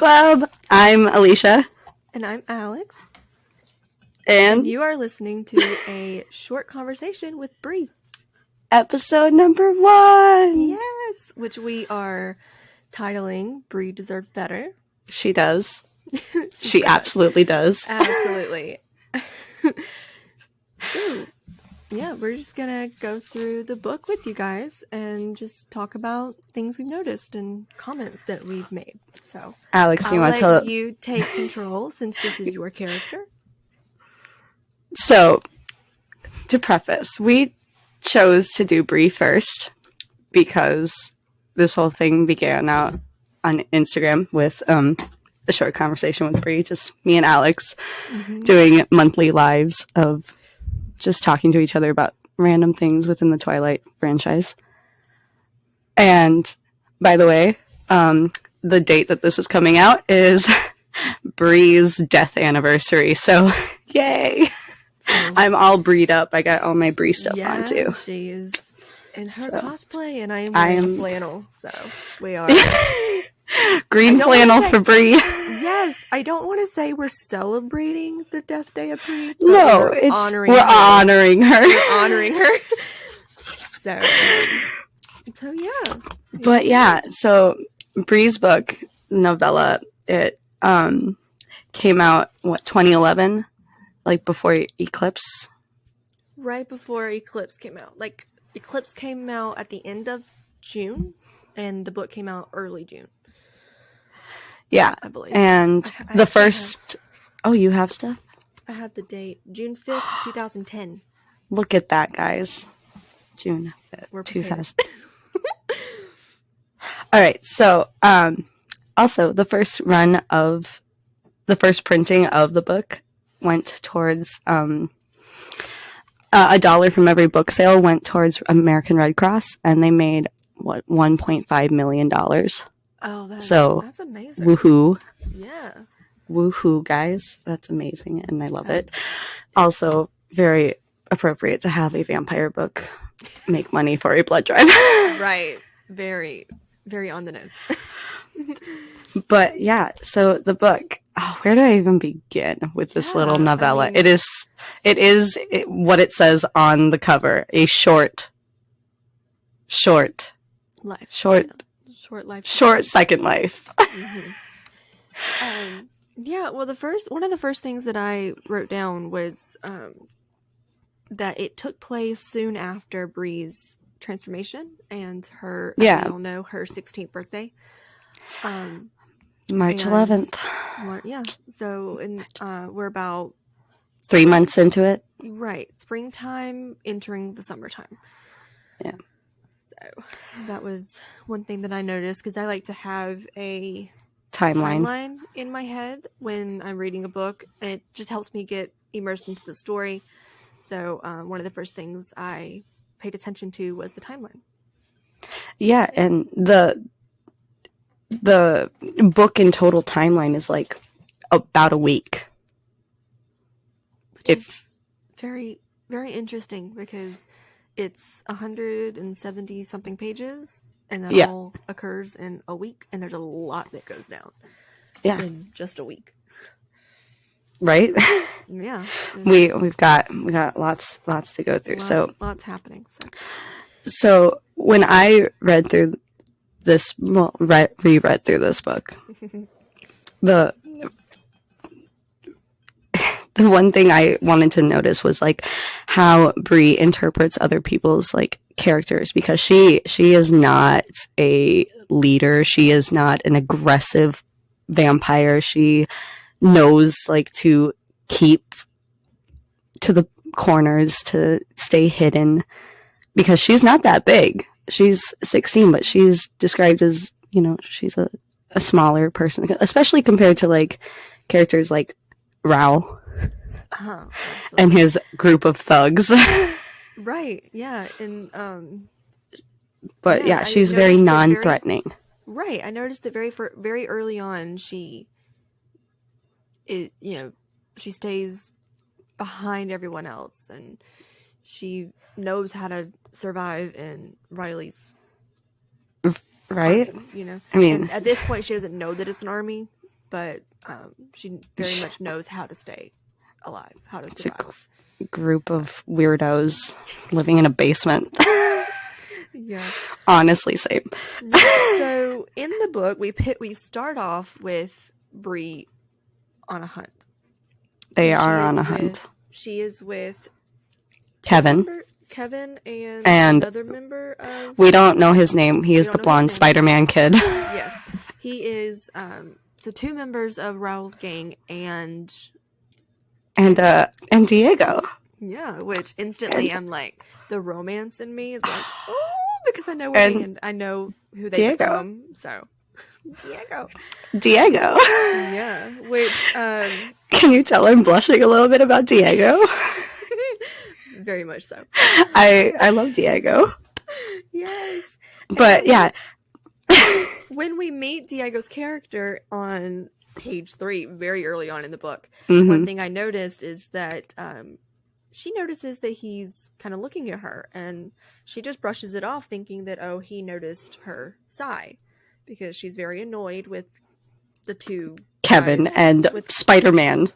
Club. I'm Alicia. And I'm Alex. And you are listening to a short conversation with Bree. Episode number 1. Yes, which we are titling Bree Deserved Better. She does. she absolutely does. Absolutely. So, yeah, we're just going to go through the book with you guys and just talk about things we've noticed and comments that we've made. So, Alex, you want to tell you take control since this is your character? So, to preface, we chose to do Bree first because this whole thing began out on Instagram with a short conversation with Bree, just me and Alex doing monthly lives of just talking to each other about random things within the Twilight franchise. And by the way, the date that this is coming out is Bree's death anniversary. So, yay! I'm all Breed up. I got all my Bree stuff on too. She is in her cosplay, and I am wearing flannel. So we are green flannel for Bree. Yes, I don't want to say we're celebrating the death day of Bree. No, we're honoring her. We're honoring her. So yeah. But yeah, so Bree's book novella, it came out 2011. Like before Eclipse? Right before Eclipse came out. Like, Eclipse came out at the end of June, and the book came out early June. Yeah, I believe. And the first... Oh, you have stuff? I have the date. June 5th, 2010. Look at that, guys. June 5th, We're 2000. Alright, so, also, the first printing of the book went towards $1 from every book sale went towards American Red Cross, and they made $1.5 million. Oh, that's amazing. Woohoo! Yeah, woohoo, guys! That's amazing, and I love it. Also, very appropriate to have a vampire book make money for a blood drive. Right. Very, very on the nose. But yeah, so the book. Oh, where do I even begin with this little novella? I mean, it is what it says on the cover: a short life, short second life. Yeah. Well, one of the first things that I wrote down was that it took place soon after Bree's transformation and her, as we all know, her 16th birthday. March 11th. Yeah. So, we're about 3 months into it. Right. Springtime entering the summertime. Yeah. So, that was one thing that I noticed, because I like to have a timeline in my head when I'm reading a book. And it just helps me get immersed into the story. So, one of the first things I paid attention to was the timeline. Yeah. And the book in total timeline is like about a week. Which is very, very interesting, because it's 170 something pages, and that all occurs in a week, and there's a lot that goes down in just a week. Right? Yeah. We've got lots to go through. Lots happening. So when I read through this, reread through this book, the one thing I wanted to notice was like how Bree interprets other people's like characters, because she is not a leader. She is not an aggressive vampire. She knows like to keep to the corners, to stay hidden, because she's not that big. She's 16, but she's described as, she's a smaller person, especially compared to like characters like Raoul and his group of thugs. Right. Yeah. And but yeah, she's very non-threatening. Right. I noticed that very early on, she stays behind everyone else, and she knows how to survive in Riley's right army, I mean, and at this point she doesn't know that it's an army, but she very much knows how to stay alive, how to survive. It's a group of weirdos living in a basement. Yeah. Honestly, same. So in the book, we start off with Bree on a hunt. They are on a hunt. She is with Kevin and another member of... We don't know his name. He is the blonde Spider-Man kid. Yes. He is so 2 members of Raul's gang and Diego. Yeah, which instantly I'm like, the romance in me is like, oh, because I know Woody and I know who they become. So Diego. Yeah, which can you tell I'm blushing a little bit about Diego? Very much so. I love Diego. Yes. But yeah. When we meet Diego's character on page 3, very early on in the book, one thing I noticed is that she notices that he's kind of looking at her, and she just brushes it off, thinking that, oh, he noticed her sigh, because she's very annoyed with the 2 Kevin and Spider-Man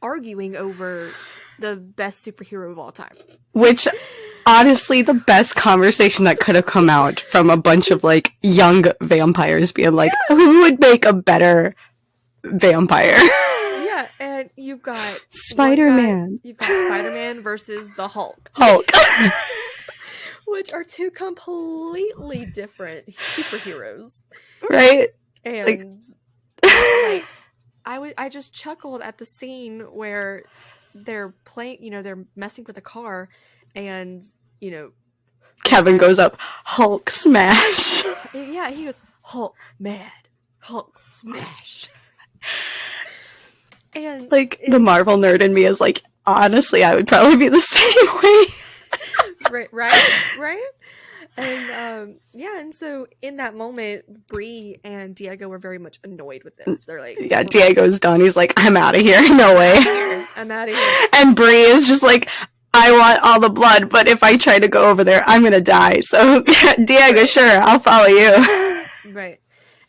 arguing over the best superhero of all time. Which, honestly, the best conversation that could have come out from a bunch of, like, young vampires being like, who would make a better vampire? Yeah, and you've got Spider-Man. You've got Spider-Man versus the Hulk. Which are 2 completely different superheroes. Right? And I just chuckled at the scene where they're playing, they're messing with a car, and Kevin goes up, Hulk smash. Yeah, he goes, Hulk mad, Hulk smash. And the Marvel nerd in me is like, honestly, I would probably be the same way. right. And and so in that moment, Bree and Diego were very much annoyed with this. They're like, yeah, Diego's done. He's like, I'm out of here. No way. I'm out of here. And Bree is just like, I want all the blood, but if I try to go over there, I'm gonna die. So Diego, sure, I'll follow you. Right.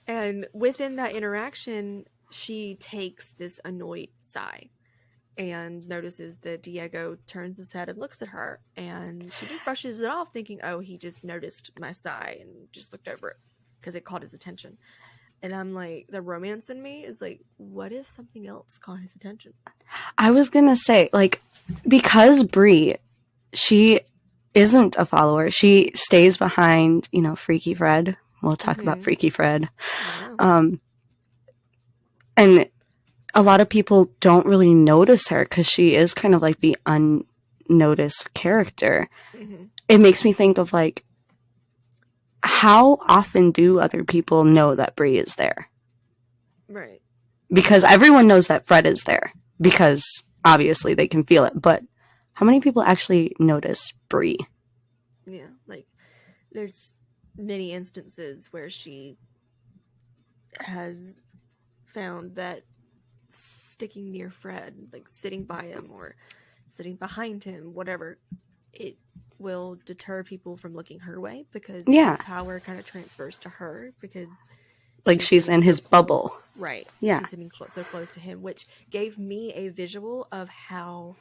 And within that interaction, she takes this annoyed sigh and notices that Diego turns his head and looks at her, and she just brushes it off, thinking, oh, he just noticed my sigh and just looked over it because it caught his attention. And I'm like, the romance in me is like, what if something else caught his attention? I was gonna say, like, because Bree, she isn't a follower. She stays behind, Freaky Fred. We'll talk about Freaky Fred. And a lot of people don't really notice her because she is kind of like the unnoticed character. It makes me think of, like, how often do other people know that Bree is there? Right. Because everyone knows that Fred is there, because obviously they can feel it. But how many people actually notice Bree? Yeah, like, there's many instances where she has found that sticking near Fred, like sitting by him or sitting behind him, whatever, it will deter people from looking her way, because the power kind of transfers to her, because she's in his bubble. Right. Yeah. She's sitting so close to him, which gave me a visual of how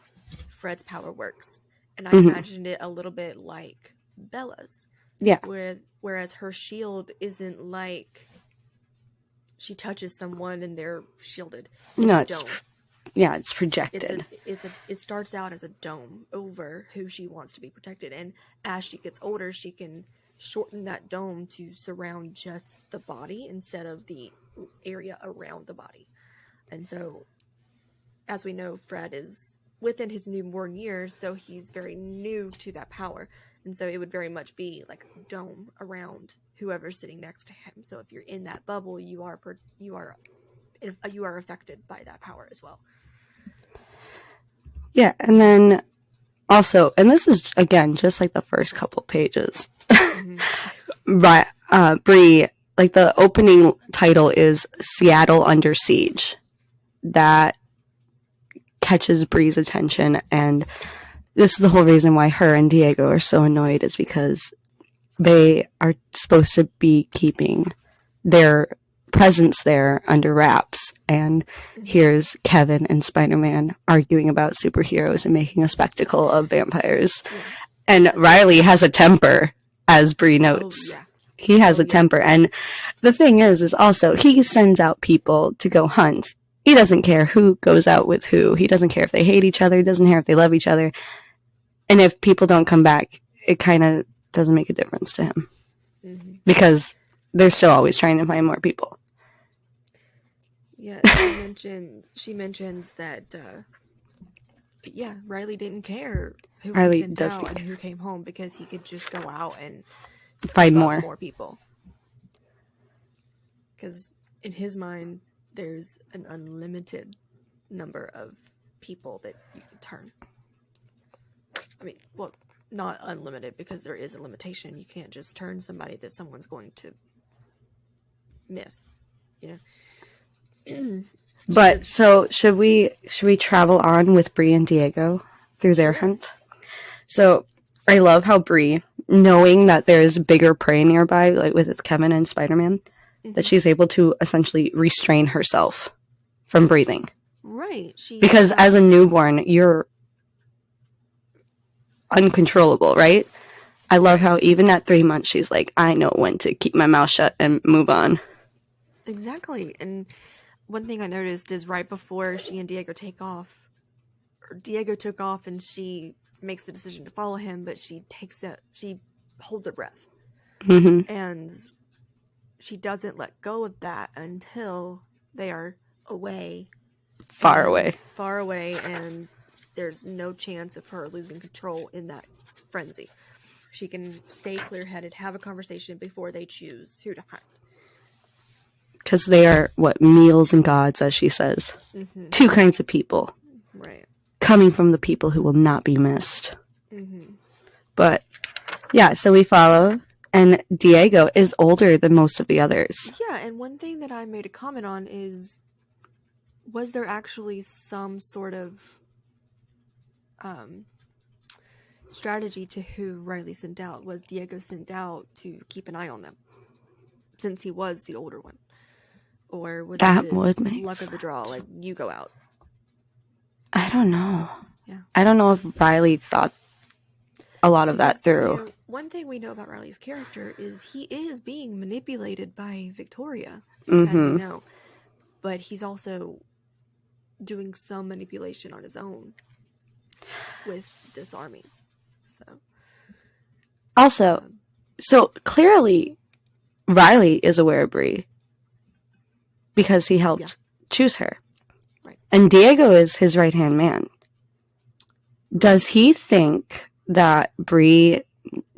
Fred's power works. And I imagined it a little bit like Bella's. Yeah. Whereas her shield isn't like she touches someone and they're shielded. It's projected. It starts out as a dome over who she wants to be protected, and as she gets older, she can shorten that dome to surround just the body instead of the area around the body. And so, as we know, Fred is within his newborn years, so he's very new to that power, and so it would very much be like a dome around whoever's sitting next to him. So if you're in that bubble, you are affected by that power as well. Yeah, and then also, and this is again just like the first couple pages, but Bree, like, the opening title is Seattle Under Siege. That catches Bree's attention, and this is the whole reason why her and Diego are so annoyed, is because they are supposed to be keeping their presence there under wraps. And here's Kevin and Spider-Man arguing about superheroes and making a spectacle of vampires. Yeah. And Riley has a temper, as Bree notes. Oh, yeah. He has a temper. And the thing is also, he sends out people to go hunt. He doesn't care who goes out with who. He doesn't care if they hate each other. He doesn't care if they love each other. And if people don't come back, it kind of doesn't make a difference to him. Mm-hmm. Because they're still always trying to find more people. Yeah, she mentions that, Riley didn't care who he sent out and who came home because he could just go out and find more people. Because in his mind, there's an unlimited number of people that you can turn. I mean, well, not unlimited, because there is a limitation. You can't just turn somebody that someone's going to miss, you know. But so should we travel on with Bree and Diego through their hunt? So I love how Bree, knowing that there's bigger prey nearby, like with Kevin and Spider-Man, that she's able to essentially restrain herself from breathing. Right. Because as a newborn, you're uncontrollable, right? I love how even at 3 months, she's like, I know when to keep my mouth shut and move on. Exactly. And one thing I noticed is right before she and Diego take off, Diego took off and she makes the decision to follow him, but she holds her breath. Mm-hmm. And she doesn't let go of that until they are away. Far away, and there's no chance of her losing control in that frenzy. She can stay clear-headed, have a conversation before they choose who to hunt. Because they are, meals and gods, as she says. Mm-hmm. Two kinds of people. Right. Coming from the people who will not be missed. Mm-hmm. But, yeah, so we follow, and Diego is older than most of the others. Yeah, and one thing that I made a comment on is, was there actually some sort of strategy to who Riley sent out? Was Diego sent out to keep an eye on them, since he was the older one? Or was that just luck of the draw, like, you go out? I don't know. Yeah. I don't know if Riley thought a lot of that through. You know, one thing we know about Riley's character is he is being manipulated by Victoria, as we know. But he's also doing some manipulation on his own with this army. So clearly Riley is aware of Bree because he helped choose her. Right. And Diego is his right-hand man. Does he think that Bree,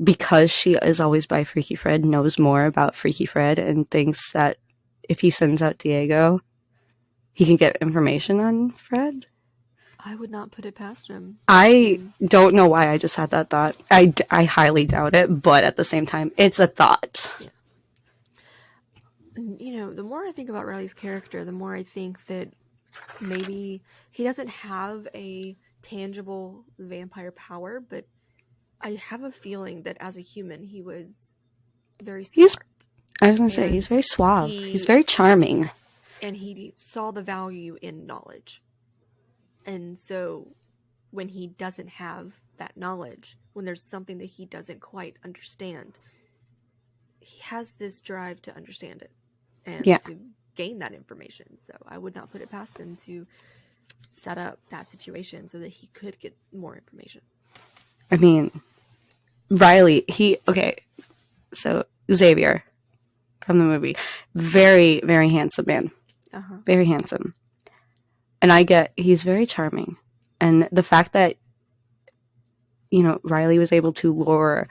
because she is always by Freaky Fred, knows more about Freaky Fred and thinks that if he sends out Diego, he can get information on Fred? I would not put it past him. I don't know why I just had that thought. I highly doubt it, but at the same time, it's a thought. Yeah. You know, the more I think about Riley's character, the more I think that maybe he doesn't have a tangible vampire power, but I have a feeling that as a human, he was very smart. I was going to say, he's very suave. He's very charming. And he saw the value in knowledge. And so when he doesn't have that knowledge, when there's something that he doesn't quite understand, he has this drive to understand it and to gain that information. So I would not put it past him to set up that situation so that he could get more information. I mean, Riley, so Xavier from the movie, very, very handsome man. Very handsome. And he's very charming. And the fact that, Riley was able to lure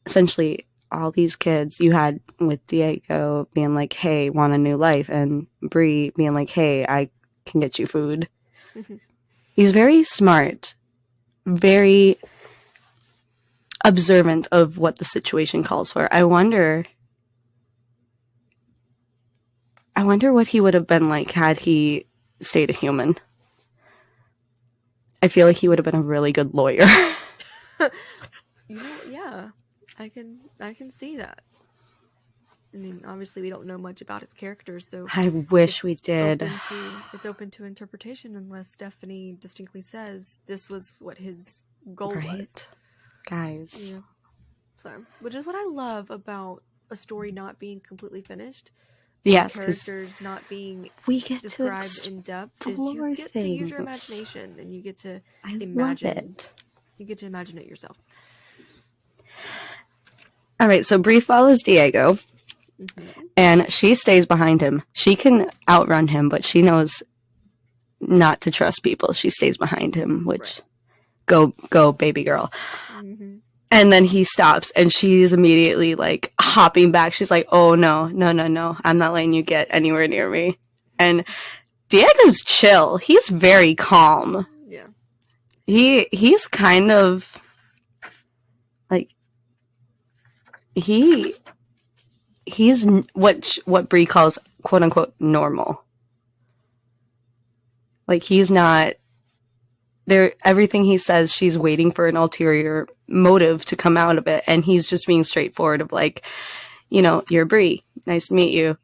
essentially all these kids you had with Diego being like, hey, want a new life? And Bree being like, hey, I can get you food. Mm-hmm. He's very smart, very observant of what the situation calls for. I wonder what he would have been like had he stayed a human. I feel like he would have been a really good lawyer. Yeah, I can see that. I mean, obviously we don't know much about his character, so I wish we did. It's open to interpretation unless Stephanie distinctly says this was what his goal was. Guys. Yeah. So, which is what I love about a story not being completely finished. Yes, characters not being described in depth. Is you get to use your imagination and you get to imagine it. You get to imagine it yourself. All right, so Bree follows Diego, and she stays behind him. She can outrun him, but she knows not to trust people. She stays behind him, which go, baby girl. Mm-hmm. And then he stops, and she's immediately, like, hopping back. She's like, oh, no. I'm not letting you get anywhere near me. And Diego's chill. He's very calm. Yeah. He's kind of, like, he's what Bree calls, quote-unquote, normal. Like, he's not... everything he says, she's waiting for an ulterior motive to come out of it, and he's just being straightforward of like, you're Bree, nice to meet you.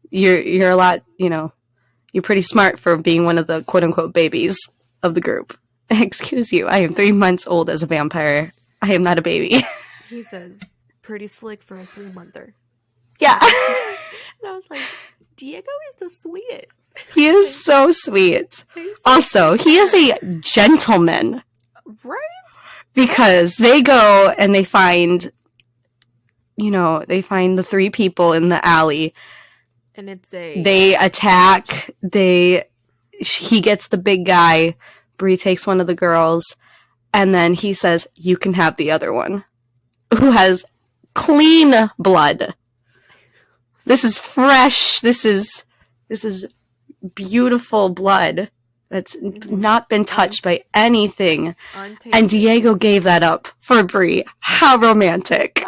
You're a lot, you're pretty smart for being one of the quote unquote babies of the group. Excuse you, I am 3 months old as a vampire. I am not a baby. He says, pretty slick for a 3-monther. Yeah. And I was like, Diego is the sweetest. He is so sweet. Also, he is a gentleman. Right? Because they go and they find, the 3 people in the alley. And they attack. He gets the big guy. Bree takes one of the girls. And then he says, you can have the other one. Who has clean blood. This is fresh. This is beautiful blood that's not been touched by anything. And Diego gave that up for Bree. How romantic.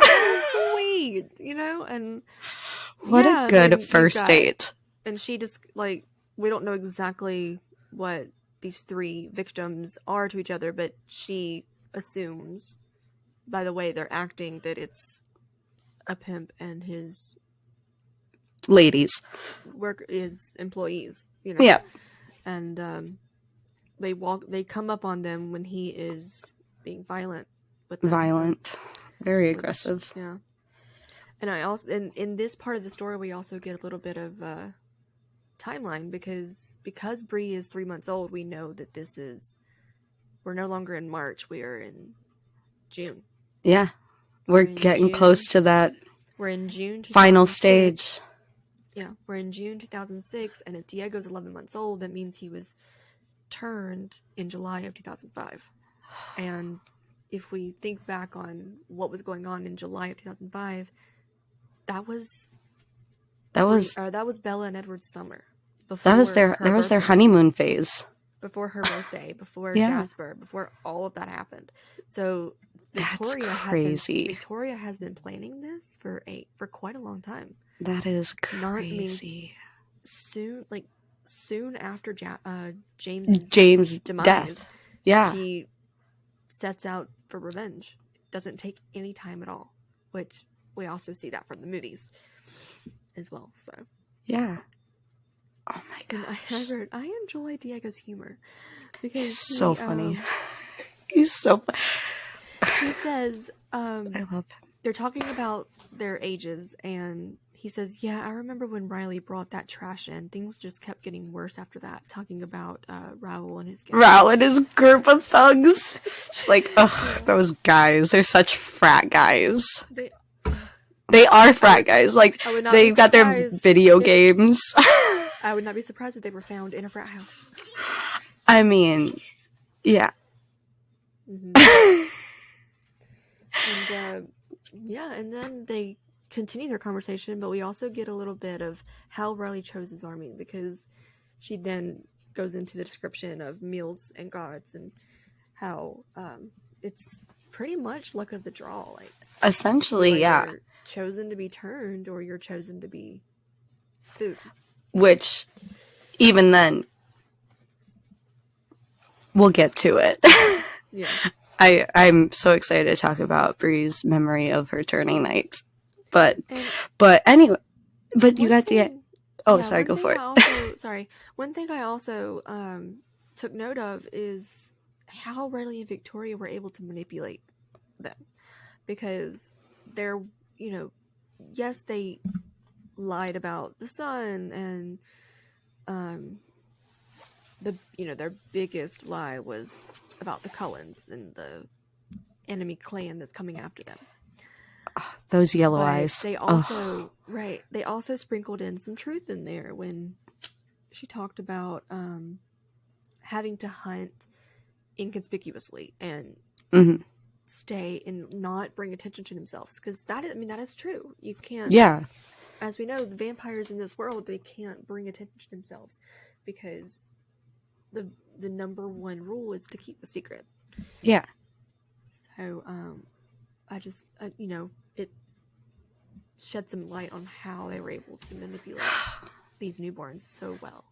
Sweet, and what a good first date. And she just, like, we don't know exactly what these 3 victims are to each other, but she assumes by the way they're acting that it's a pimp and his his employees, Yeah. And they come up on them when he is being violent with them. Very aggressive. Yeah. And I also in this part of the story we also get a little bit of timeline because Bree is 3 months old. We know that we're no longer in March, we are in June. Yeah. We're getting close to that. We're in June final stage. Yeah, we're in June 2006, and if Diego's 11 months old, that means he was turned in July of 2005. And if we think back on what was going on in July of 2005, that was Bella and Edward's summer. That was their honeymoon phase. Before her birthday, before Jasper, before all of that happened. So Victoria has been planning this for quite a long time. That is crazy. Soon after James' demise, death. Yeah. She sets out for revenge. Doesn't take any time at all, which we also see that from the movies as well. So yeah. Oh my god! I enjoy Diego's humor because he's so funny. He's so funny. He says, I love him. They're talking about their ages, and he says, yeah, I remember when Riley brought that trash in. Things just kept getting worse after that, talking about Raul and his gang. Raul and his group of thugs. Just like, those guys. They're such frat guys. They are frat guys. Like, they've got their video games. I would not be surprised if they were found in a frat house. I mean, yeah. Mm-hmm. And then they continue their conversation, but we also get a little bit of how Riley chose his army, because she then goes into the description of meals and gods and how it's pretty much luck of the draw. Like, essentially, yeah. You're chosen to be turned or you're chosen to be food. Which, even then, we'll get to it. Yeah. I'm so excited to talk about Bree's memory of her turning night. But anyway, but you one got thing, oh, yeah, sorry, one go thing for I it. also, sorry, one thing I also took note of is how Riley and Victoria were able to manipulate them. Because they're, you know, yes, they lied about the sun and their biggest lie was about the Cullens and the enemy clan that's coming after them. Those yellow But eyes. they also they also sprinkled in some truth in there when she talked about having to hunt inconspicuously and stay and not bring attention to themselves, because that is true. You can't, Yeah, as we know, the vampires in this world, they can't bring attention to themselves because the number one rule is to keep a secret. yeah. So it shed some light on how they were able to manipulate these newborns so well.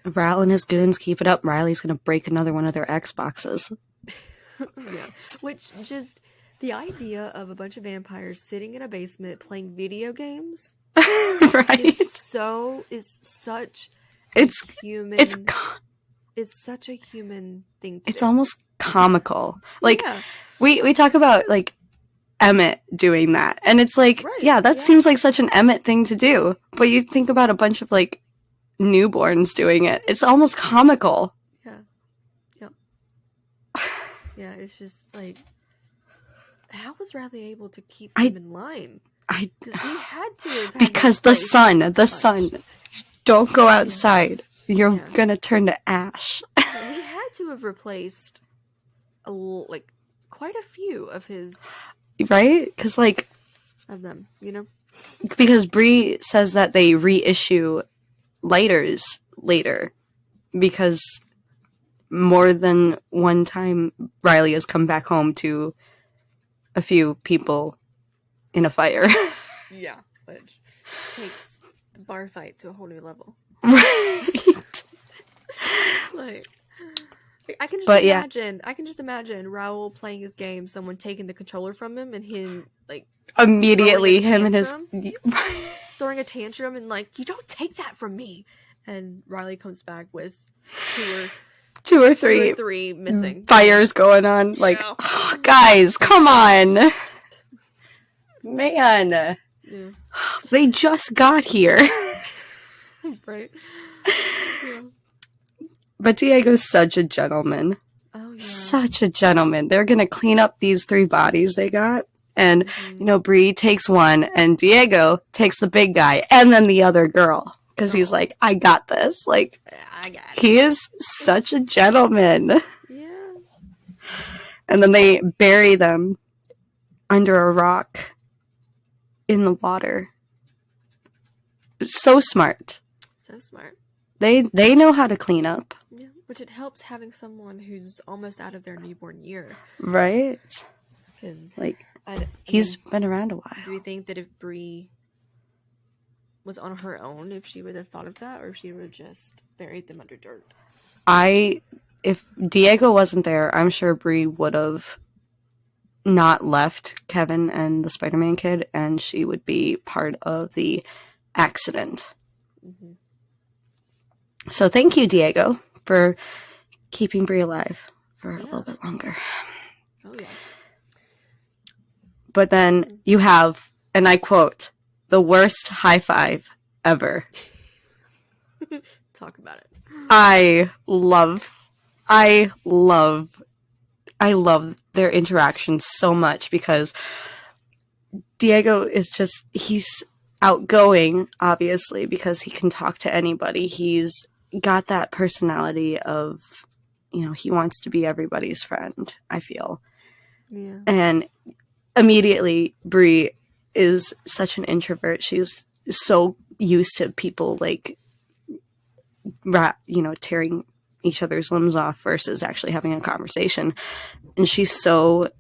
Ral and his goons keep it up. Riley's gonna break another one of their Xboxes. Yeah, which just the idea of a bunch of vampires sitting in a basement playing video games, right? is such It's human. It's such a human thing to do. It's almost comical. Like, yeah. we talk about like Emmett doing that, and it's like, Right, yeah, that seems like such an Emmett thing to do. But you think about a bunch of like newborns doing it, it's almost comical. Yeah. Yep. Yeah, it's just like, how was Riley able to keep them in line? Because he had to have because the sun. Don't go outside. Yeah. You're gonna turn to ash. He had to have replaced quite a few of his, right? Because of them, you know. Because Bree says that they reissue lighters later, because more than one time Riley has come back home to a few people in a fire. Yeah, which takes a bar fight to a whole new level. Right. I can just imagine Raoul playing his game, someone taking the controller from him, and him immediately him and his throwing a tantrum and you don't take that from me. And Riley comes back with two or three missing fires going on. Oh, guys, come on, man. Yeah. They just got here. Right. Yeah. But Diego's such a gentleman. Oh, yeah. Such a gentleman. They're gonna clean up these 3 bodies they got. And, Bree takes one, and Diego takes the big guy, and then the other girl. Because he's like, I got this. I got it. He is such a gentleman. Yeah. And then they bury them under a rock in the water. So smart. So smart. They know how to clean up. Yeah, which it helps having someone who's almost out of their newborn year. Right. Because he's been around a while. Do you think that if Bree was on her own, if she would have thought of that, or if she would have just buried them under dirt? If Diego wasn't there, I'm sure Bree would have not left Kevin and the Spider-Man kid, and she would be part of the accident. Mm-hmm. So thank you, Diego, for keeping Bree alive for a little bit longer. Oh, yeah. But then you have, and I quote, the worst high five ever. Talk about it. I love their interaction so much, because Diego is he's outgoing, obviously, because he can talk to anybody. He's got that personality of, he wants to be everybody's friend, I feel. Yeah. And immediately, Bree is such an introvert. She's so used to people tearing each other's limbs off versus actually having a conversation. And she's so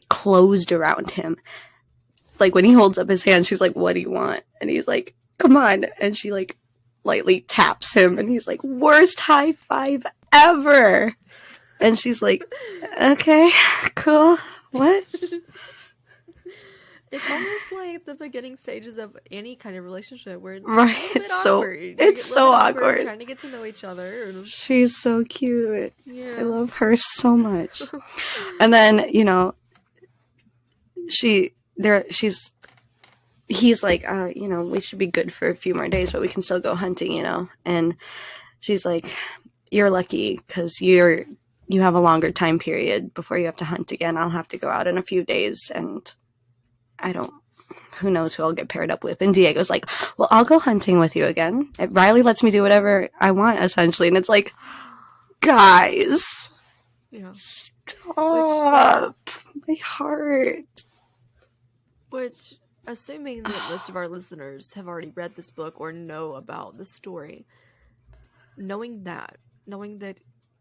closed around him. When he holds up his hand, she's like, what do you want? And he's like, come on. And she lightly taps him, and he's like, worst high five ever. And she's like, okay, cool. What? It's almost like the beginning stages of any kind of relationship where it's Right. a little bit It's so awkward. You it's get a so little bit awkward awkward. trying to get to know each other. And, She's so cute. I yeah. love her so much. And then, you know, he's like, you know, we should be good for a few more days, but we can still go hunting, you know. And she's like, you're lucky because you have a longer time period before you have to hunt again. I'll have to go out in a few days, and who knows who I'll get paired up with. And Diego's like, well, I'll go hunting with you again. Riley lets me do whatever I want, essentially. And it's like, guys, Yeah. stop. My heart. Which, assuming that most of our listeners have already read this book or know about the story, knowing that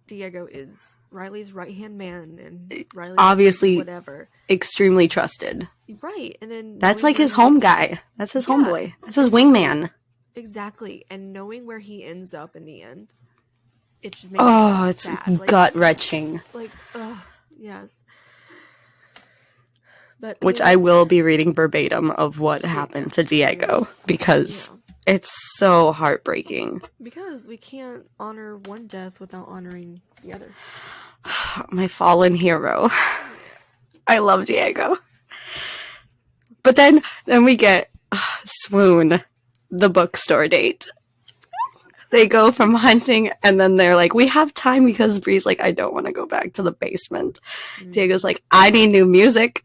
Diego is Riley's right-hand man and Riley's obviously whatever, extremely trusted. Right, and then That's like his home guy. That's his homeboy. That's his wingman. Exactly, and knowing where he ends up in the end, it just makes me it's sad. gut-wrenching. Like, yes. But which I will be reading verbatim of what happened to Diego because it's so heartbreaking. Because we can't honor one death without honoring the other. My fallen hero. I love Diego. But then we get Swoon, the bookstore date. They go from hunting and then they're like, we have time because Bree's like, I don't want to go back to the basement. Diego's like, I need new music.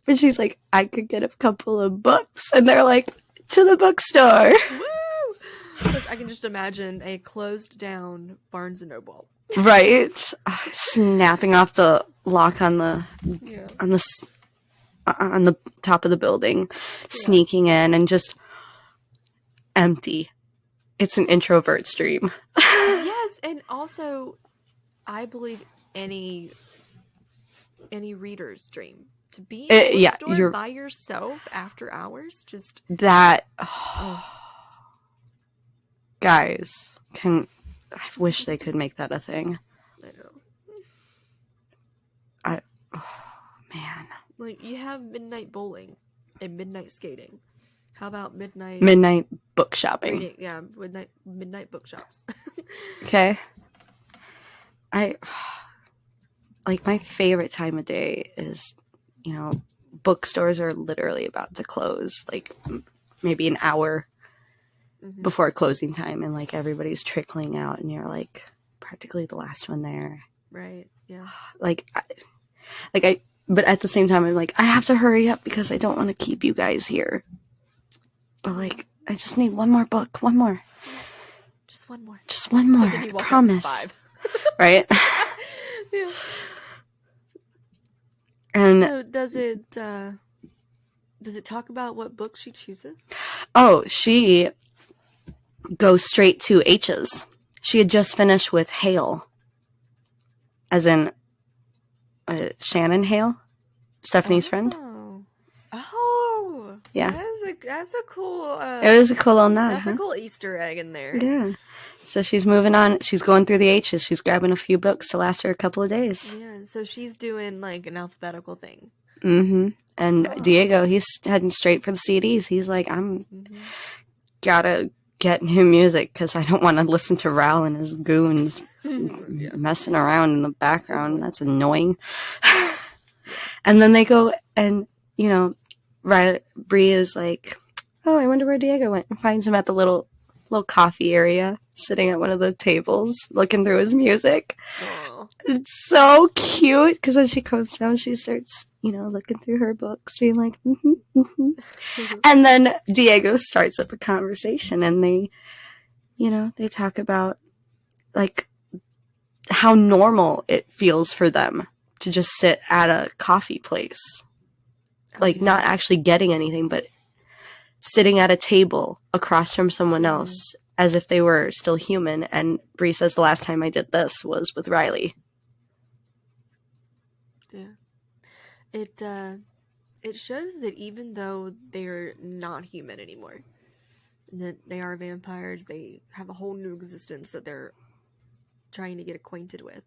And she's like, I could get a couple of books. And they're like, to the bookstore. Woo! I can just imagine a closed down Barnes & Noble. Right? Snapping off the lock on the top of the building, sneaking in and just empty. It's an introvert's dream. Yes, and also I believe any reader's dream. To be in a bookstore by yourself after hours, just that. Guys, I wish they could make that a thing. I know. Man. Like, you have midnight bowling and midnight skating. How about midnight book shopping? Reading? Yeah, midnight bookshops. Okay. Like, my favorite time of day is, you know, bookstores are literally about to close, like maybe an hour before closing time, and like everybody's trickling out and you're like practically the last one there. Right. Yeah. But at the same time I'm like, I have to hurry up because I don't want to keep you guys here. But like, I just need one more book. One more. Just one more. Just one more. I promise. 5. Right? Yeah. And so does it talk about what book she chooses? Oh, she goes straight to H's. She had just finished with Hale. As in Shannon Hale, Stephanie's friend. Oh. Yeah. That's a cool it was a cool little nod. That's a cool Easter egg in there. Yeah. So she's moving on. She's going through the H's. She's grabbing a few books to last her a couple of days. Yeah, so she's doing like an alphabetical thing. Mm-hmm. And Diego, he's heading straight for the CDs. He's like, gotta get new music because I don't want to listen to Ral and his goons messing around in the background. That's annoying. And then they go and, you know, Bree is like, oh, I wonder where Diego went, and finds him at the little coffee area, sitting at one of the tables, looking through his music. Aww. It's so cute, because when she comes down, she starts, you know, looking through her books, being like, And then Diego starts up a conversation, and they, you know, they talk about, like, how normal it feels for them to just sit at a coffee place. Like, not actually getting anything, but sitting at a table across from someone else as if they were still human. And Bree says, the last time I did this was with Riley. Yeah. It shows that even though they're not human anymore, that they are vampires, they have a whole new existence that they're trying to get acquainted with.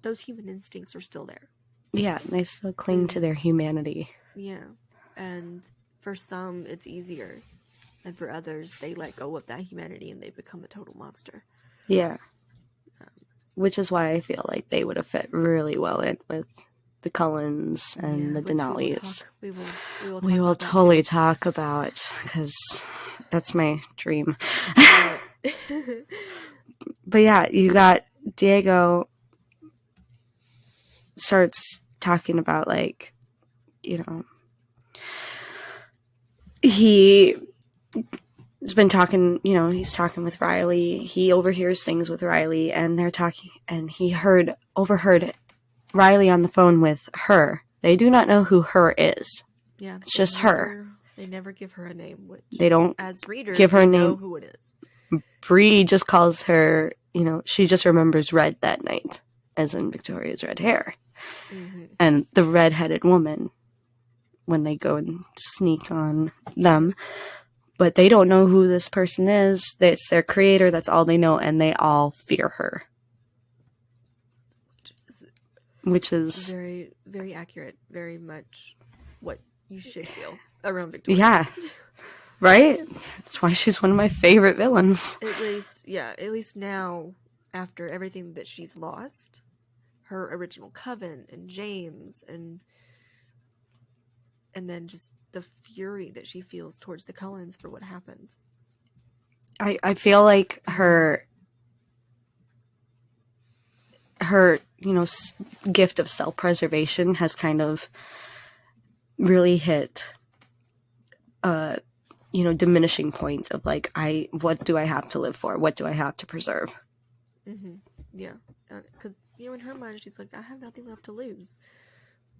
Those human instincts are still there. Yeah, they still cling to their humanity. Yeah. And for some, it's easier. And for others, they let go of that humanity and they become a total monster. Yeah. Which is why I feel like they would have fit really well in with the Cullens and the Denali's. We will totally talk about, because that's my dream. But yeah, you got Diego starts talking about, like, you know, he's been talking, you know, he's talking with Riley. He overhears things with Riley, and they're talking, and he overheard Riley on the phone with her. They do not know who her is. Yeah, it's just her. They never give her a name. Which, they don't, as readers, give her a name. Know who it is. Bree just calls her, you know, she just remembers Red that night, as in Victoria's red hair. Mm-hmm. And the red-headed woman, when they go and sneak on them. But they don't know who this person is. It's their creator. That's all they know. And they all fear her. Which is very, very accurate. Very much what you should feel around Victoria. Yeah. Right? That's why she's one of my favorite villains. At least now, after everything that she's lost, her original coven and James and then just the fury that she feels towards the Cullens for what happened. I feel like her you know, gift of self-preservation has kind of really hit you know, diminishing point of, like, what do I have to live for? What do I have to preserve? Mm-hmm. Yeah, because you know, in her mind, she's like, I have nothing left to lose.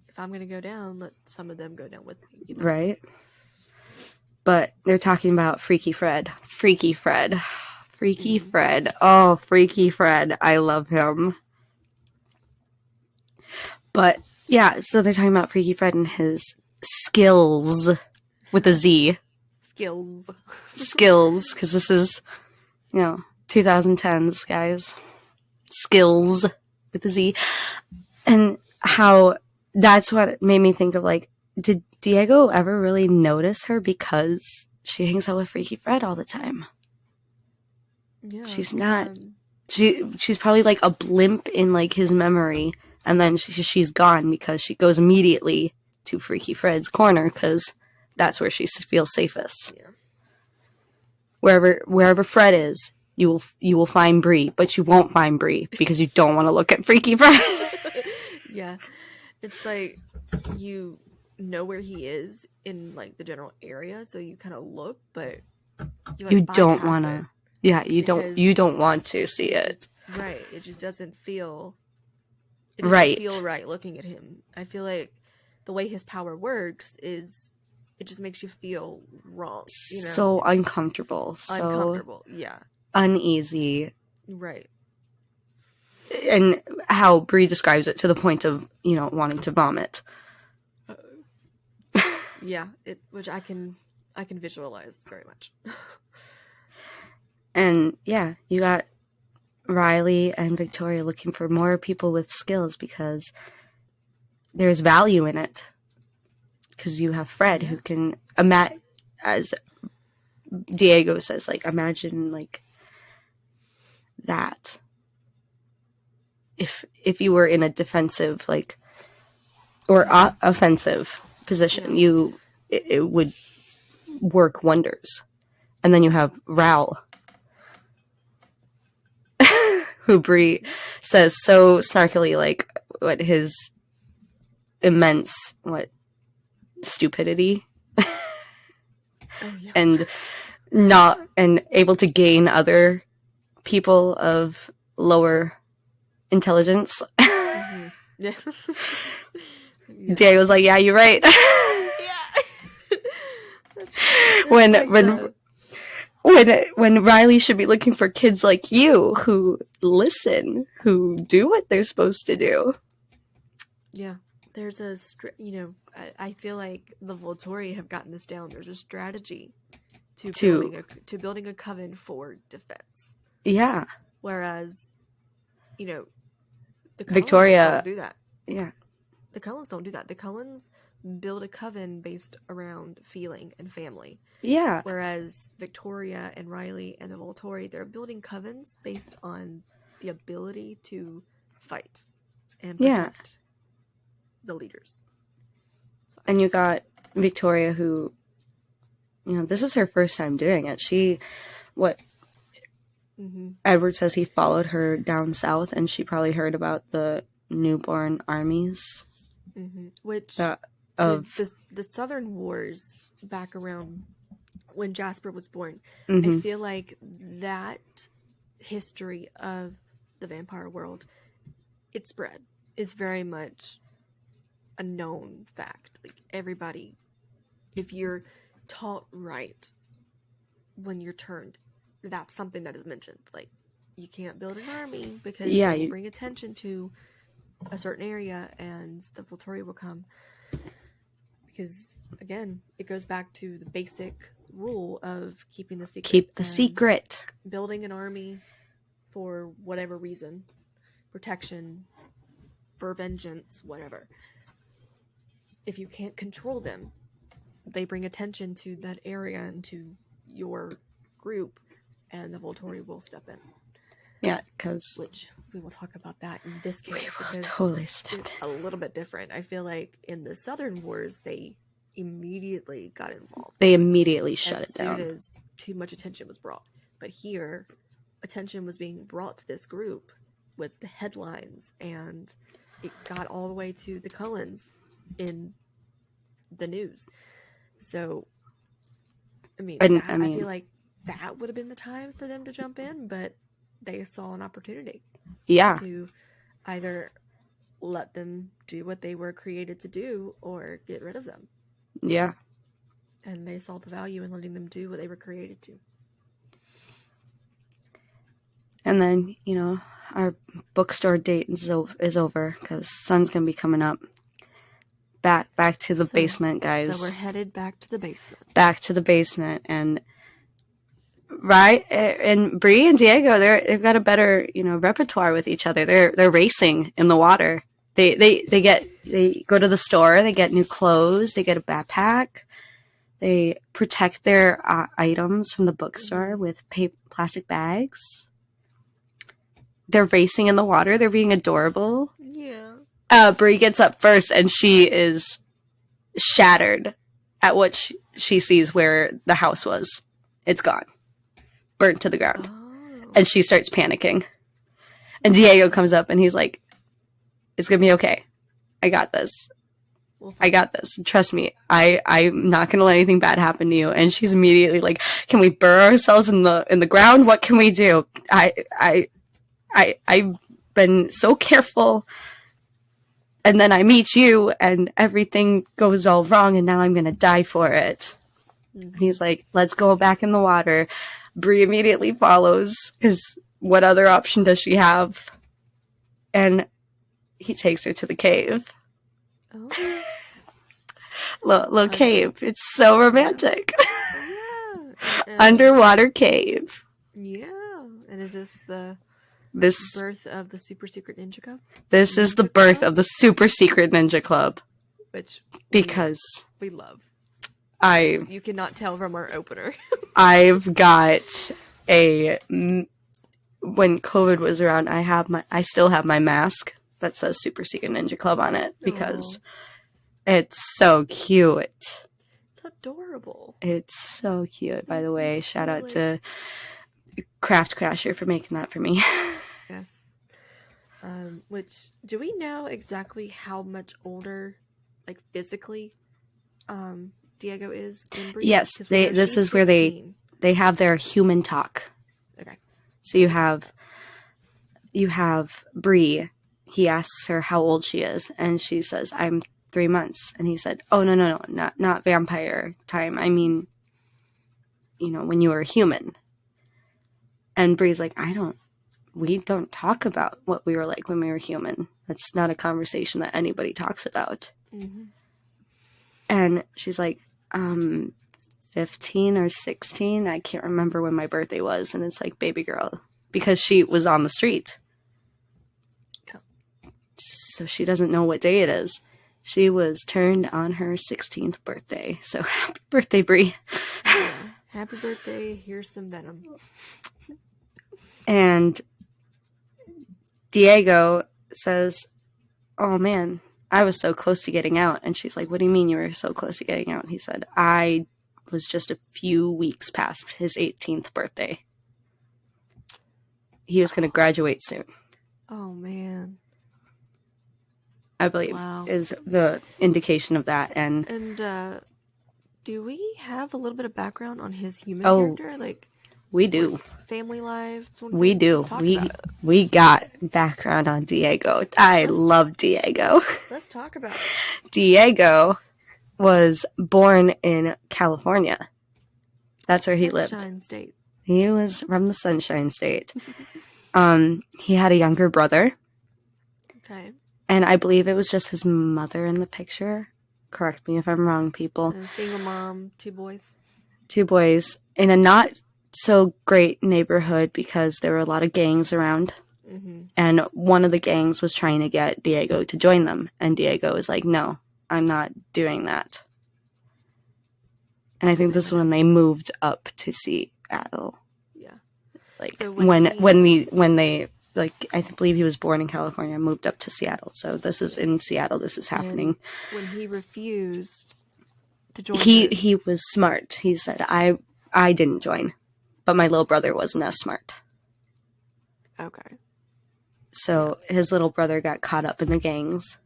If I'm gonna go down, let some of them go down with me. You know? Right. But they're talking about Freaky Fred. Freaky Fred. Freaky Mm-hmm. Fred. Oh, Freaky Fred. I love him. But yeah, so they're talking about Freaky Fred and his skills with a Z. Skills, because this is, you know, 2010s, guys. Skills with a Z. And how that's what made me think of, like, did Diego ever really notice her because she hangs out with Freaky Fred all the time? Yeah. She's not. She's probably like a blimp in, like, his memory, and then she's gone because she goes immediately to Freaky Fred's corner because that's where she feels safest. Yeah. Wherever Fred is, you will find Bree, but you won't find Bree because you don't want to look at Freaky Fred. Yeah, it's like you know where he is in, like, the general area, so you kind of look, but you don't want to. Yeah, you don't want to see it. Right. It just doesn't feel. It doesn't feel right looking at him. I feel like the way his power works is it just makes you feel wrong. You know? So uncomfortable. Uncomfortable. Yeah. Uneasy. Right. And how Bree describes it to the point of, you know, wanting to vomit. Yeah, which I can visualize very much. And yeah, you got Riley and Victoria looking for more people with skills because there's value in it. Because you have Fred who can, as Diego says, like, imagine, like, that. If you were in a defensive, like, or offensive position, it would work wonders. And then you have Raul, who Bree says so snarkily, like, what his immense stupidity and not and able to gain other people of lower intelligence. Mm-hmm. Yeah. Day was like, yeah, you're right. Yeah. When Riley should be looking for kids like you who listen, who do what they're supposed to do. Yeah, there's I feel like the Volturi have gotten this down. There's a strategy to building a coven for defense. Yeah. Whereas, the Victoria don't do that. Yeah. the Cullens don't do that. The Cullens build a coven based around feeling and family. Yeah. Whereas Victoria and Riley and the Volturi, they're building covens based on the ability to fight and protect the leaders. So. And you got Victoria, who, you know, this is her first time doing it. Edward says he followed her down south, and she probably heard about the newborn armies. Which, the Southern Wars back around when Jasper was born, I feel like that history of the vampire world, its spread is very much a known fact. Like, everybody, if you're taught right when you're turned, that's something that is mentioned. Like, you can't build an army because you bring attention to a certain area and the Volturi will come. Because, again, it goes back to the basic rule of keeping the secret. Keep the secret. Building an army for whatever reason. Protection, for vengeance, whatever. If you can't control them, they bring attention to that area and to your group, and the Volturi will step in. Yeah, because... Which, we will talk about that in this case, because totally it's a little bit different. I feel like in the Southern Wars, they immediately got involved. They immediately shut it down. As soon as too much attention was brought. But here, attention was being brought to this group with the headlines, and it got all the way to the Cullens in the news. So, I feel like that would have been the time for them to jump in, but they saw an opportunity. Yeah. To either let them do what they were created to do or get rid of them. Yeah. And they saw the value in letting them do what they were created to. And then, you know, our bookstore date is over because sun's going to be coming up. Back to the basement, guys. So we're headed back to the basement. Back to the basement. And right, and Bree and Diego, they've got a better, you know, repertoire with each other. They're racing in the water. They go to the store, they get new clothes, they get a backpack, they protect their items from the bookstore with plastic bags. They're racing in the water. They're being adorable. Yeah. Bree gets up first, and she is shattered at what she sees where the house was. It's gone. Burnt to the ground. Oh. And she starts panicking. And Diego comes up, and he's like, it's going to be okay. I got this. I got this. Trust me. I'm not going to let anything bad happen to you. And she's immediately like, can we bury ourselves in the ground? What can we do? I've been so careful, and then I meet you and everything goes all wrong, and now I'm going to die for it. And he's like, let's go back in the water. Bree immediately follows, because what other option does she have? And he takes her to the cave. Oh. Little cave. It's so romantic. Yeah. Underwater cave. Yeah. And is this the birth of the Super Secret Ninja Club? This is the birth of the Super Secret Ninja Club. Which because we love. You cannot tell from our opener. I've got when COVID was around, I still have my mask that says Super Secret Ninja Club on it because it's so cute. It's adorable. It's so cute. By the way, shout out to Craft Crasher for making that for me. Yes. Which, do we know exactly how much older, like physically, Diego is than Bree? Yes, this is 16. Where they have their human talk. Okay. So you have Bree. He asks her how old she is, and she says, I'm 3 months. And he said, oh, no, not vampire time. I mean, you know, when you were a human. And Bree's like, we don't talk about what we were like when we were human. That's not a conversation that anybody talks about. Mm-hmm. And she's like, 15 or 16. I can't remember when my birthday was. And it's like, baby girl, because she was on the street. So she doesn't know what day it is. She was turned on her 16th birthday. So happy birthday, Bree. Yeah. Happy birthday. Here's some venom. And Diego says, oh man, I was so close to getting out. And she's like, what do you mean you were so close to getting out? And he said, I was just a few weeks past his 18th birthday. He was going to graduate soon. Oh, man. I believe is the indication of that. And do we have a little bit of background on his human character? Like, we do. Family life? We do. We got background on Diego. I love Diego. Let's talk about it. Diego was born in California. That's where he lived. Sunshine State. He was from the Sunshine State. He had a younger brother. Okay. And I believe it was just his mother in the picture. Correct me if I'm wrong, people. Single mom, 2 boys. 2 boys in a not so great neighborhood because there were a lot of gangs around. Mm-hmm. And one of the gangs was trying to get Diego to join them. And Diego was like, no, I'm not doing that. And I think this is when they moved up to Seattle. Yeah. Like so when they like I believe he was born in California and moved up to Seattle. So this is in Seattle this is happening. And when he refused to join he was smart. He said, I didn't join. But my little brother wasn't as smart. Okay. So his little brother got caught up in the gangs.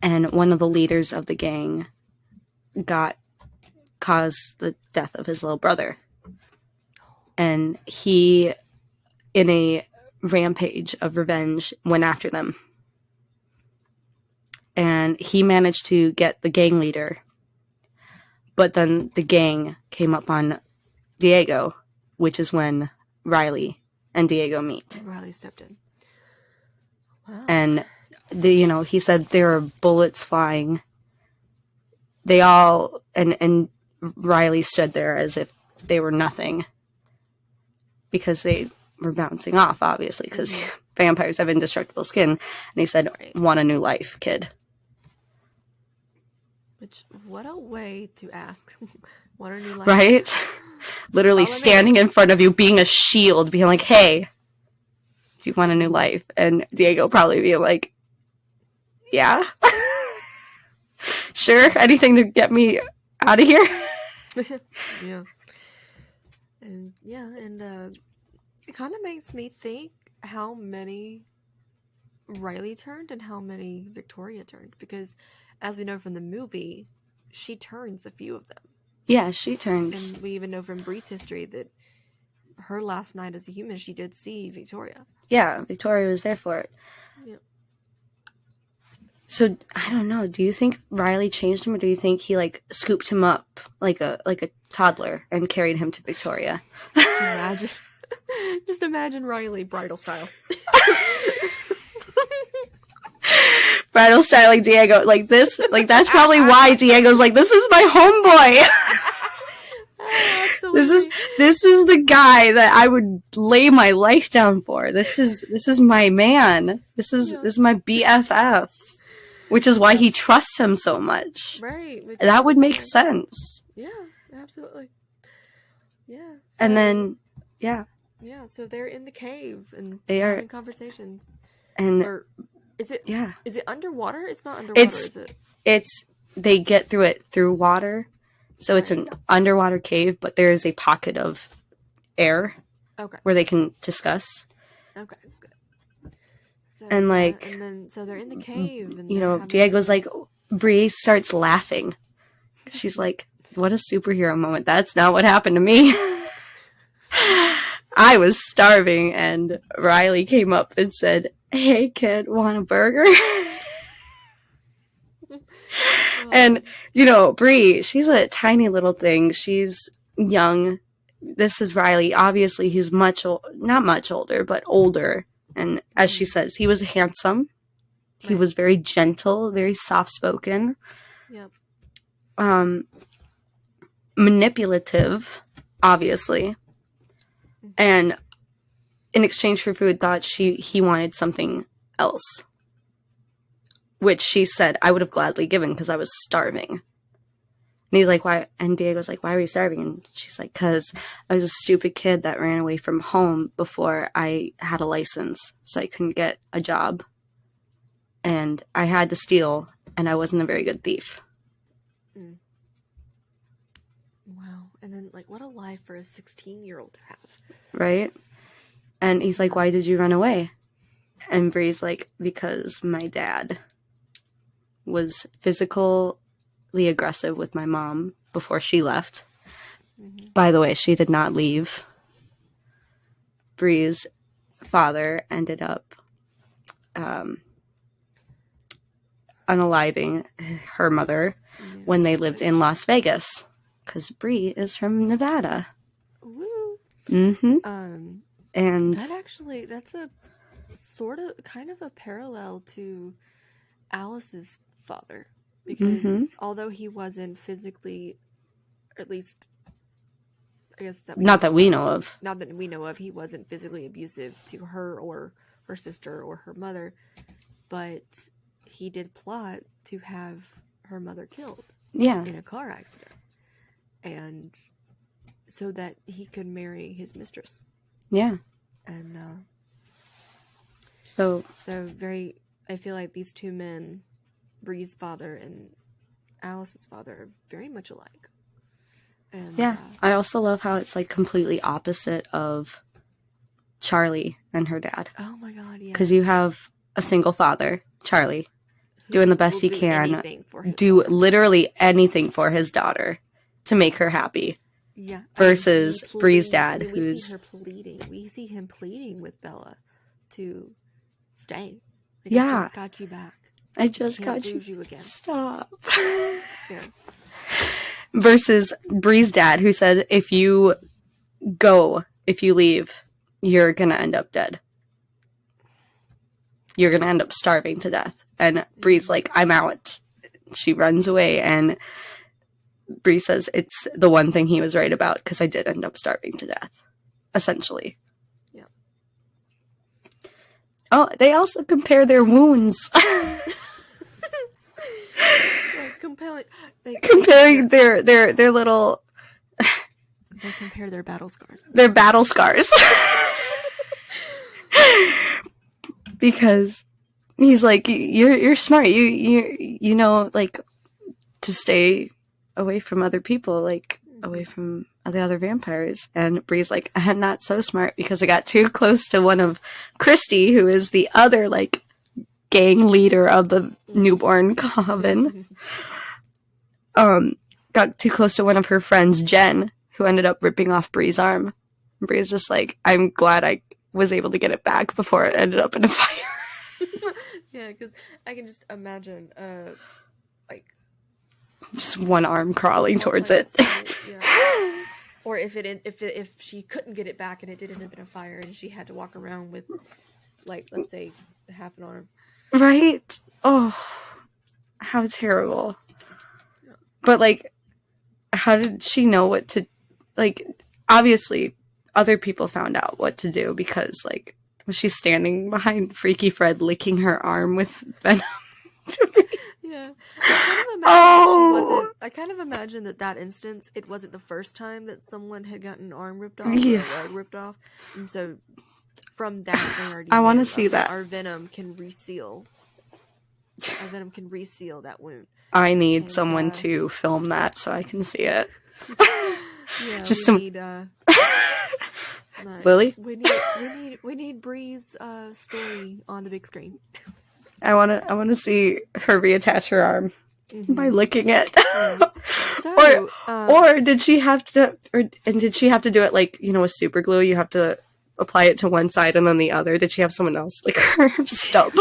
And one of the leaders of the gang caused the death of his little brother. And he, in a rampage of revenge, went after them. And he managed to get the gang leader. But then the gang came up on Diego, which is when Riley and Diego meet. Riley stepped in. Wow. And he said there were bullets flying. They all and Riley stood there as if they were nothing because they were bouncing off, obviously, because vampires have indestructible skin. And he said, "Want a new life, kid." Which, what a way to ask. Want a new life, right? Literally standing in front of you, being a shield, being like, "Hey, do you want a new life?" And Diego probably being like, "Yeah, sure, anything to get me out of here." Yeah. And it kind of makes me think how many Riley turned and how many Victoria turned, because as we know from the movie, she turns a few of them. Yeah, she turns. And we even know from Bree's history that her last night as a human, she did see Victoria. Yeah, Victoria was there for it. Yeah. So, I don't know. Do you think Riley changed him, or do you think he, like, scooped him up like a toddler and carried him to Victoria? Just imagine Riley bridal style. Bridal style like Diego. Like this. Like, that's probably why Diego's like, this is my homeboy. Absolutely. This is the guy that I would lay my life down for. This is my man. This is my BFF. Which is why he trusts him so much. Right. That would make sense. Yeah, absolutely. Yeah. So, and then, yeah. Yeah, so they're in the cave and they are having conversations. And is it? Yeah. Is it underwater? It's not underwater, is it? They get through it through water. So it's an underwater cave, but there is a pocket of air. Okay. Where they can discuss. Okay. Good. So, and like, and then so they're in the cave, and Diego's like, Bree starts laughing. She's like, "What a superhero moment! That's not what happened to me. I was starving, and Riley came up and said, 'Hey, kid, want a burger?'" And Bree, she's a tiny little thing. She's young. This is Riley. Obviously, he's not much older, but older. And as she says, he was handsome. Right. He was very gentle, very soft-spoken. Yep. Manipulative, obviously. Mm-hmm. And in exchange for food, thought he wanted something else. which she said I would have gladly given because I was starving. And he's like, why? And Diego's like, why were you starving? And she's like, because I was a stupid kid that ran away from home before I had a license, so I couldn't get a job. And I had to steal, and I wasn't a very good thief. Wow. And then, like, what a life for a 16-year-old to have. Right? And he's like, why did you run away? And Bree's like, because my dad was physically aggressive with my mom before she left. Mm-hmm. By the way, she did not leave. Bree's father ended up unaliving her mother when they lived in Las Vegas, because Bree is from Nevada. Woo. Mm-hmm. And that's a sort of kind of a parallel to Alice's father, because although he wasn't physically, or at least I guess not that we know of, he wasn't physically abusive to her or her sister or her mother, but he did plot to have her mother killed in a car accident, and so that he could marry his mistress. And so very, I feel like these two men, Bree's father and Alice's father, are very much alike. And I also love how it's like completely opposite of Charlie and her dad. Oh my god, yeah. Because you have a single father, Charlie, doing the best he can, do literally anything for his daughter to make her happy. Yeah. Versus Bree's dad, we see her pleading. We see him pleading with Bella to stay. Like, I just got you back. I just got you again. Stop. Versus Bree's dad, who said, if you leave, you're going to end up dead. You're going to end up starving to death. And Bree's like, I'm out. She runs away, and Bree says it's the one thing he was right about, because I did end up starving to death, essentially. Yeah. Oh, they also compare their wounds. Comparing their little. They compare their battle scars. Their battle scars. Because he's like, you're smart. You know, like, to stay away from other people, like away from the other vampires. And Bree's like, I'm not so smart because I got too close to one of Christy, who is the other like gang leader of the newborn coven. Got too close to one of her friends, Jen, who ended up ripping off Bree's arm. And Bree's just like, I'm glad I was able to get it back before it ended up in a fire. Yeah, because I can just imagine like just one arm crawling towards it. Yeah. Or if she couldn't get it back and it did end up in a fire and she had to walk around with, like, let's say half an arm. Right? Oh, how terrible. Yeah. But like, how did she know what to, like, obviously other people found out what to do, because like, was she standing behind Freaky Fred licking her arm with venom? Yeah. I kind of imagine that instance, it wasn't the first time that someone had gotten an arm ripped off or a leg ripped off. And so from that, they already I want to see that. Our venom can reseal that wound. I need someone to film that so I can see it. Yeah, just need Lily? We need Bree's story on the big screen. I want to see her reattach her arm by licking it. Yeah. So, or did she have to do it like, you know, with super glue? You have to apply it to one side and then the other. Did she have someone else lick her stump?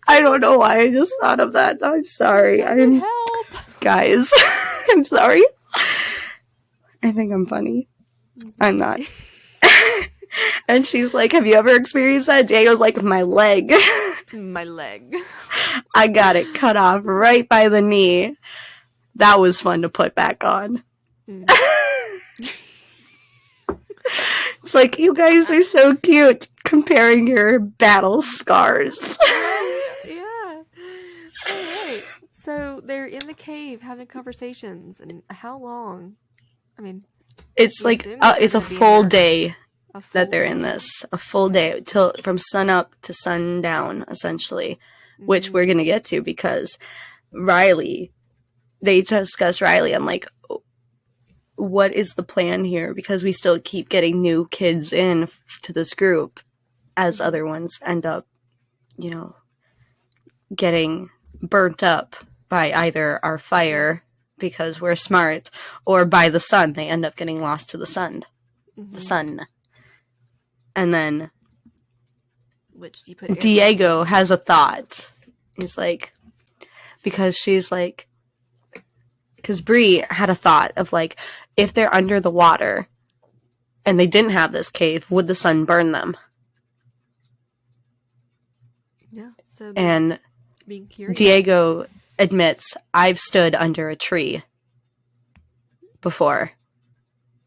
I don't know why I just thought of that. I'm sorry. Help, guys. I'm sorry. I think I'm funny. I'm not. And she's like, have you ever experienced that? Diego's like, my leg. My leg. I got it cut off right by the knee. That was fun to put back on. It's like, you guys are so cute comparing your battle scars. So they're in the cave having conversations, and how long? I mean, It's you like assume that it's they're a gonna be in full there day a full that they're in day? this, a full day till from sun up to sundown, essentially, which we're Mm-hmm. gonna get to because Riley, they discuss Riley. I'm like, what is the plan here? Because we still keep getting new kids in to this group as other ones end up, you know, getting burnt up by either our fire because we're smart or by the sun. They end up getting lost to the sun. The sun. And then Which you put air Diego has a thought. He's like, because she's like, because Bree had a thought of like, if they're under the water and they didn't have this cave, would the sun burn them? Yeah. So And being curious. Diego admits, I've stood under a tree before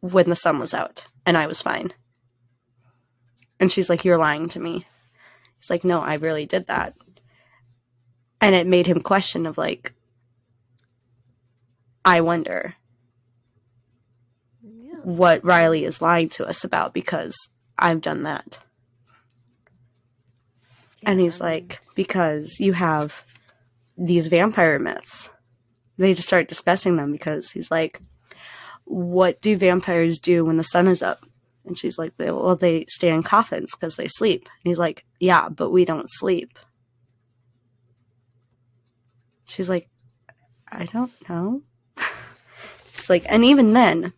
when the sun was out and I was fine. And she's like, you're lying to me. He's like, no, I really did that. And it made him question of like, I wonder what Riley is lying to us about because I've done that. Yeah, and he's like, because you have these vampire myths. They just start discussing them because he's like, what do vampires do when the sun is up? And she's like, well, they stay in coffins because they sleep. And he's like, yeah, but we don't sleep. She's like, I don't know. It's like, and even then,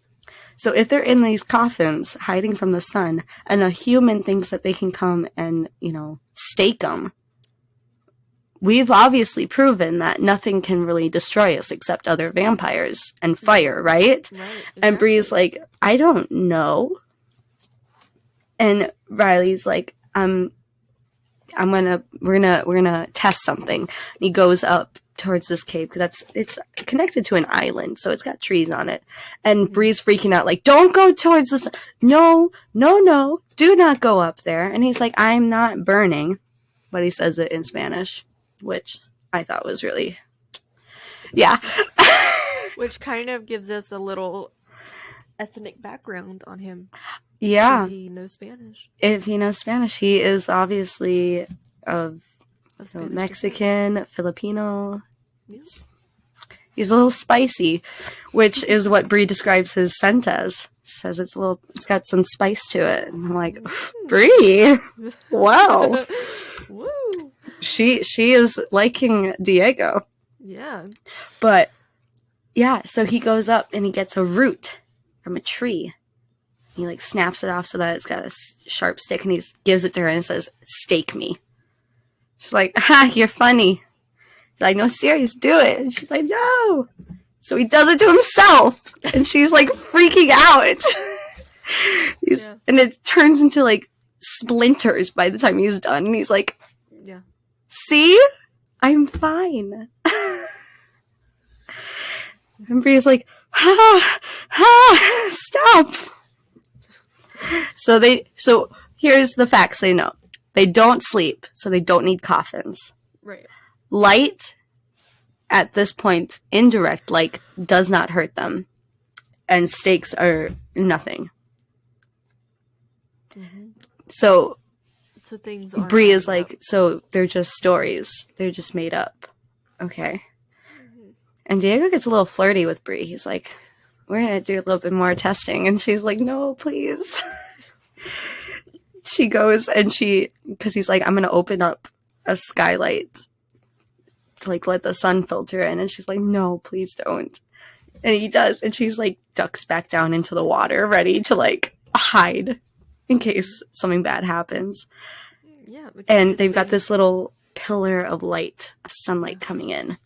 so if they're in these coffins hiding from the sun and a human thinks that they can come and, you know, stake them, we've obviously proven that nothing can really destroy us except other vampires and fire, right? Right, exactly. And Bree's like, I don't know. And Riley's like, we're gonna test something. And he goes up towards this cave because it's connected to an island, so it's got trees on it. And Bree's freaking out, like, don't go towards this. No, do not go up there. And he's like, I'm not burning, but he says it in Spanish, which I thought was really, yeah. Which kind of gives us a little ethnic background on him. Yeah. If he knows Spanish. If he knows Spanish, he is obviously of Mexican, descent. Filipino. Yes. He's a little spicy, which is what Bree describes his scent as. She says it's got some spice to it. And I'm like, Bree, wow. Woo. She is liking Diego. Yeah. But yeah, so he goes up and he gets a root from a tree. He like snaps it off so that it's got a sharp stick, and he gives it to her and says, "Stake me." She's like, "Ha, you're funny." He's like, "No, serious, do it." And she's like, "No." So he does it to himself, and she's like freaking out. And it turns into like splinters by the time he's done. And he's like, "Yeah, see, I'm fine." And Bree's like, stop. So here's the facts they know. They don't sleep, so they don't need coffins. Right. Light, at this point, indirect light, does not hurt them. And stakes are nothing. Mm-hmm. So things are Bree is like, so they're just stories. They're just made up. Okay. Mm-hmm. And Diego gets a little flirty with Bree. He's like, we're going to do a little bit more testing. And she's like, no, please. She goes and because he's like, I'm going to open up a skylight to like let the sun filter in. And she's like, no, please don't. And he does. And she's like, ducks back down into the water, ready to like hide in case something bad happens. Yeah. And they've got this little pillar of light, of sunlight coming in.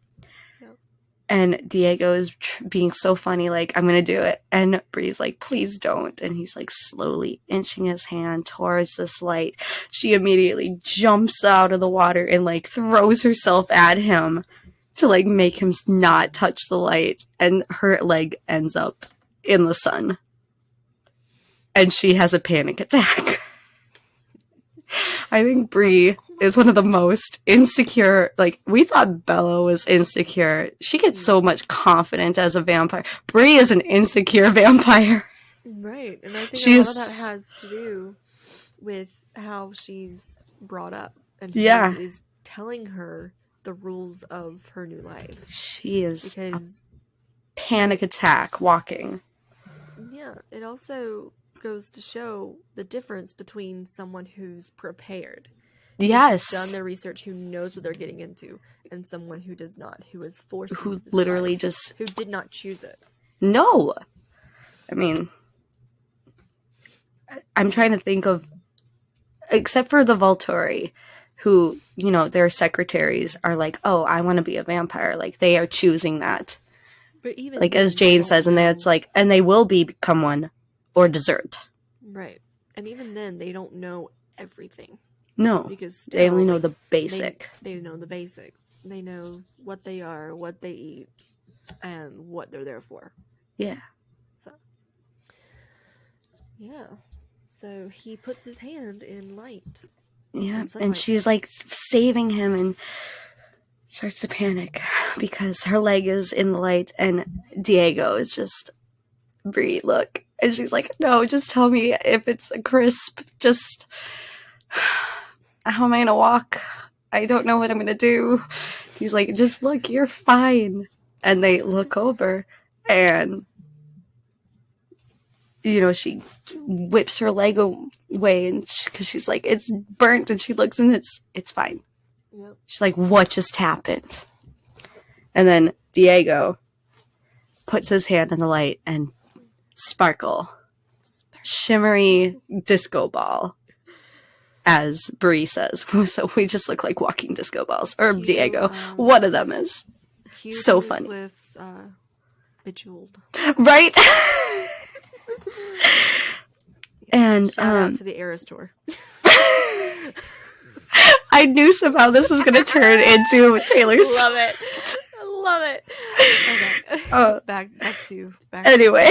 And Diego is being so funny, like, I'm going to do it. And Bree's like, please don't. And he's like slowly inching his hand towards this light. She immediately jumps out of the water and like throws herself at him to like make him not touch the light. And her leg ends up in the sun. And she has a panic attack. I think Bree is one of the most insecure. Like, we thought Bella was insecure. She gets so much confidence as a vampire. Bree is an insecure vampire. Right, and I think She a lot is, of that has to do with how she's brought up and yeah, who is telling her the rules of her new life. she is a Because, panic attack walking. yeah, it also goes to show the difference between someone who's prepared, who's Yes. done their research, who knows what they're getting into, and someone who does not, who is forced Who into this literally life, just, who did not choose it. no. I mean, I'm trying to think of, except for the Volturi, who, you know, their secretaries are like, oh, I want to be a vampire. Like, they are choosing that. But even Like, then, as they Jane don't says, and then know. it's like, and they will become one or desert. Right. And even then, they don't know everything. No. Because still, They only know the basic. They know the basics. They know what they are, what they eat, and what they're there for. Yeah. So, yeah. So he puts his hand in light. Yeah. And she's like saving him and starts to panic because her leg is in the light and Diego is just, Bree, look. And she's like, no, just tell me if it's a crisp. Just, how am I going to walk? I don't know what I'm going to do. He's like, just look, you're fine. And they look over and, you know, she whips her leg away and because she's like, it's burnt. And she looks and it's fine. Yep. She's like, what just happened? And then Diego puts his hand in the light and sparkle, shimmery disco ball, as Bree says. So we just look like walking disco balls. Or Cute, Diego. One of them is. Cute so funny. Swift's, Bejeweled. Right? And shout out to the Eras tour. I knew somehow this was going to turn into Taylor's. Love it. Love it. Okay. Back to anyway.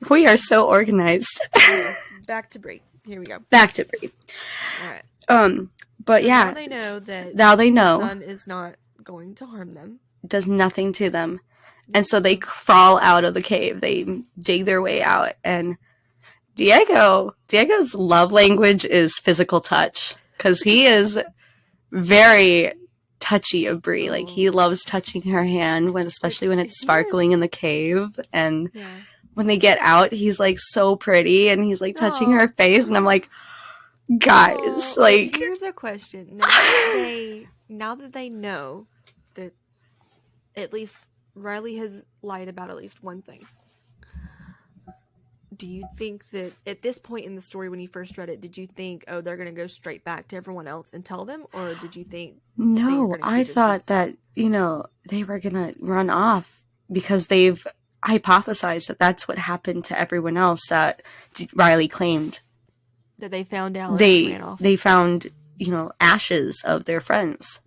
We are so organized. Back to Bree. Here we go. Back to Bree. All right. But so yeah. Now they know that the sun is not going to harm them. Does nothing to them. And so they crawl out of the cave. They dig their way out. And Diego's love language is physical touch. Because he is very touchy of Bree. Like, he loves touching her hand, especially when it's sparkling in the cave. And when they get out, he's like so pretty. And he's like touching her face. And I'm like, guys, like. Here's a question. Now that they know that at least Riley has lied about at least one thing. Do you think that at this point in the story, when you first read it, did you think, oh, they're going to go straight back to everyone else and tell them? Or did you think... No, I thought that, you know, they were going to run off because they've hypothesized that that's what happened to everyone else that Riley claimed. That they found out and ran off. They found, you know, ashes of their friends.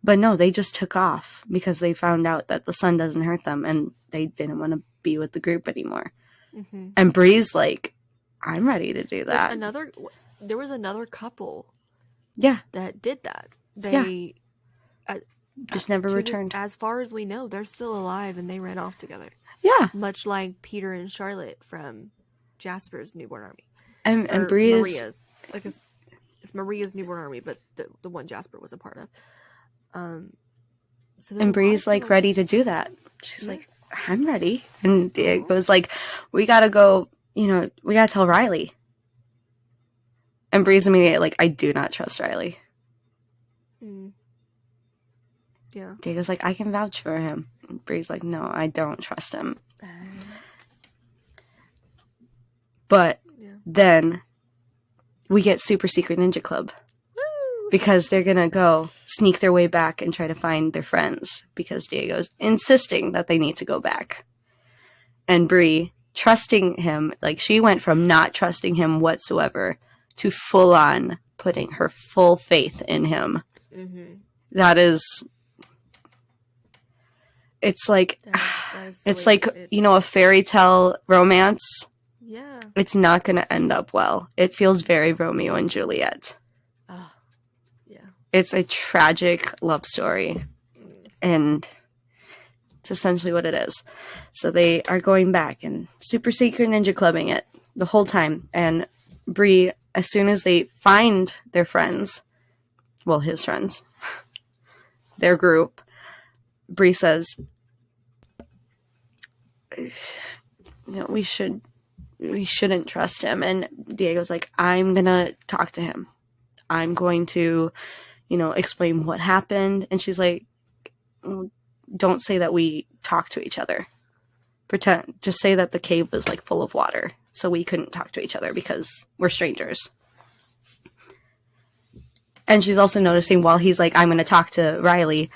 But no, they just took off because they found out that the sun doesn't hurt them and they didn't want to be with the group anymore. Mm-hmm. And Bree's like, I'm ready to do that. There was another couple that did that. They just never returned. As far as we know, they're still alive and they ran off together. Yeah. Much like Peter and Charlotte from Jasper's Newborn Army. And Bree is... Maria's. Like it's Maria's Newborn Army, but the one Jasper was a part of. And Bree's like ready to do that. She's like, I'm ready. And it goes like, we gotta go, you know, we gotta tell Riley. And Bree's immediately like, I do not trust Riley. Yeah. Diego's like, I can vouch for him. And Bree's like, no, I don't trust him. But then we get Super Secret Ninja Club. Because they're going to go sneak their way back and try to find their friends. Because Diego's insisting that they need to go back. And Bree, trusting him, like she went from not trusting him whatsoever to full on putting her full faith in him. Mm-hmm. That is... It's like, it's like, you know, a fairy tale romance. Yeah. It's not going to end up well. It feels very Romeo and Juliet. Oh, yeah. It's a tragic love story. And it's essentially what it is. So they are going back and super secret ninja clubbing it the whole time. And Bree, as soon as they find their friends, well, his friends, their group, Bree says, we shouldn't trust him. And Diego's like, I'm gonna talk to him. I'm going to, explain what happened. And she's like, well, don't say that we talk to each other. Just say that the cave was like full of water, so we couldn't talk to each other because we're strangers. And she's also noticing while he's like, I'm going to talk to Riley,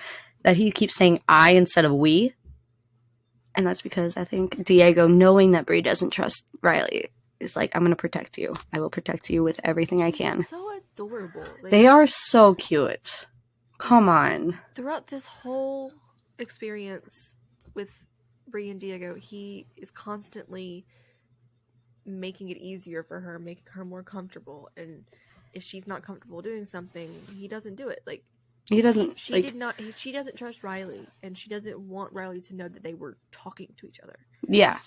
that he keeps saying I instead of we. And that's because I think Diego, knowing that Bree doesn't trust Riley, is like, I'm going to protect you. I will protect you with everything I can. So adorable. They are so cute. Come on. Throughout this whole experience with Bree and Diego, he is constantly making it easier for her, making her more comfortable. And if she's not comfortable doing something, he doesn't do it. Like, he doesn't. She doesn't trust Riley, and she doesn't want Riley to know that they were talking to each other. Yeah,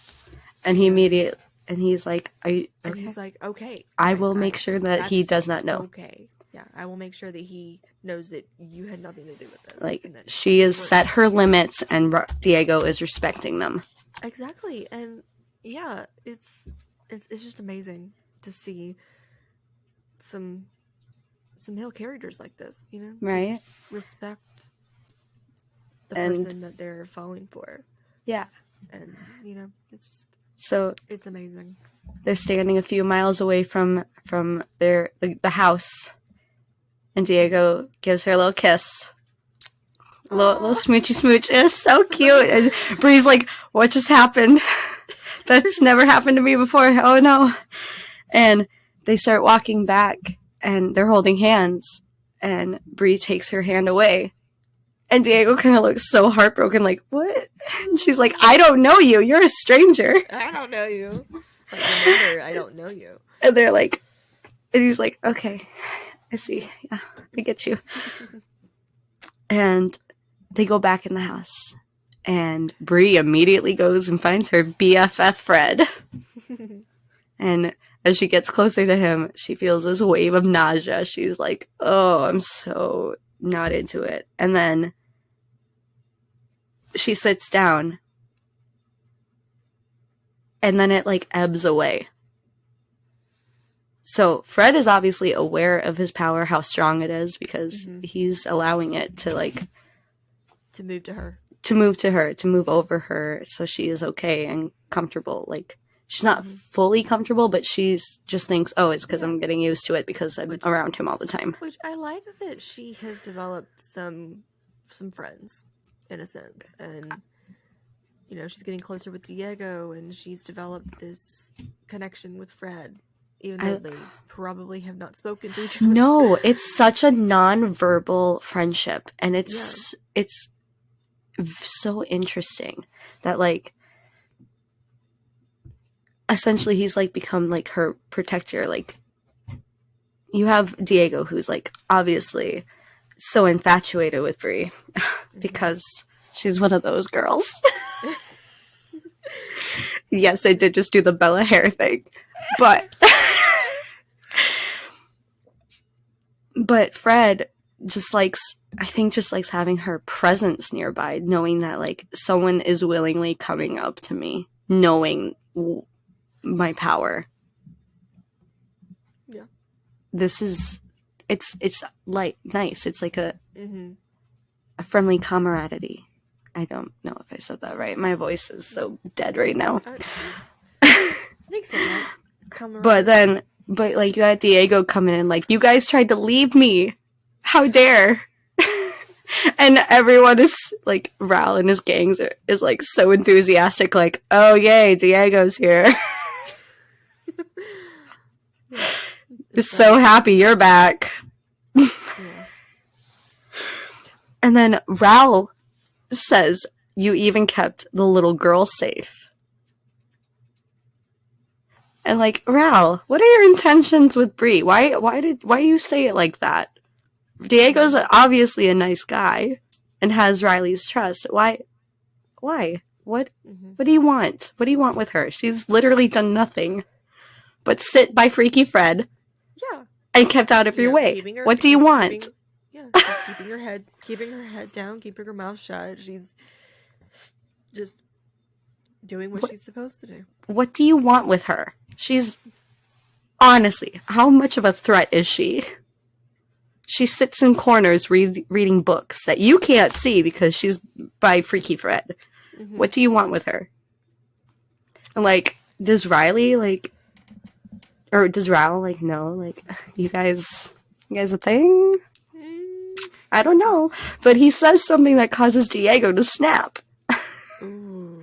and he immediately, and he's like, okay? And he's like, okay, I will make sure that he does not know. Okay, yeah, I will make sure that he knows that you had nothing to do with this. Like, she has set her limits, and Diego is respecting them. Exactly, and yeah, it's just amazing to see some male characters like this, right? Respect the person that they're falling for. Yeah, and it's just it's amazing. They're standing a few miles away from the house, and Diego gives her a little kiss. Little smoochy smooch. It's so cute. And Bree's like, what just happened? That's never happened to me before. Oh no. And they start walking back, and they're holding hands, and Bree takes her hand away. And Diego kind of looks so heartbroken, like, what? And she's like, I don't know you. You're a stranger. I don't know you. Like, remember, I don't know you. And they're like, and he's like, okay, I see. Yeah, I get you. And they go back in the house. And Bree immediately goes and finds her BFF Fred. And as she gets closer to him, she feels this wave of nausea. She's like, oh, I'm so not into it. And then she sits down. And then it like ebbs away. So Fred is obviously aware of his power, how strong it is, because he's allowing it to like... to move to her. To move over her, so she is okay and comfortable. Like, she's not fully comfortable, but she's just thinks, oh, it's because I'm getting used to it because I'm around him all the time. Which I like that she has developed some friends, in a sense. And, she's getting closer with Diego, and she's developed this connection with Fred. Even though they probably have not spoken to each other. No, it's such a non-verbal friendship. And it's so interesting that, like, essentially he's, like, become, like, her protector. Like, you have Diego, who's, like, obviously so infatuated with Bree because she's one of those girls. Yes, I did just do the Bella hair thing. But Fred just likes having her presence nearby, knowing that, like, someone is willingly coming up to me, knowing my power. Yeah. It's like nice. It's like a friendly camaraderie. I don't know if I said that right. My voice is so dead right now. I think so. But like, you had Diego coming in, like, you guys tried to leave me. How dare? And everyone is, like, Ral and his gangs is, like, so enthusiastic, like, oh, yay, Diego's here. Just so happy you're back. And then Ral says, you even kept the little girl safe. And like, Ral, what are your intentions with Bree? Why you say it like that? Diego's obviously a nice guy and has Riley's trust. Why? What do you want? What do you want with her? She's literally done nothing but sit by Freaky Fred. Yeah. And kept out of your way. What do you want? Just keeping her head down, keeping her mouth shut. She's just doing what she's supposed to do. What do you want with her? She's honestly, how much of a threat is she? She sits in corners reading books that you can't see because she's by Freaky Fred. Mm-hmm. What do you want with her? And like, does Riley like, or does Ral like know like you guys a thing? I don't know, but he says something that causes Diego to snap. Ooh.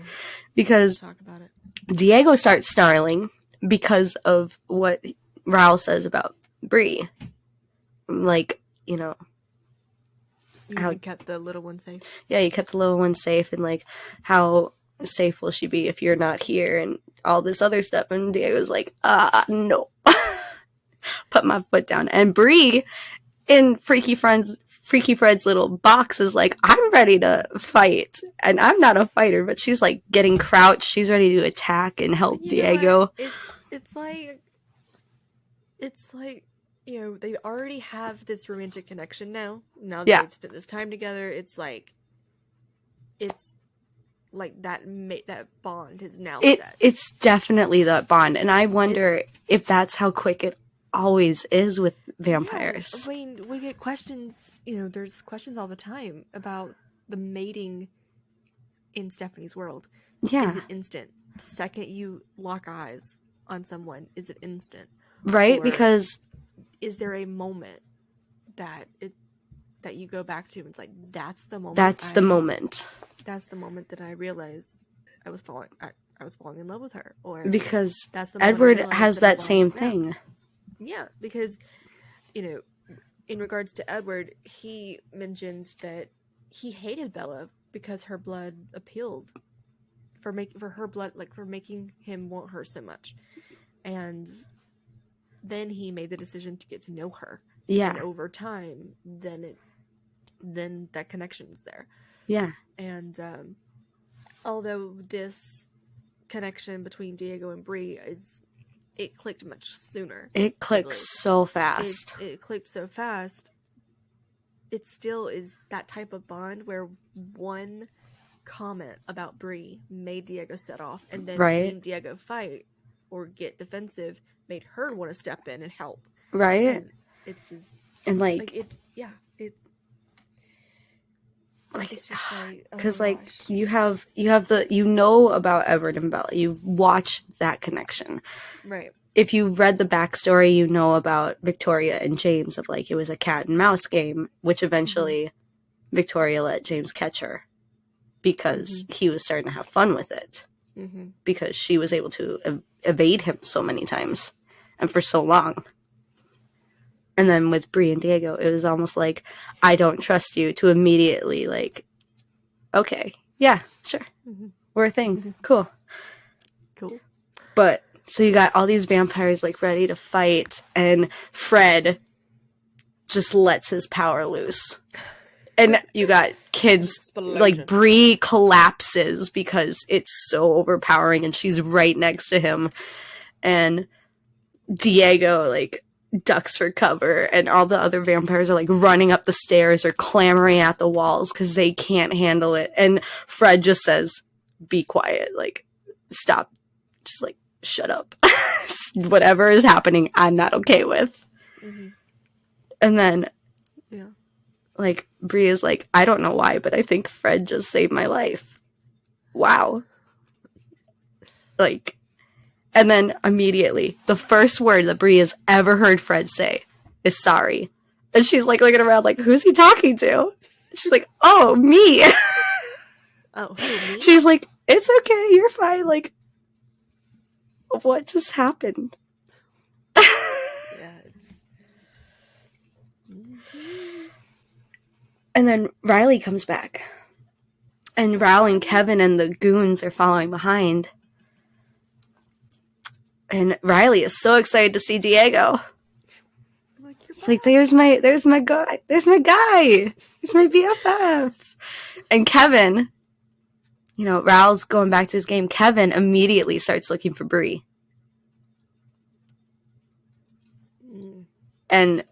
Because talk about it. Diego starts snarling because of what Ral says about Bree. Like, you know, how he kept the little one safe. Yeah, he kept the little one safe, and like, how safe will she be if you're not here, and all this other stuff. And Diego's like, no. Put my foot down. And Bree, in Freaky Fred's little box, is like, I'm ready to fight. And I'm not a fighter, but she's like getting crouched. She's ready to attack and help Diego. It's like, you know, they already have this romantic connection now. Now that they've spent this time together, it's like that bond is now set. It's definitely that bond. And I wonder if that's how quick it always is with vampires. Yeah, I mean, we get questions, you know, there's questions all the time about the mating in Stephanie's world. Yeah. Is it instant? The second you lock eyes on someone, is it instant? Right? Or because is there a moment that you go back to and it's like, that's the moment that's the moment that I realized I was falling in love with her? Or because that's the Edward has that same thing. Yeah, because, you know, in regards to Edward, he mentions that he hated Bella because her blood appealed for making him want her so much. And then he made the decision to get to know her. Yeah. And over time, then that connection's there. Yeah. And although this connection between Diego and Bree it clicked much sooner. It clicks so fast. It clicked so fast. It still is that type of bond where one comment about Bree made Diego set off, and then seeing Diego fight or get defensive made her want to step in and help. Right. And it's just it's just like, because you have about Edward and Bella. You've watched that connection, right? If you've read the backstory, you know about Victoria and James, of like, it was a cat and mouse game, which eventually Victoria let James catch her because he was starting to have fun with it, because she was able to evade him so many times and for so long. And then with Bree and Diego, it was almost like, I don't trust you, to immediately like, okay, yeah, sure, we're a thing, cool. But so you got all these vampires like ready to fight, and Fred just lets his power loose. And you got kids, like Bree collapses because it's so overpowering and she's right next to him. And Diego like ducks for cover, and all the other vampires are like running up the stairs or clamoring at the walls because they can't handle it. And Fred just says, be quiet, like, stop, just like, shut up. Whatever is happening, I'm not okay with. And then like, Bree is like, I don't know why, but I think Fred just saved my life. Wow. Like, and then immediately, the first word that Bree has ever heard Fred say is sorry. And she's like looking around like, who's he talking to? She's like, oh, me. Oh, who, me? She's like, it's okay, you're fine. Like, what just happened? And then Riley comes back. And Ral and Kevin and the goons are following behind. And Riley is so excited to see Diego. Like, it's like, there's my guy. There's my BFF. And Kevin, Raul's going back to his game. Kevin immediately starts looking for Bree. And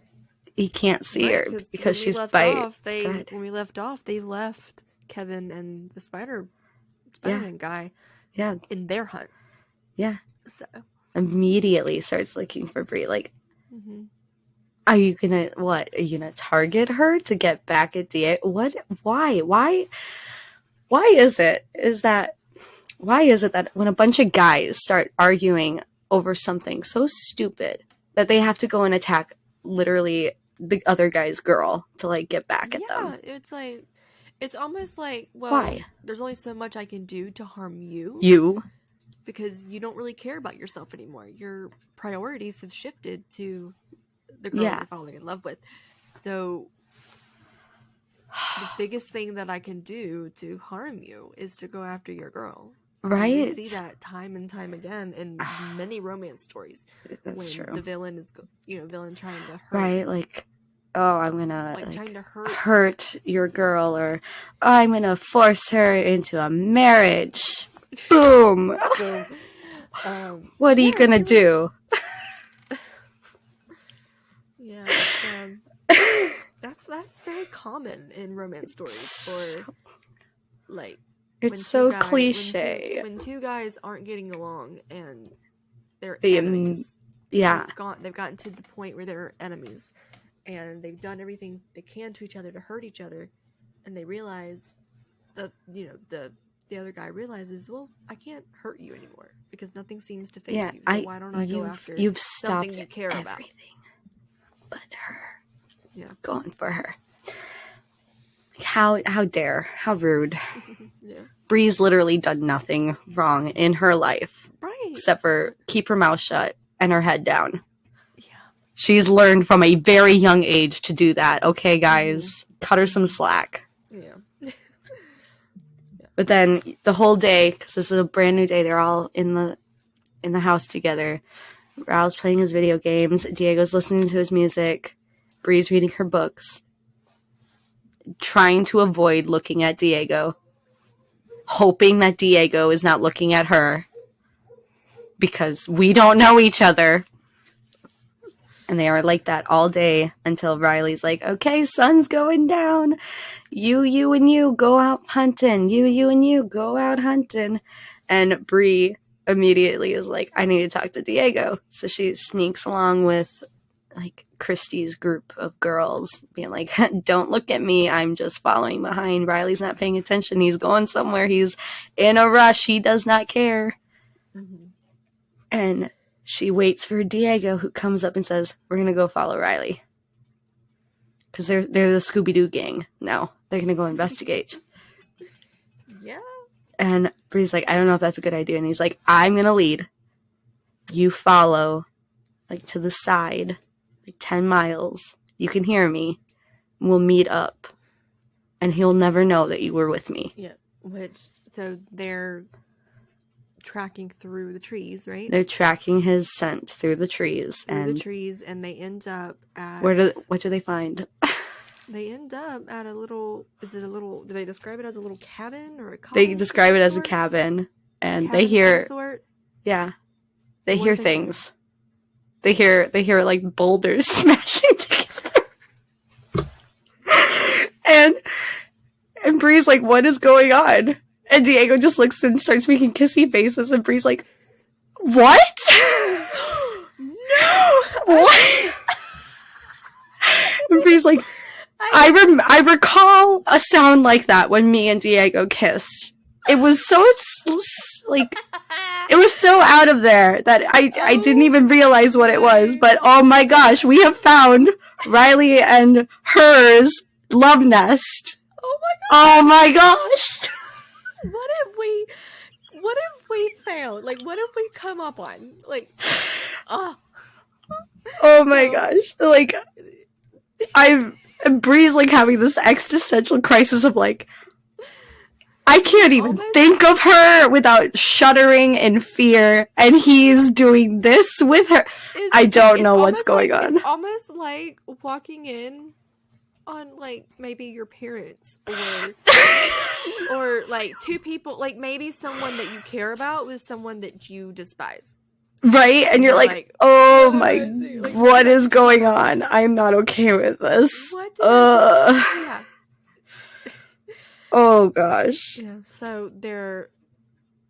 he can't see her because she's by... When we left off, they left Kevin and the Spider-Man guy in their hunt. Yeah. So immediately starts looking for Bree. Like, are you gonna target her to get back at Diego? What? Why is it that when a bunch of guys start arguing over something so stupid that they have to go and attack literally the other guy's girl to like get back at them? Yeah, it's like, it's almost like, well, why? There's only so much I can do to harm you. Because you don't really care about yourself anymore. Your priorities have shifted to the girl you're falling in love with. So the biggest thing that I can do to harm you is to go after your girl. Right? And you see that time and time again in many romance stories. That's true. The villain is, villain trying to hurt. Right, like, oh, I'm gonna trying to hurt your girl, or I'm gonna force her into a marriage. Boom. What are you gonna do? Yeah, that's very common in romance stories, or like it's so cliche. When two guys aren't getting along and they're enemies. Yeah, they've gotten to the point where they're enemies, and they've done everything they can to each other to hurt each other, and they realize that the other guy realizes, well, I can't hurt you anymore because nothing seems to faze you. So why don't I go after something you care about? But her. Yeah. Going for her. How dare. How rude. Yeah. Bree's literally done nothing wrong in her life. Right. Except for keep her mouth shut and her head down. Yeah. She's learned from a very young age to do that. Okay, guys? Cut her some slack. Yeah. But then the whole day, because this is a brand new day, they're all in the house together. Raul's playing his video games. Diego's listening to his music. Bree's reading her books. Trying to avoid looking at Diego. Hoping that Diego is not looking at her. Because we don't know each other. And they are like that all day until Riley's like, okay, sun's going down. You and you go out hunting. You and you go out hunting. And Bree immediately is like, I need to talk to Diego. So she sneaks along with like Christy's group of girls, being like, don't look at me. I'm just following behind. Riley's not paying attention. He's going somewhere. He's in a rush. He does not care. And she waits for Diego, who comes up and says, we're going to go follow Riley. Because they're the Scooby-Doo gang now. They're going to go investigate. Yeah. And Bree's like, I don't know if that's a good idea. And he's like, I'm going to lead. You follow, like, to the side, like 10 miles. You can hear me. We'll meet up. And he'll never know that you were with me. Yeah. So they're tracking through the trees, right? They're tracking his scent through the trees. And they end up at... What do they find? They end up at a little... do they describe it as a little cabin or a cottage? They describe it as a cabin. And they hear... Yeah. They hear things. They hear like boulders smashing together. And Bree's like, what is going on? And Diego just looks and starts making kissy faces, and Bree's like, what? No! What? And Bree's like, I recall a sound like that when me and Diego kissed. It was so, like, it was so out of there that I didn't even realize what it was. But oh my gosh, we have found Riley and hers love nest. Oh my gosh. What have we found? Like, what have we come up on? Like, oh my gosh. Like, Bree's like having this existential crisis of like, I can't even think of her without shuddering in fear, and he's doing this with her. I don't know what's going on. It's almost like walking in on, like, maybe your parents, or like two people, like maybe someone that you care about with someone that you despise. Right? And you're like, oh my, like, what is going on? I'm not okay with this. Yeah. Oh gosh. Yeah, so they're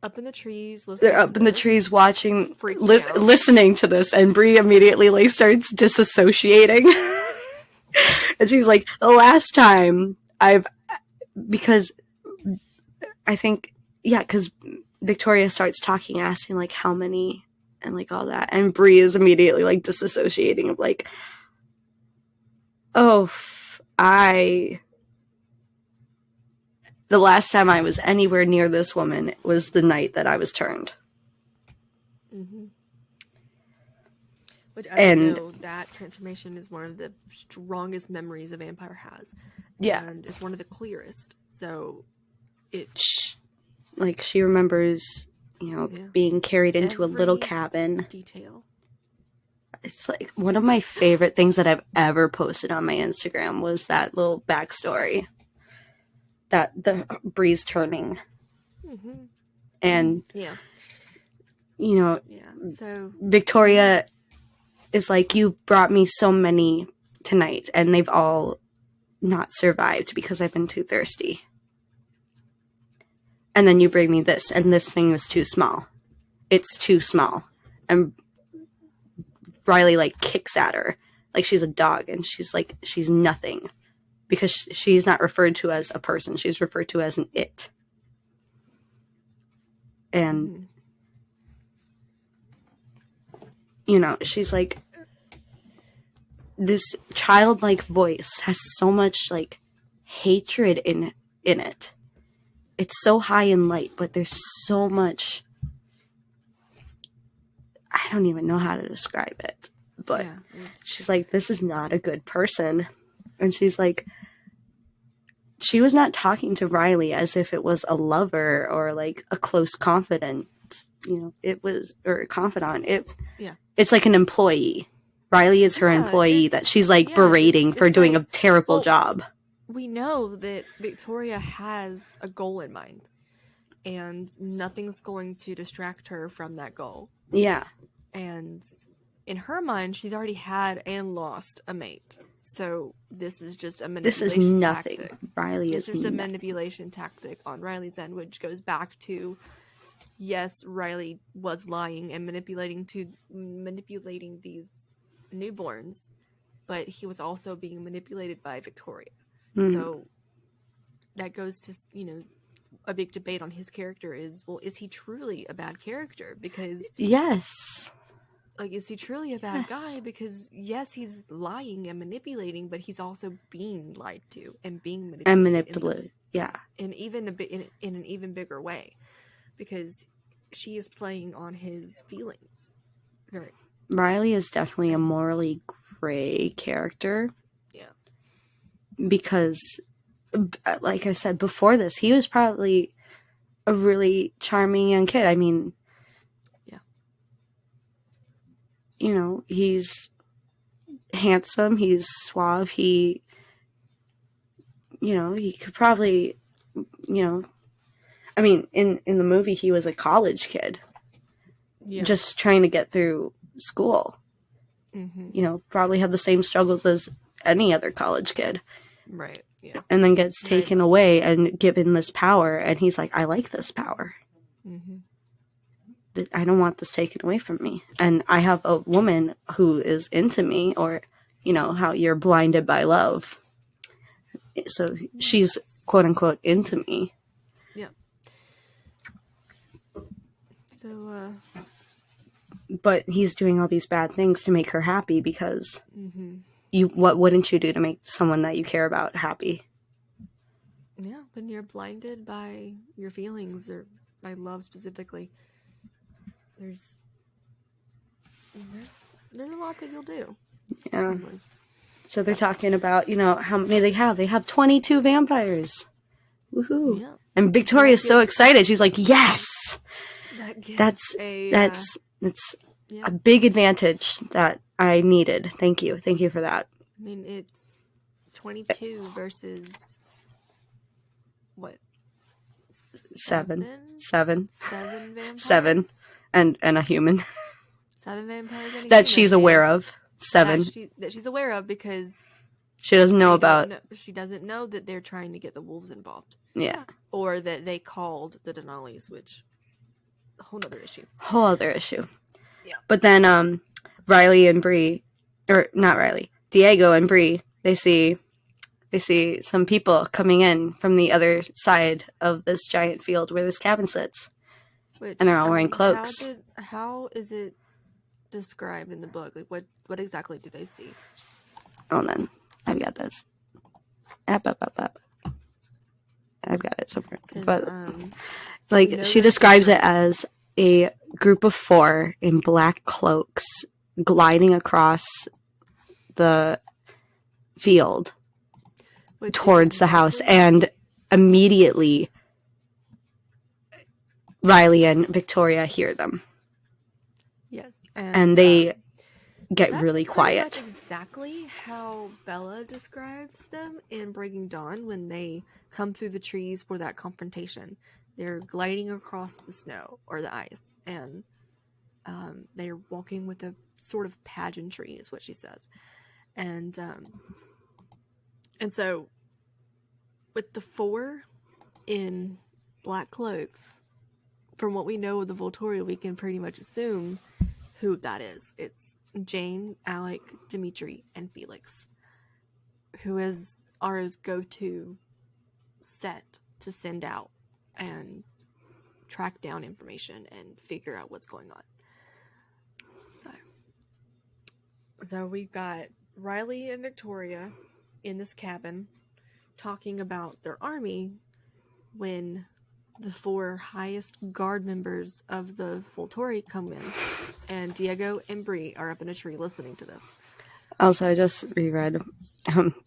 up in the trees listening. They're up in the trees watching, listening to this, and Bree immediately like starts disassociating. And she's like, the last time because I think, yeah, because Victoria starts talking, asking like how many and like all that, and Bree is immediately like disassociating of like, oh, the last time I was anywhere near this woman was the night that I was turned. Mm-hmm. Which I know that transformation is one of the strongest memories a vampire has. Yeah. And it's one of the clearest. So she remembers, being carried into a little cabin. Detail. It's like one of my favorite things that I've ever posted on my Instagram was that little backstory. That the Bree's turning. Mm-hmm. And, so Victoria is like, you've brought me so many tonight, and they've all not survived because I've been too thirsty. And then you bring me this, and this thing is too small. It's too small. And Riley, like, kicks at her like she's a dog, and she's like, she's nothing. Because she's not referred to as a person. She's referred to as an it. And, she's like, this childlike voice has so much, like, hatred in it. It's so high and light, but there's so much... I don't even know how to describe it. But she's like, this is not a good person. And she's like, she was not talking to Riley as if it was a lover or like a close confidant, it was, or a confidant. It's like an employee. Riley is her employee that she's like berating for doing a terrible job. We know that Victoria has a goal in mind, and nothing's going to distract her from that goal. Yeah. And in her mind, she's already had and lost a mate. So this is just a manipulation tactic. This is nothing. Tactic. Riley it's is just a manipulation tactic on Riley's end, which goes back to, yes, Riley was lying and manipulating these newborns, but he was also being manipulated by Victoria. Mm-hmm. So that goes to, a big debate on his character is, well, is he truly a bad character? Because yes. Like, is he truly a bad guy? Because, yes, he's lying and manipulating, but he's also being lied to and being manipulated. And even a bit in an even bigger way. Because she is playing on his feelings. Riley is definitely a morally gray character. Yeah. Because, like I said before this, he was probably a really charming young kid. I mean... he's handsome, he's suave, he could probably, I mean, in the movie, he was a college kid, just trying to get through school, probably had the same struggles as any other college kid. Right, yeah. And then gets taken away and given this power, and he's like, I like this power. Mm-hmm. I don't want this taken away from me. And I have a woman who is into me, or, how you're blinded by love. So she's quote unquote into me. Yeah. So, but he's doing all these bad things to make her happy because what wouldn't you do to make someone that you care about happy? Yeah. When you're blinded by your feelings or by love specifically, there's a lot that you'll do. Yeah. So they're talking about, how many they have. They have 22 vampires. Woohoo. Yeah. And Victoria's so excited. She's like, yes! That's a big advantage that I needed. Thank you. Thank you for that. I mean, it's 22 versus what? Seven vampires? 7 and a human. 7 vampires and a that human, she's aware of. 7 that she's aware of, because she doesn't know about. She doesn't know that they're trying to get the wolves involved. Yeah. Or that they called the Denali's, which a whole other issue. Yeah. But then Riley and Bree, or not Riley, Diego and Bree, they see some people coming in from the other side of this giant field where this cabin sits. And they're all wearing cloaks. How is it described in the book? Like, what exactly do they see? Oh, then I've got this. Up. I've got it somewhere. But like, she describes it as a group of 4 in black cloaks gliding across the field towards the house, and immediately Riley and Victoria hear them. Yes. And they get really quiet. That's exactly how Bella describes them in Breaking Dawn when they come through the trees for that confrontation. They're gliding across the snow or the ice, and they're walking with a sort of pageantry, is what she says. And so with the 4 in black cloaks, from what we know of the Volturi, we can pretty much assume who that is. It's Jane, Alec, Dimitri, and Felix, who is Aro's go-to set to send out and track down information and figure out what's going on. So we've got Riley and Victoria in this cabin talking about their army when the 4 highest guard members of the Volturi come in, and Diego and Bree are up in a tree listening to this. Also, I just reread,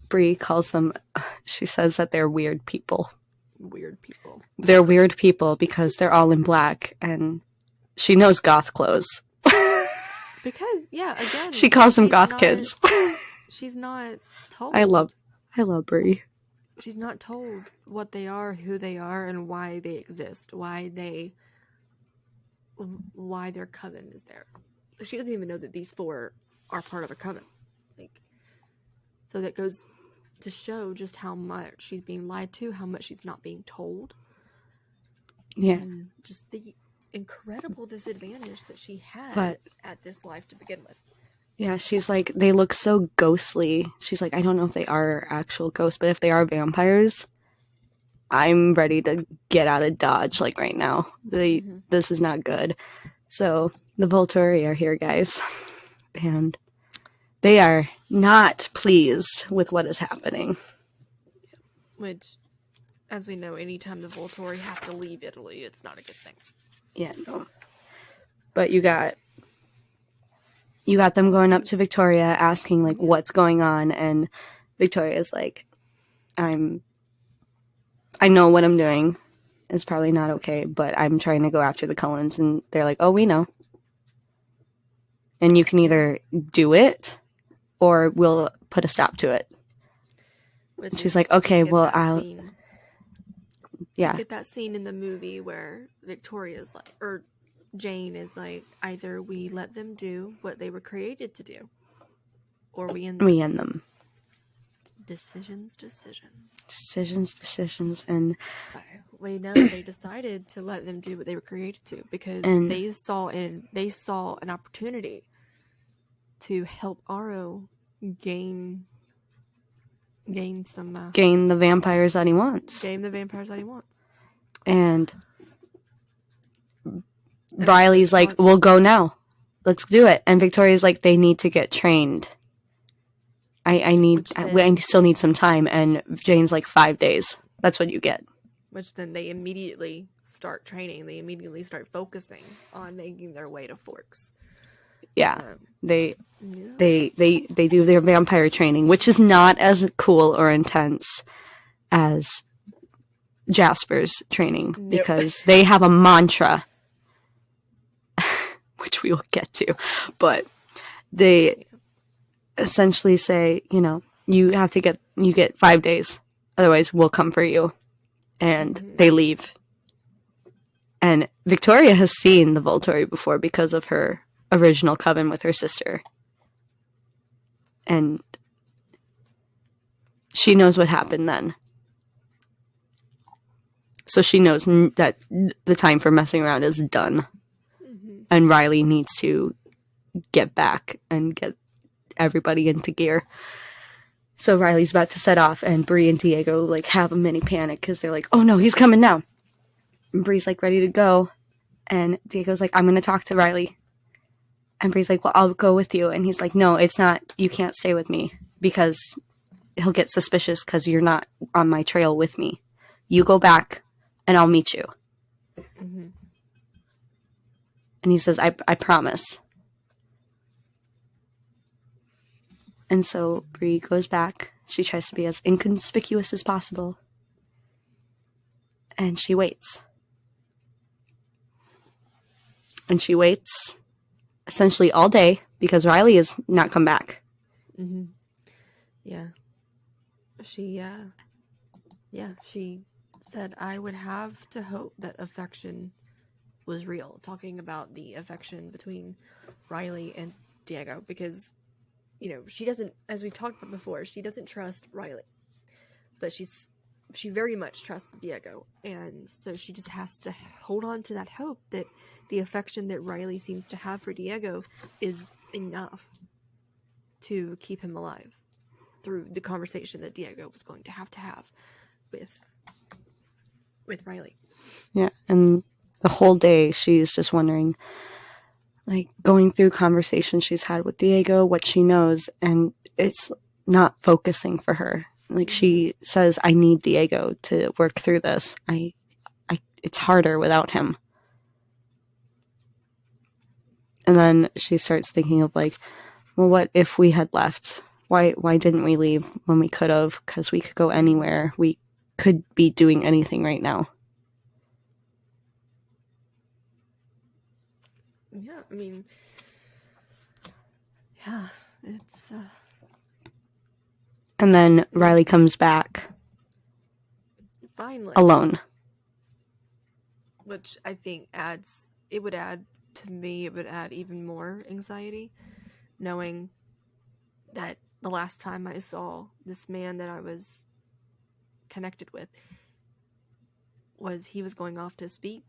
Bree calls them, she says that they're weird people. Weird people. They're weird people because they're all in black, and she knows goth clothes. Because, yeah, again, she calls them goth kids. She's not told. I love Bree. She's not told what they are, who they are, and why they exist. Why their coven is there. She doesn't even know that these 4 are part of a coven. So that goes to show just how much she's being lied to, how much she's not being told. Yeah. And just the incredible disadvantage that she had at this life to begin with. Yeah, she's like, they look so ghostly. She's like, I don't know if they are actual ghosts, but if they are vampires, I'm ready to get out of Dodge, like, right now. This is not good. So, the Volturi are here, guys. And they are not pleased with what is happening. Which, as we know, anytime the Volturi have to leave Italy, it's not a good thing. Yeah, no. But you got them going up to Victoria asking, like, what's going on, and Victoria's like, I know what I'm doing. It's probably not okay, but I'm trying to go after the Cullens, and they're like, oh, we know. And you can either do it, or we'll put a stop to it. She's like, okay, well, I'll... Yeah. You get that scene in the movie where Victoria's like, or Jane is like, either we let them do what they were created to do, or we end them. Decisions. And so we know they decided to let them do what they were created to, because they saw an opportunity to help Aro gain the vampires that he wants. And Riley's like, we'll go now. Let's do it. And Victoria's like, they need to get trained. I still need some time. And Jane's like, 5 days. That's what you get. Which then they immediately start training. They immediately start focusing on making their way to Forks. Yeah. They do their vampire training, which is not as cool or intense as Jasper's training because they have a mantra, which we will get to, but they essentially say, you know, you get 5 days, otherwise we'll come for you. And they leave. And Victoria has seen the Volturi before because of her original coven with her sister. And she knows what happened then. So she knows that the time for messing around is done. And Riley needs to get back and get everybody into gear. So Riley's about to set off, and Bree and Diego, like, have a mini panic because they're like, oh no, he's coming now. And Bree's, like, ready to go. And Diego's like, I'm going to talk to Riley. And Bree's like, well, I'll go with you. And he's like, no, it's not, you can't stay with me because he'll get suspicious because you're not on my trail with me. You go back and I'll meet you. And he says, I promise. And so Bree goes back. She tries to be as inconspicuous as possible. And she waits. And she waits essentially all day because Riley has not come back. Yeah. She said, I would have to hope that affection was real. Talking about the affection between Riley and Diego because, you know, she doesn't, as we've talked about before, she doesn't trust Riley. But she very much trusts Diego. And so she just has to hold on to that hope that the affection that Riley seems to have for Diego is enough to keep him alive through the conversation that Diego was going to have with Riley. Yeah, and the whole day she's just wondering, like, going through conversations she's had with Diego, what she knows, and it's not focusing for her. Like, she says, I need Diego to work through this. It's harder without him. And then she starts thinking of, like, well, what if we had left? Why didn't we leave when we could have? Because we could go anywhere. We could be doing anything right now. Yeah, I mean, yeah, it's... And then Riley comes back. Finally. Alone. Which I think would add even more anxiety, knowing that the last time I saw this man that I was connected with he was going off to speak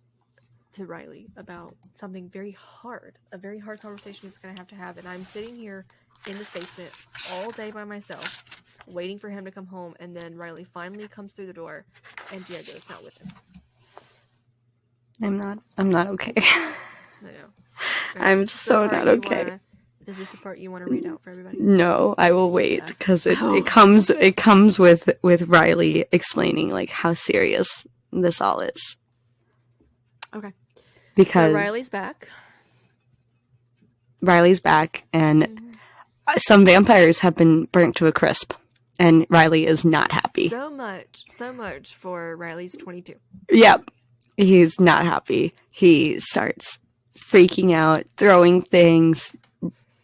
to Riley about something very hard, a very hard conversation he's going to have, and I'm sitting here in this basement all day by myself, waiting for him to come home, and then Riley finally comes through the door, and Diego's not with him. I'm not okay. I know. I'm so not okay. Is this the part you want to read out for everybody? No, I will wait because it comes with Riley explaining, like, how serious this all is. Okay. Because so Riley's back, and some vampires have been burnt to a crisp, and Riley is not happy. So much for Riley's 22. Yep. He's not happy. He starts freaking out, throwing things,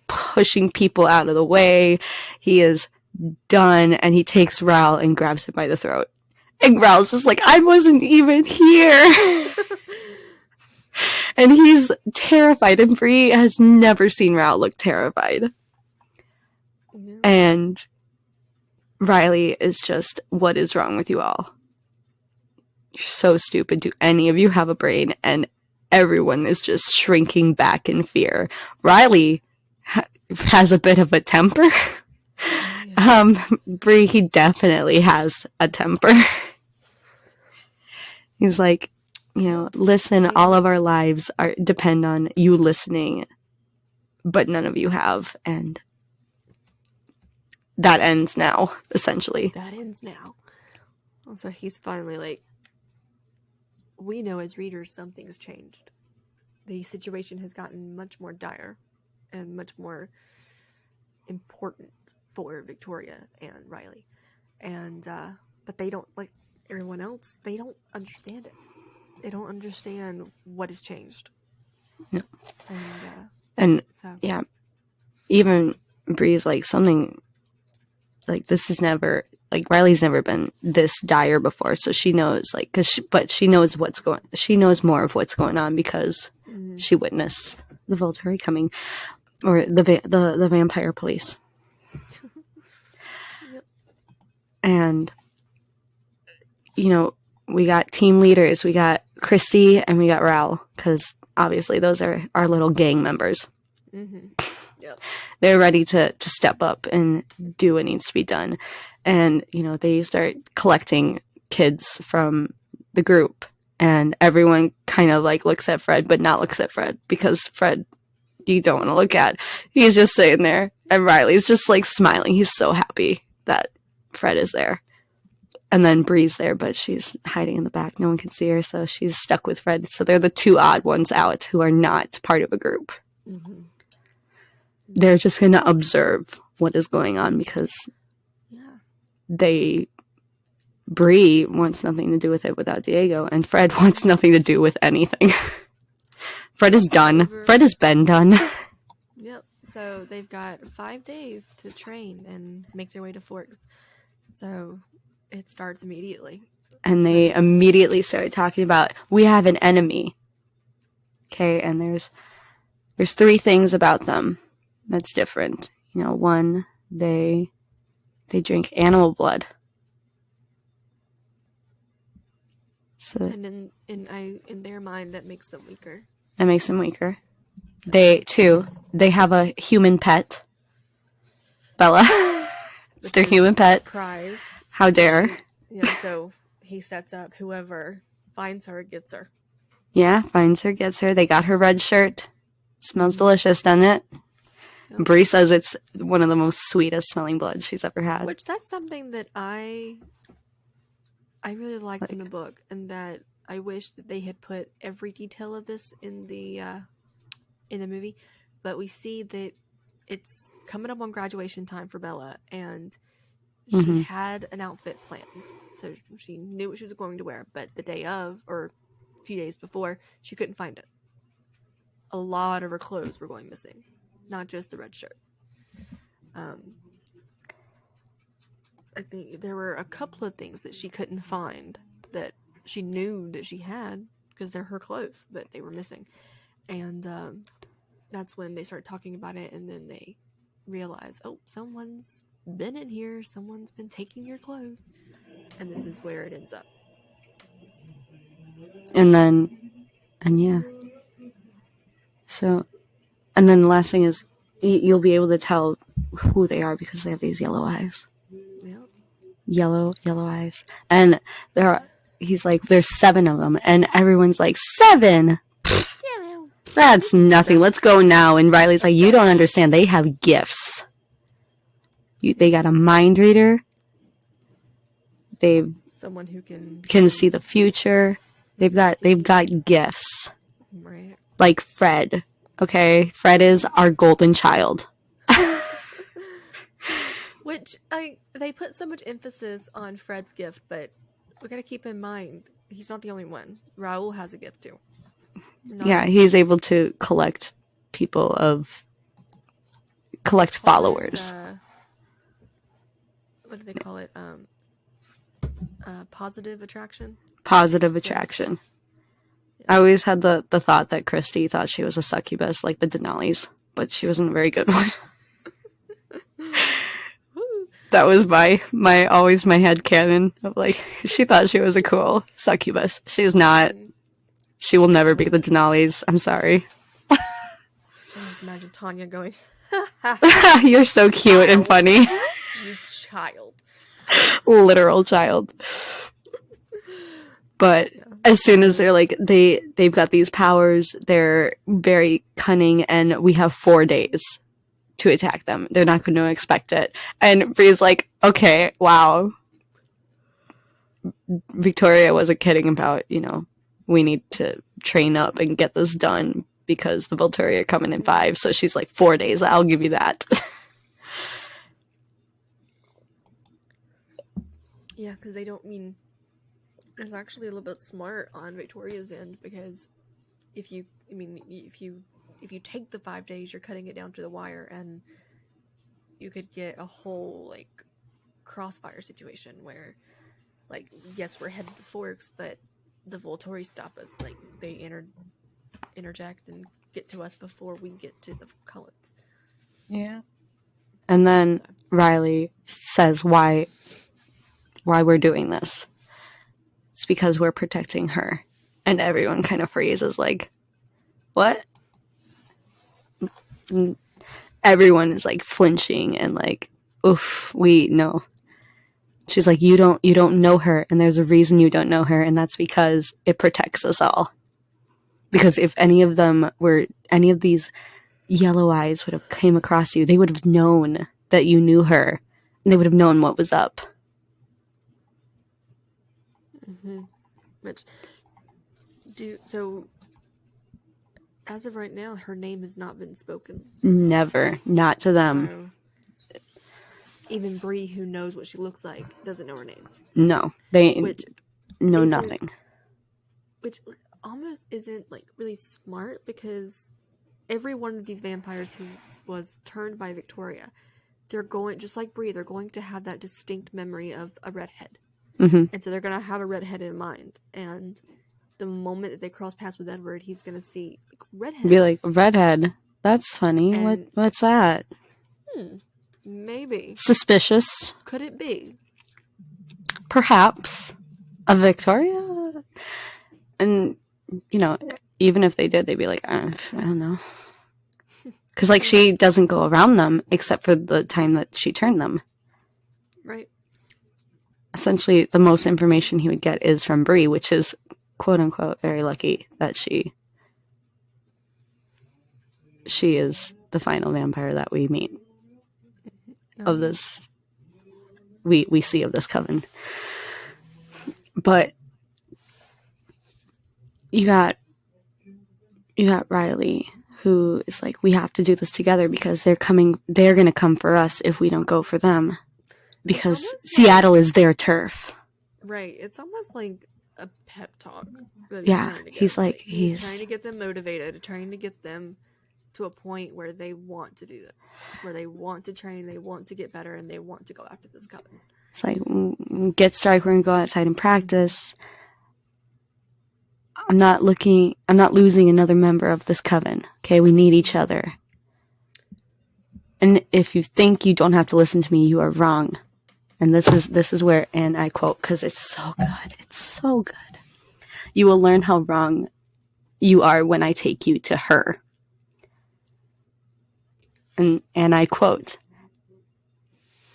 pushing people out of the way. He is done, and he takes Raul and grabs him by the throat. And Raul's just like, I wasn't even here. And he's terrified, and Bree has never seen Raul look terrified. No. And Riley is just, what is wrong with you all? You're so stupid. Do any of you have a brain? And everyone is just shrinking back in fear. Riley has a bit of a temper. Yeah. Bree, he definitely has a temper. He's like, you know, listen, all of our lives depend on you listening, but none of you have. And that ends now, essentially. That ends now. So he's finally like, we know as readers something's changed. The situation has gotten much more dire and much more important for Victoria and Riley. And, but they don't, like, everyone else, they don't understand it. They don't understand what has changed. No. And so yeah, even Bree's like something like this is never like Riley's never been this dire before, so she knows like but she knows she knows more of what's going on because she witnessed the Volturi coming, or the vampire police. Yep. And you know, we got team leaders, we got Christy and we got Raoul, because obviously those are our little gang members. Yep. They're ready to step up and do what needs to be done. And, you know, they start collecting kids from the group, and everyone kind of like looks at Fred, but not looks at Fred, because Fred, you don't want to look at. He's just sitting there, and Riley's just like smiling. He's so happy that Fred is there. And then Bree's there, but she's hiding in the back. No one can see her, so she's stuck with Fred. So they're the two odd ones out who are not part of a group. They're just going to observe what is going on because Bree wants nothing to do with it without Diego, and Fred wants nothing to do with anything. Fred is done. Fred has been done. Yep. So they've got 5 days to train and make their way to Forks. So it starts immediately. And they immediately started talking about, we have an enemy. Okay, and there's 3 things about them that's different. You know, one, they drink animal blood. So and in their mind, that makes them weaker. That makes them weaker. They have a human pet. Bella. It's their human pet. Prize. How dare. So he sets up whoever finds her gets her. Yeah, finds her, gets her. They got her red shirt. Smells delicious, doesn't it? Yep. Bree says it's one of the most sweetest smelling bloods she's ever had. Which that's something that I really liked in the book, and that I wish that they had put every detail of this in the movie. But we see that it's coming up on graduation time for Bella, and she had an outfit planned, so she knew what she was going to wear. But the day of, or a few days before, she couldn't find it. A lot of her clothes were going missing, not just the red shirt. I think there were a couple of things that she couldn't find that she knew that she had because they're her clothes, but they were missing. And that's when they started talking about it, and then they realize, oh, someone's been in here, someone's been taking your clothes, and this is where it ends up. And yeah. So, and then the last thing is, you'll be able to tell who they are because they have these yellow eyes. Yep. Yellow eyes. And he's like, there's 7 of them, and everyone's like, 7? That's nothing. Let's go now. And Riley's like, you don't understand. They have gifts. They got a mind reader. They've someone who can see the future. They've got gifts. Right. Like Fred. Okay? Fred is our golden child. Which they put so much emphasis on Fred's gift, but we gotta keep in mind he's not the only one. Raoul has a gift too. Yeah, he's able to collect followers. What do they call it? Positive attraction? Positive attraction. Yeah. I always had the thought that Christy thought she was a succubus, like the Denali's, but she wasn't a very good one. That was always my headcanon of like, she thought she was a cool succubus. She's not. She will never be the Denali's. I'm sorry. I just imagine Tanya going, you're so cute and funny. You child. Literal child. But as soon as they're like, they've got these powers, they're very cunning, and we have 4 days to attack them. They're not going to expect it. And Bree's like, okay, wow. Victoria wasn't kidding about, we need to train up and get this done because the Volturi are coming in 5. So she's like, 4 days, I'll give you that. Yeah, because they don't mean It's actually a little bit smart on Victoria's end, because if you take the 5 days, you're cutting it down to the wire, and you could get a whole like crossfire situation where, like, yes, we're headed to Forks, but the Volturi stop us. Like, they interject and get to us before we get to the Cullens. Yeah. And then Riley says why we're doing this. It's because we're protecting her. And everyone kind of freezes like, what? And everyone is like flinching and like, oof, we know. She's like, you don't know her, and there's a reason you don't know her, and that's because it protects us all. Because if any of these yellow eyes would have came across you, they would have known that you knew her, and they would have known what was up. Mm-hmm. So as of right now, her name has not been spoken. Never, not to them. So, even Bree, who knows what she looks like, doesn't know her name. No, they know nothing. Which almost isn't like really smart, because every one of these vampires who was turned by Victoria, they're going, just like Bree, they're going to have that distinct memory of a redhead. Mm-hmm. And so they're going to have a redhead in mind. And the moment that they cross paths with Edward, he's going to see like, redhead. Be like, redhead? That's funny. And what's that? Maybe. Suspicious. Could it be? Perhaps. A Victoria? And, you know, even if they did, they'd be like, I don't know. Because, like, she doesn't go around them except for the time that she turned them. Right. Essentially, the most information he would get is from Bree, which is, quote-unquote, very lucky that she is the final vampire that we meet of this, we see of this coven. But you got Riley, who is like, we have to do this together because they're going to come for us if we don't go for them. Because Seattle is their turf. Right. It's almost like a pep talk. He's trying to get them motivated, trying to get them to a point where they want to do this, where they want to train, they want to get better, and they want to go after this coven. It's like, get strike, we're going to go outside and practice. I'm not losing another member of this coven. Okay, we need each other. And if you think you don't have to listen to me, you are wrong. And this is where, and I quote, because it's so good. It's so good. You will learn how wrong you are when I take you to her. And I quote,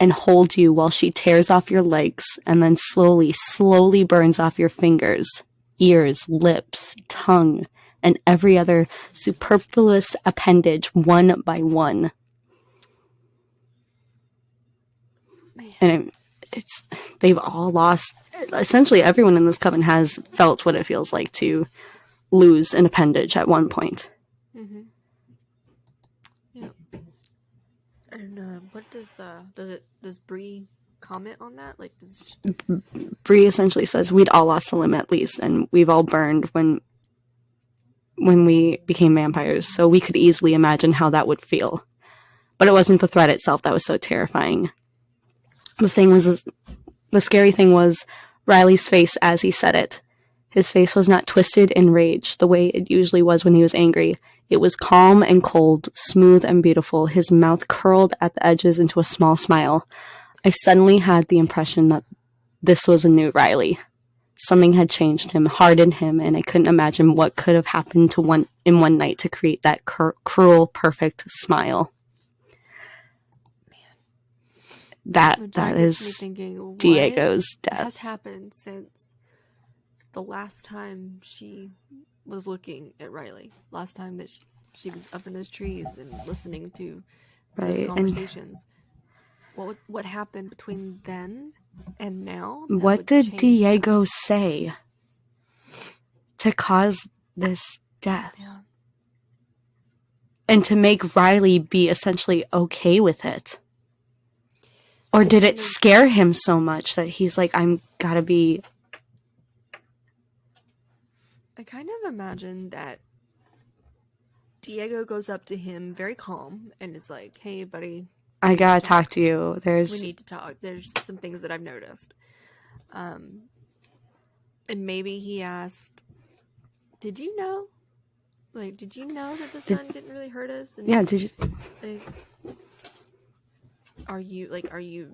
and hold you while she tears off your legs and then slowly burns off your fingers, ears, lips, tongue, and every other superfluous appendage one by one. And they've all lost, essentially everyone in this coven has felt what it feels like to lose an appendage at one point. Mm-hmm. Yeah. And what does Bree comment on that? Like, Bree essentially says we'd all lost a limb at least, and we've all burned when we became vampires, so we could easily imagine how that would feel. But it wasn't the threat itself that was so terrifying. The scary thing was Riley's face as he said it. His face was not twisted in rage, the way it usually was when he was angry. It was calm and cold, smooth and beautiful, his mouth curled at the edges into a small smile. I suddenly had the impression that this was a new Riley. Something had changed him, hardened him, and I couldn't imagine what could have happened in one night to create that cruel, perfect smile. That is thinking, Diego's death. What has happened since the last time she was looking at Riley? Last time that she was up in those trees and listening to those conversations. And what happened between then and now? What did Diego say to cause this death? Yeah. And to make Riley be essentially okay with it? Or did it scare him so much that he's like, I'm gotta be I kind of imagine that Diego goes up to him very calm and is like, hey, buddy, I gotta talk to you. We need to talk. There's some things that I've noticed. And maybe he asked, did you know? Like, did you know that the sun didn't really hurt us? And, yeah, did you? Like, are you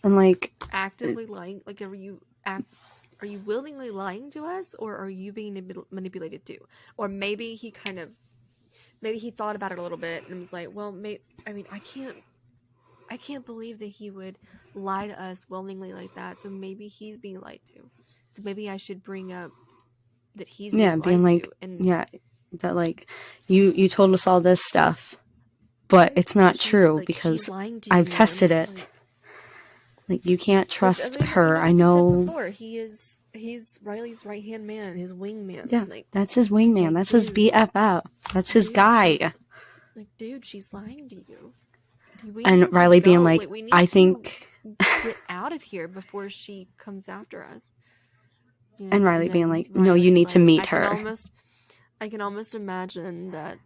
And like actively lying? Like, are you willingly lying to us, or are you being manipulated too? Or maybe he thought about it a little bit and was like, well, I can't believe that he would lie to us willingly like that. So maybe he's being lied to. So maybe I should bring up that he's being like to. And that like you told us all this stuff, but it's not true because I've tested it. Like you can't trust her. I know. Before, he's Riley's right hand man, his wingman. Yeah, that's his wingman. That's his BFF. That's his guy. Like, dude, she's lying to you. And Riley being like, I think get out of here before she comes after us. You know? And Riley being like, no, you need to meet her. I can almost imagine that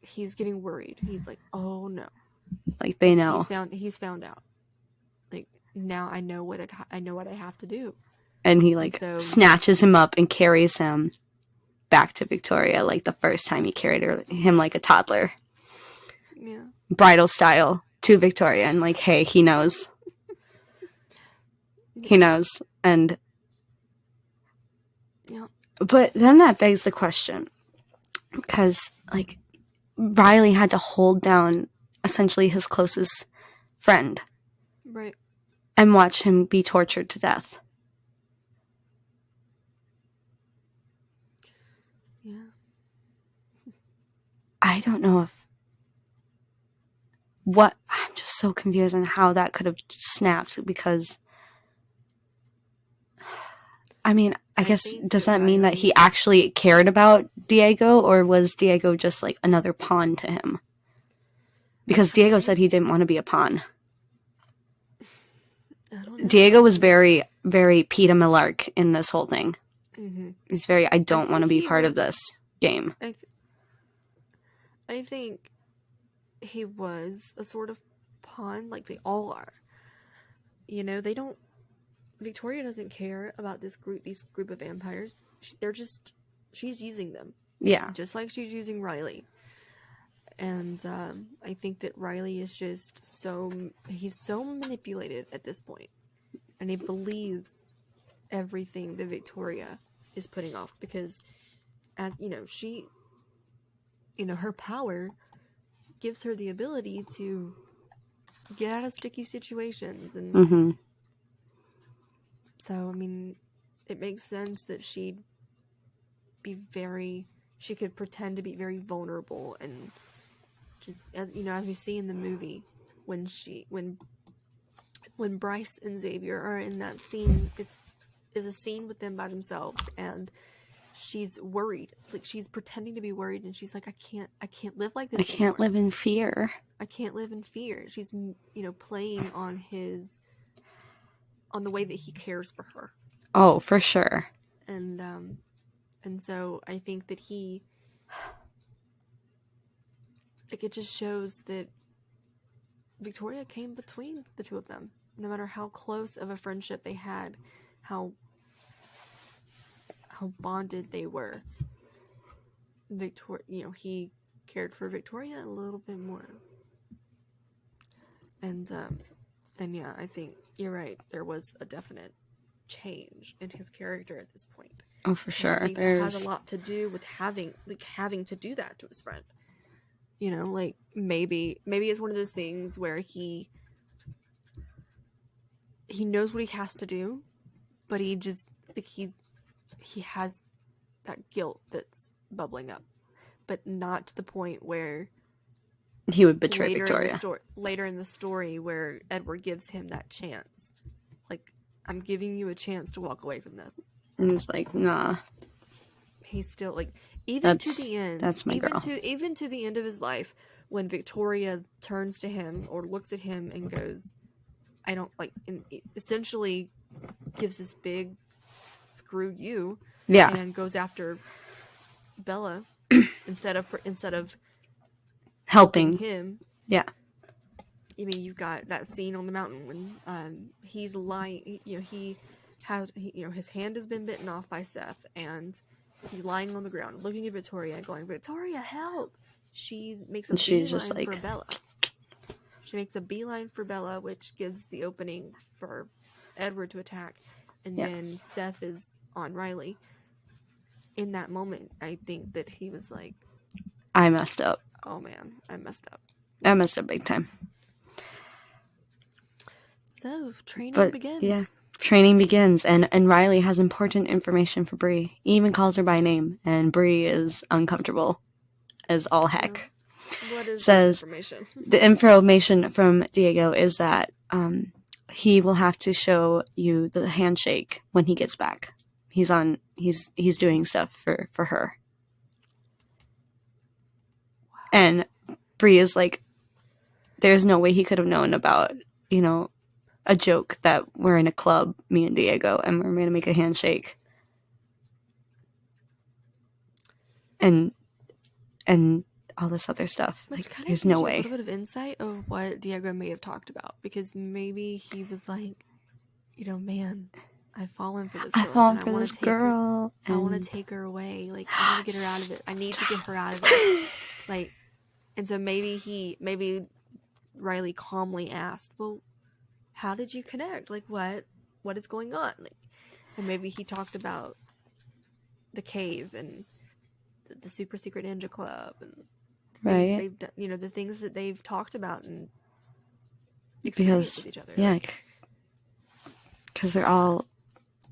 he's getting worried. He's like, oh no. Like they know. He's found out. Like now I know what I have to do. And he snatches him up and carries him back to Victoria like the first time he carried him like a toddler. Yeah. Bridal style to Victoria and like, hey, he knows. He knows. And yeah. But then that begs the question. Because like Riley had to hold down essentially his closest friend. Right. And watch him be tortured to death. Yeah. I don't know I'm just so confused on how that could have snapped because I mean, I guess, does that mean that he actually cared about Diego, or was Diego just like another pawn to him? Because Diego said he didn't want to be a pawn. Diego was very, very Peter Millark in this whole thing. Mm-hmm. He's very, I don't want to be part of this game. I think he was a sort of pawn, like they all are. You know, Victoria doesn't care about these group of vampires. She's using them. Yeah. Just like she's using Riley. And I think that Riley is just he's so manipulated at this point. And he believes everything that Victoria is putting off because, her power gives her the ability to get out of sticky situations. And mm-hmm. So, I mean, it makes sense that she could pretend to be very vulnerable and just, as we see in the movie, when Bryce and Xavier are in that scene, is a scene with them by themselves, and she's worried. Like, she's pretending to be worried, and she's like, I can't live like this anymore. I can't live in fear. I can't live in fear. She's, playing on the way that he cares for her. Oh, for sure. And so I think that it just shows that Victoria came between the two of them. No matter how close of a friendship they had, how bonded they were. He cared for Victoria a little bit more. And yeah, I think you're right. There was a definite change in his character at this point. Oh, for sure. It has a lot to do with having to do that to his friend. Maybe it's one of those things where he knows what he has to do, but he just he has that guilt that's bubbling up, but not to the point where he would betray Victoria. Later in the story where Edward gives him that chance. Like, I'm giving you a chance to walk away from this. And he's like, nah. He's still like, to the end. That's my girl. Even to the end of his life, when Victoria turns to him or looks at him and goes, I don't like, and essentially gives this big screw you. Yeah. and goes after Bella instead of Helping him. Yeah. I mean, you've got that scene on the mountain when he's lying. He has his hand has been bitten off by Seth, and he's lying on the ground, looking at Victoria and going, "Victoria, help!" She makes a beeline for Bella. She makes a beeline for Bella, which gives the opening for Edward to attack, and then Seth is on Riley. In that moment, I think that he was like, I messed up. Oh man, I messed up. I messed up big time. So, training begins. Yeah, training begins, and Riley has important information for Bree. He even calls her by name, and Bree is uncomfortable as all heck. What is Says, this information? The information from Diego is that he will have to show you the handshake when he gets back. He's doing stuff for her. Wow. And Bree is like, there's no way he could have known about, a joke that we're in a club, me and Diego, and we're going to make a handshake. And all this other stuff. Which like, kind there's of no gives way. You a little bit of insight of what Diego may have talked about, because maybe he was like, man, I've fallen for this girl. I've fallen for this girl. I want to take her away. Like, I want to get her out of it. I need to get her out of it. Like, and so maybe Riley calmly asked, well, how did you connect? Like, what is going on? Like, and maybe he talked about the cave and the super secret ninja club and right. They've done, the things that they've talked about and experienced with each other. Yeah, because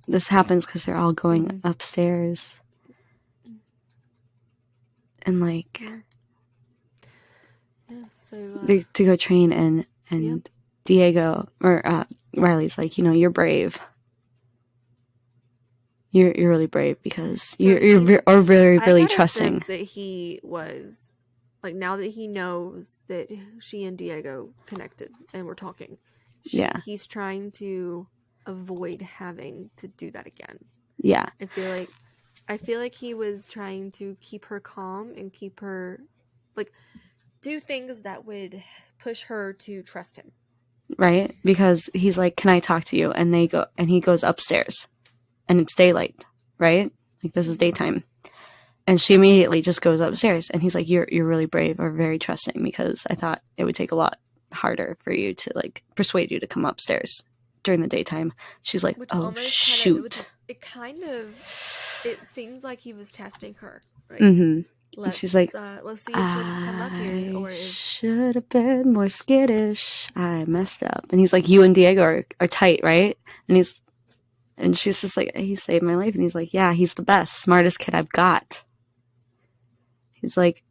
this happens because they're all going upstairs. And like, so to go train, and Diego or Riley's like, you're brave. You're really brave because you're very really trusting. That he was like, now that he knows that she and Diego connected and were talking, he's trying to avoid having to do that again. Yeah, I feel like he was trying to keep her calm and keep her like do things that would push her to trust him. Right, because he's like, "Can I talk to you?" And he goes upstairs, and it's daylight, right? Like, this is daytime. And she immediately just goes upstairs, and he's like, "You're really brave or very trusting, because I thought it would take a lot harder for you to like persuade you to come upstairs during the daytime." She's like, "Oh shoot!" It seems like he was testing her, right? And she's like, "Let's see if she'll just come up here, or if should have been more skittish. I messed up." And he's like, "You and Diego are tight, right?" And she's just like, "He saved my life." And he's like, "Yeah, he's the best, smartest kid I've got." He's like,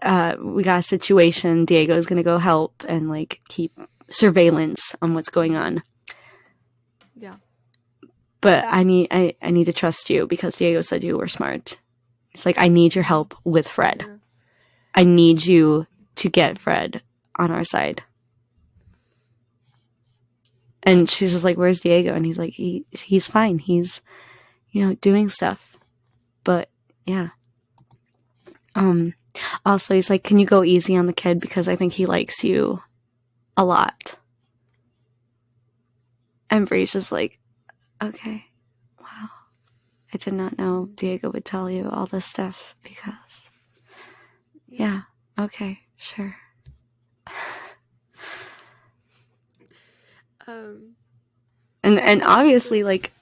we got a situation. Diego's going to go help and like keep surveillance on what's going on. Yeah. But I need to trust you because Diego said you were smart. It's like, I need your help with Fred. Yeah. I need you to get Fred on our side. And she's just like, "Where's Diego?" And he's like, he's fine. He's, doing stuff. But yeah. Also, he's like, "Can you go easy on the kid, because I think he likes you a lot." And Bree's just like, "Okay, wow. I did not know Diego would tell you all this stuff, because yeah, okay, sure." And obviously, like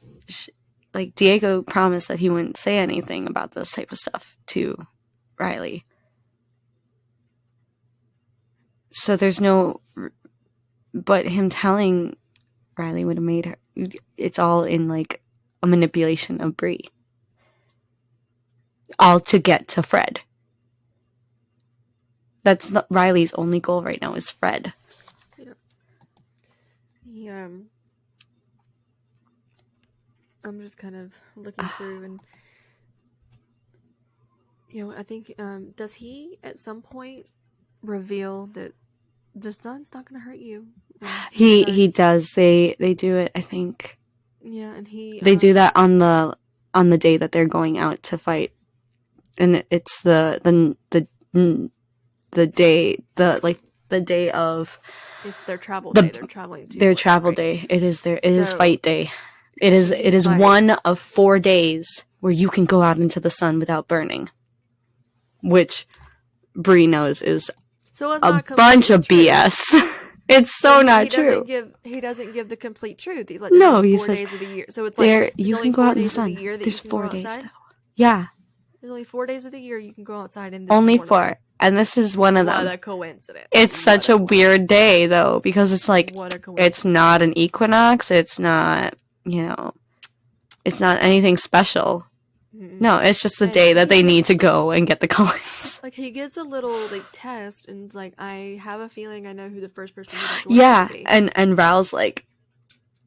Diego promised that he wouldn't say anything about this type of stuff to Riley. So there's no, but him telling Riley would have made her, it's all in like a manipulation of Bree. All to get to Fred. That's Riley's only goal right now, is Fred. Yeah. I'm just kind of looking through, and I think does he at some point reveal that the sun's not going to hurt you? He does. They do it, I think. Yeah, and they do that on on the day that they're going out to fight, and it's the day, the day of, it's their travel day. They're traveling to their Forks, travel right? day. It is fight day. It is like, one of 4 days where you can go out into the sun without burning, which Bree knows is so it's a not bunch of true. BS. It's so not true. He doesn't give the complete truth. He's like, no, he 4 says, days of the year. So it's like, you can go out in the sun. There's 4 days outside? though. Yeah. There's only 4 days of the year you can go outside, and only 4. And this is one of them. What a coincidence. It's such a weird day though, because it's like, it's not an equinox. It's not, it's not anything special. No, it's just the day that they need to go and get the coins. Like, he gives a little, like, test, and it's like, I have a feeling I know who the first person is. Yeah, and Raul's like,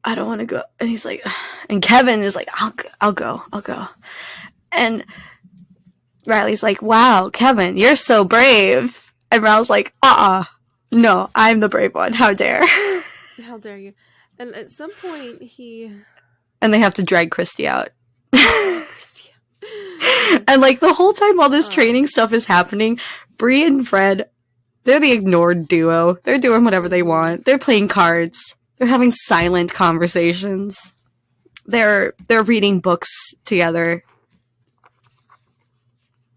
I don't want to go. And he's like, and Kevin is like, I'll go. And Riley's like, wow, Kevin, you're so brave. And Raul's like, no, I'm the brave one. How dare. How dare you. And at some point, and they have to drag Christy out. And like the whole time while this training stuff is happening, Bree and Fred, they're the ignored duo. They're doing whatever they want. They're playing cards. They're having silent conversations. They're reading books together.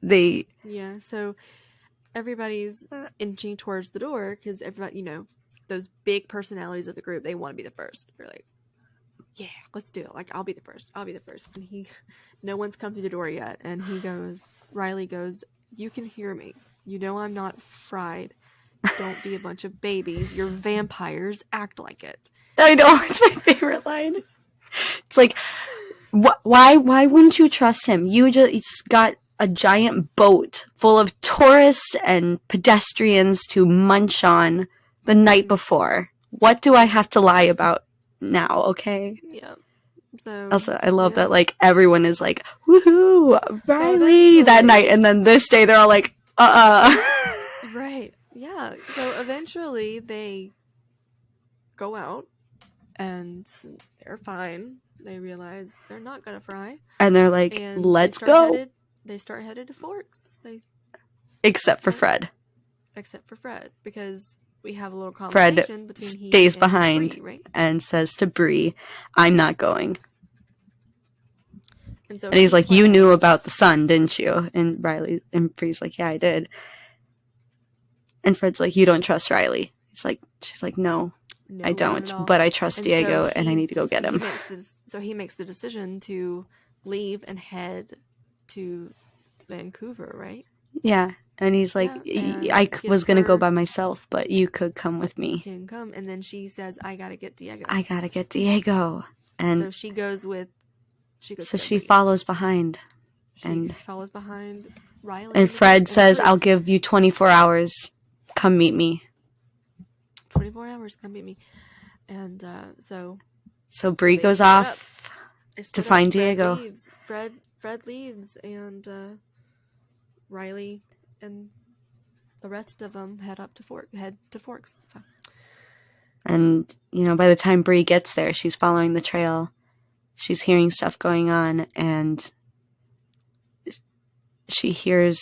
So everybody's inching towards the door because everybody, those big personalities of the group, they want to be the first. They're like, yeah, let's do it. Like, I'll be the first. And no one's come through the door yet. And Riley goes, you can hear me. You know I'm not fried. Don't be a bunch of babies. You're vampires. Act like it. I know. It's my favorite line. It's like, why wouldn't you trust him? You just got a giant boat full of tourists and pedestrians to munch on the night before. What do I have to lie about now? Okay. Yeah. So also, I love that like everyone is like, woohoo, Riley that night, and then this day they're all like, Right. Yeah. So eventually they go out and they're fine. They realize they're not gonna fry, and they're like, let's go. They start headed to Forks. Except for Fred, because we have a little conversation between he stays and behind Bree, right? and says to Bree, I'm not going. And he's like, you knew about the sun, didn't you? And Bree's like, yeah, I did. And Fred's like, you don't trust Riley. She's like, no, I don't, but I trust Diego, and I need to go get him. So he makes the decision to leave and head to Vancouver, right? Yeah. And he's like, I was going to go by myself, but you could come with me. You can come. And then she says, I got to get Diego. And so she goes with... She follows behind. She follows behind Riley. And Fred says, I'll give you 24 hours. Come meet me. 24 hours, come meet me. And So Bree goes off to find Diego. Fred leaves, and Riley and the rest of them head to Forks. So. And, by the time Bree gets there, she's following the trail. She's hearing stuff going on, and she hears,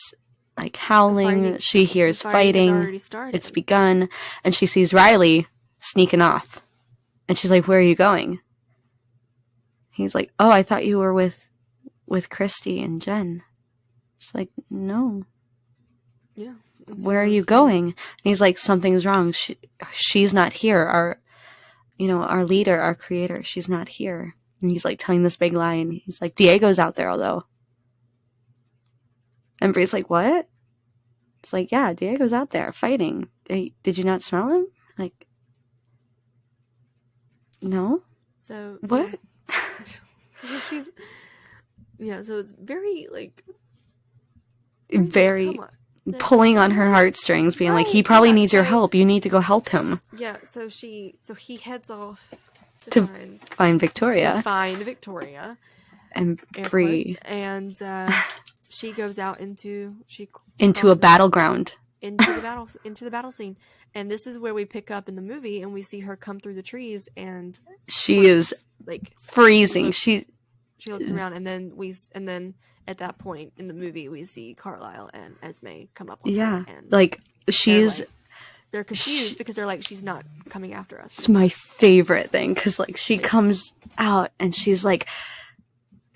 like, howling. She hears fighting. It's begun. And she sees Riley sneaking off. And she's like, where are you going? He's like, oh, I thought you were with Christy and Jen. She's like, no. Yeah. Where are you going? And he's like, something's wrong. She's not here. Our leader, our creator, she's not here. And he's like telling this big lie, and he's like, Diego's out there, although. And Bree's like, what? It's like, yeah, Diego's out there fighting. Hey, did you not smell him? Like, no. So what? So it's very like very pulling on her heartstrings, being like, he probably needs your help. You need to go help him. Yeah. So he heads off to find Victoria. And Bree. And she goes out into a battleground. Into the battle scene. And this is where we pick up in the movie, and we see her come through the trees, and she is like freezing. She looks around, and then at that point in the movie, we see Carlisle and Esme come up on her, and like she's they're confused because they're like, she's not coming after us. It's my favorite thing because like she comes out and she's like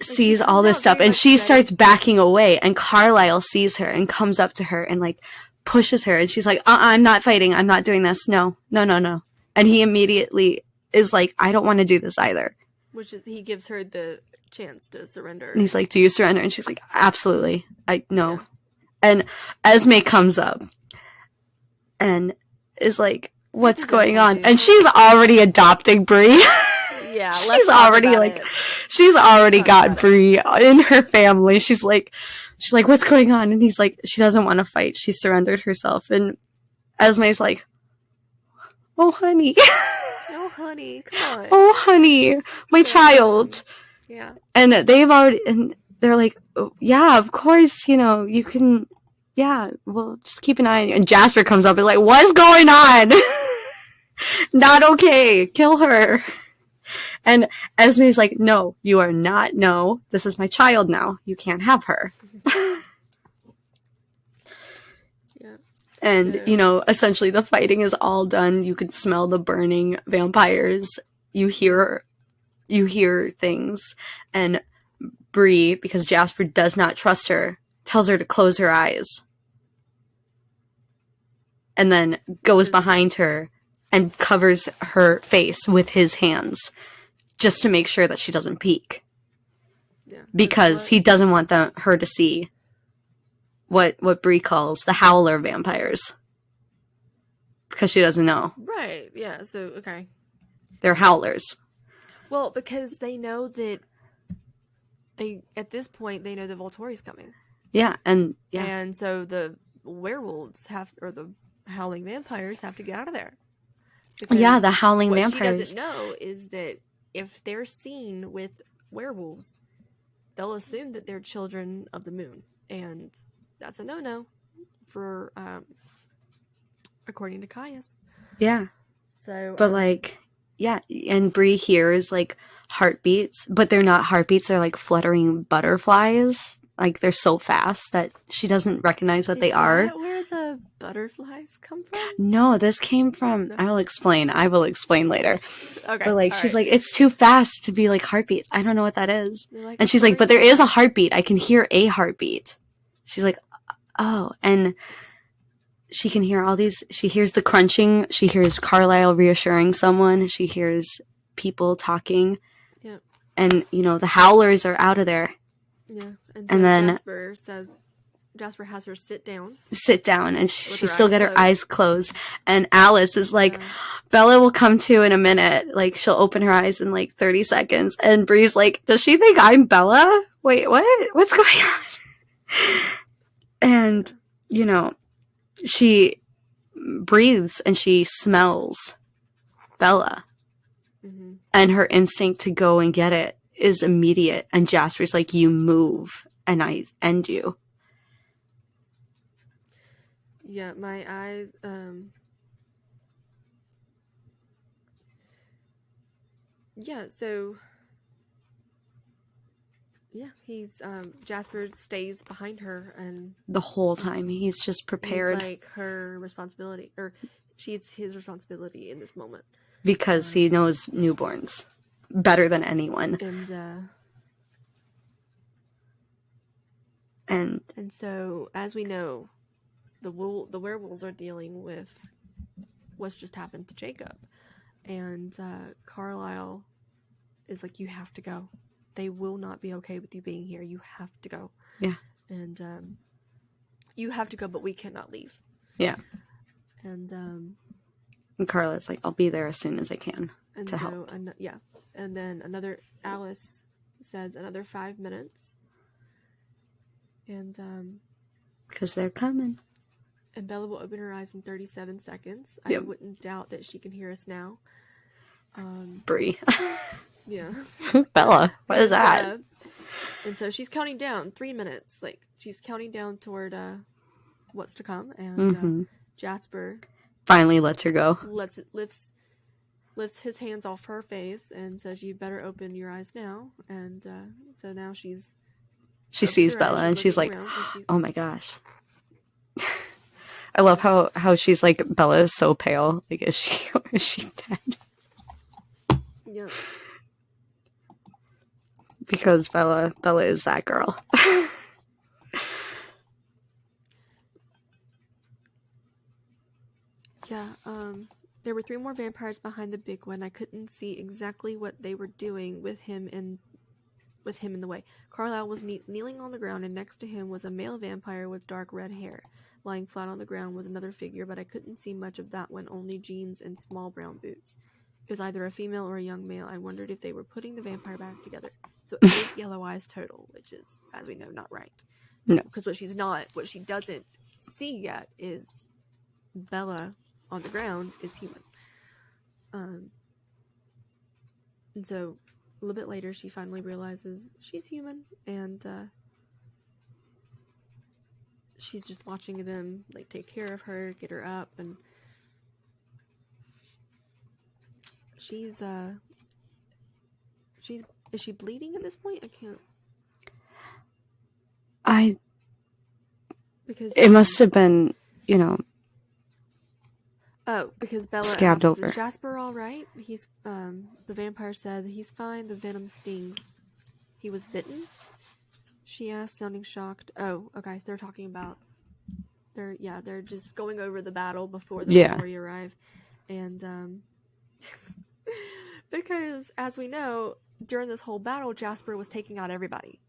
sees all this stuff and she starts backing away, and Carlisle sees her and comes up to her and like pushes her, and she's like, I'm not fighting, I'm not doing this, no, and he immediately is like, I don't want to do this either, which is, he gives her the chance to surrender, and he's like, do you surrender? And she's like, absolutely, no. And Esme comes up and is like, what's going on? And she's already adopting Bree. Yeah, she's already like, she's already got Bree in her family. She's like, what's going on? And he's like, she doesn't want to fight. She surrendered herself. And Esme's like, oh honey, oh honey, come on, oh honey, my child. Yeah. And and they're like, oh, yeah, of course, you can. Yeah, well, just keep an eye on you. And Jasper comes up and is like, what's going on? Not okay. Kill her. And Esme's like, no, you are not. No, this is my child now. You can't have her. Yeah. And, essentially the fighting is all done. You can smell the burning vampires. You hear things. And Bree, because Jasper does not trust her, tells her to close her eyes. And then goes behind her and covers her face with his hands just to make sure that she doesn't peek. Yeah. Because he doesn't want her to see what Bree calls the howler vampires. Because she doesn't know. Right, yeah, so, okay. They're howlers. Well, because they know that at this point, they know the Volturi's coming. Yeah, and so the werewolves the howling vampires have to get out of there. Yeah, the howling vampires. What she doesn't know is that if they're seen with werewolves, they'll assume that they're children of the moon, and that's a no-no for according to Caius. Yeah. So, but and Bree hears like heartbeats, but they're not heartbeats; they're like fluttering butterflies. Like they're so fast that she doesn't recognize what they are. Is that where the butterflies come from? No, this came from. No. I will explain later. Okay. But she's like, it's too fast to be like heartbeats. I don't know what that is. And she's like, but there is a heartbeat. I can hear a heartbeat. She's like, oh, and she can hear all these. She hears the crunching. She hears Carlisle reassuring someone. She hears people talking. Yeah. And the howlers are out of there. Yeah. And then Jasper has her sit down, and she still got her eyes closed. And Alice is like, Bella will come to in a minute. Like, she'll open her eyes in like 30 seconds. And Bree's like, does she think I'm Bella? Wait, what? What's going on? And, she breathes and she smells Bella. Mm-hmm. And her instinct to go and get it is immediate. And Jasper's like, you move and I end you. Yeah, my eyes, yeah, so, yeah, Jasper stays behind her, and the whole time, he's just prepared. He's like her responsibility, or she's his responsibility in this moment. Because he knows newborns better than anyone. And so, as we know, the werewolves are dealing with what's just happened to Jacob. And Carlisle is like, you have to go. They will not be okay with you being here. You have to go. Yeah. And you have to go, but we cannot leave. Yeah. And Carlisle's like, I'll be there as soon as I can to help. Yeah. And then Alice says another 5 minutes. And because they're coming. And Bella will open her eyes in 37 seconds. Yep. I wouldn't doubt that she can hear us now. Bree. Yeah. Bella, what is that? And so she's counting down 3 minutes. Like, she's counting down toward what's to come. And Jasper finally lets her go. Lifts lifts his hands off her face and says, "You better open your eyes now." And so now she sees Bella and she's like, "Oh my gosh." I love how she's like, Bella is so pale. Like, is she dead? Yeah. Because Bella is that girl. Yeah, there were 3 more vampires behind the big one. I couldn't see exactly what they were doing with him in the way. Carlisle was kneeling on the ground, and next to him was a male vampire with dark red hair. Lying flat on the ground was another figure, but I couldn't see much of that one, only jeans and small brown boots. It was either a female or a young male. I wondered if they were putting the vampire back together. So 8 yellow eyes total, which is, as we know, not right. No. Because what she doesn't see yet is Bella on the ground is human. And so a little bit later, she finally realizes she's human, and she's just watching them like take care of her, get her up, and is she bleeding at this point? I can't. Because it must have been, you know. Oh, because Bella scabbed asks, over. "Is Jasper all right?" The vampire said, "He's fine. The venom stings. He was bitten?" She asked, sounding shocked. Oh, okay. So they're talking about they're just going over the battle before the Volturi arrive, and because as we know, during this whole battle, Jasper was taking out everybody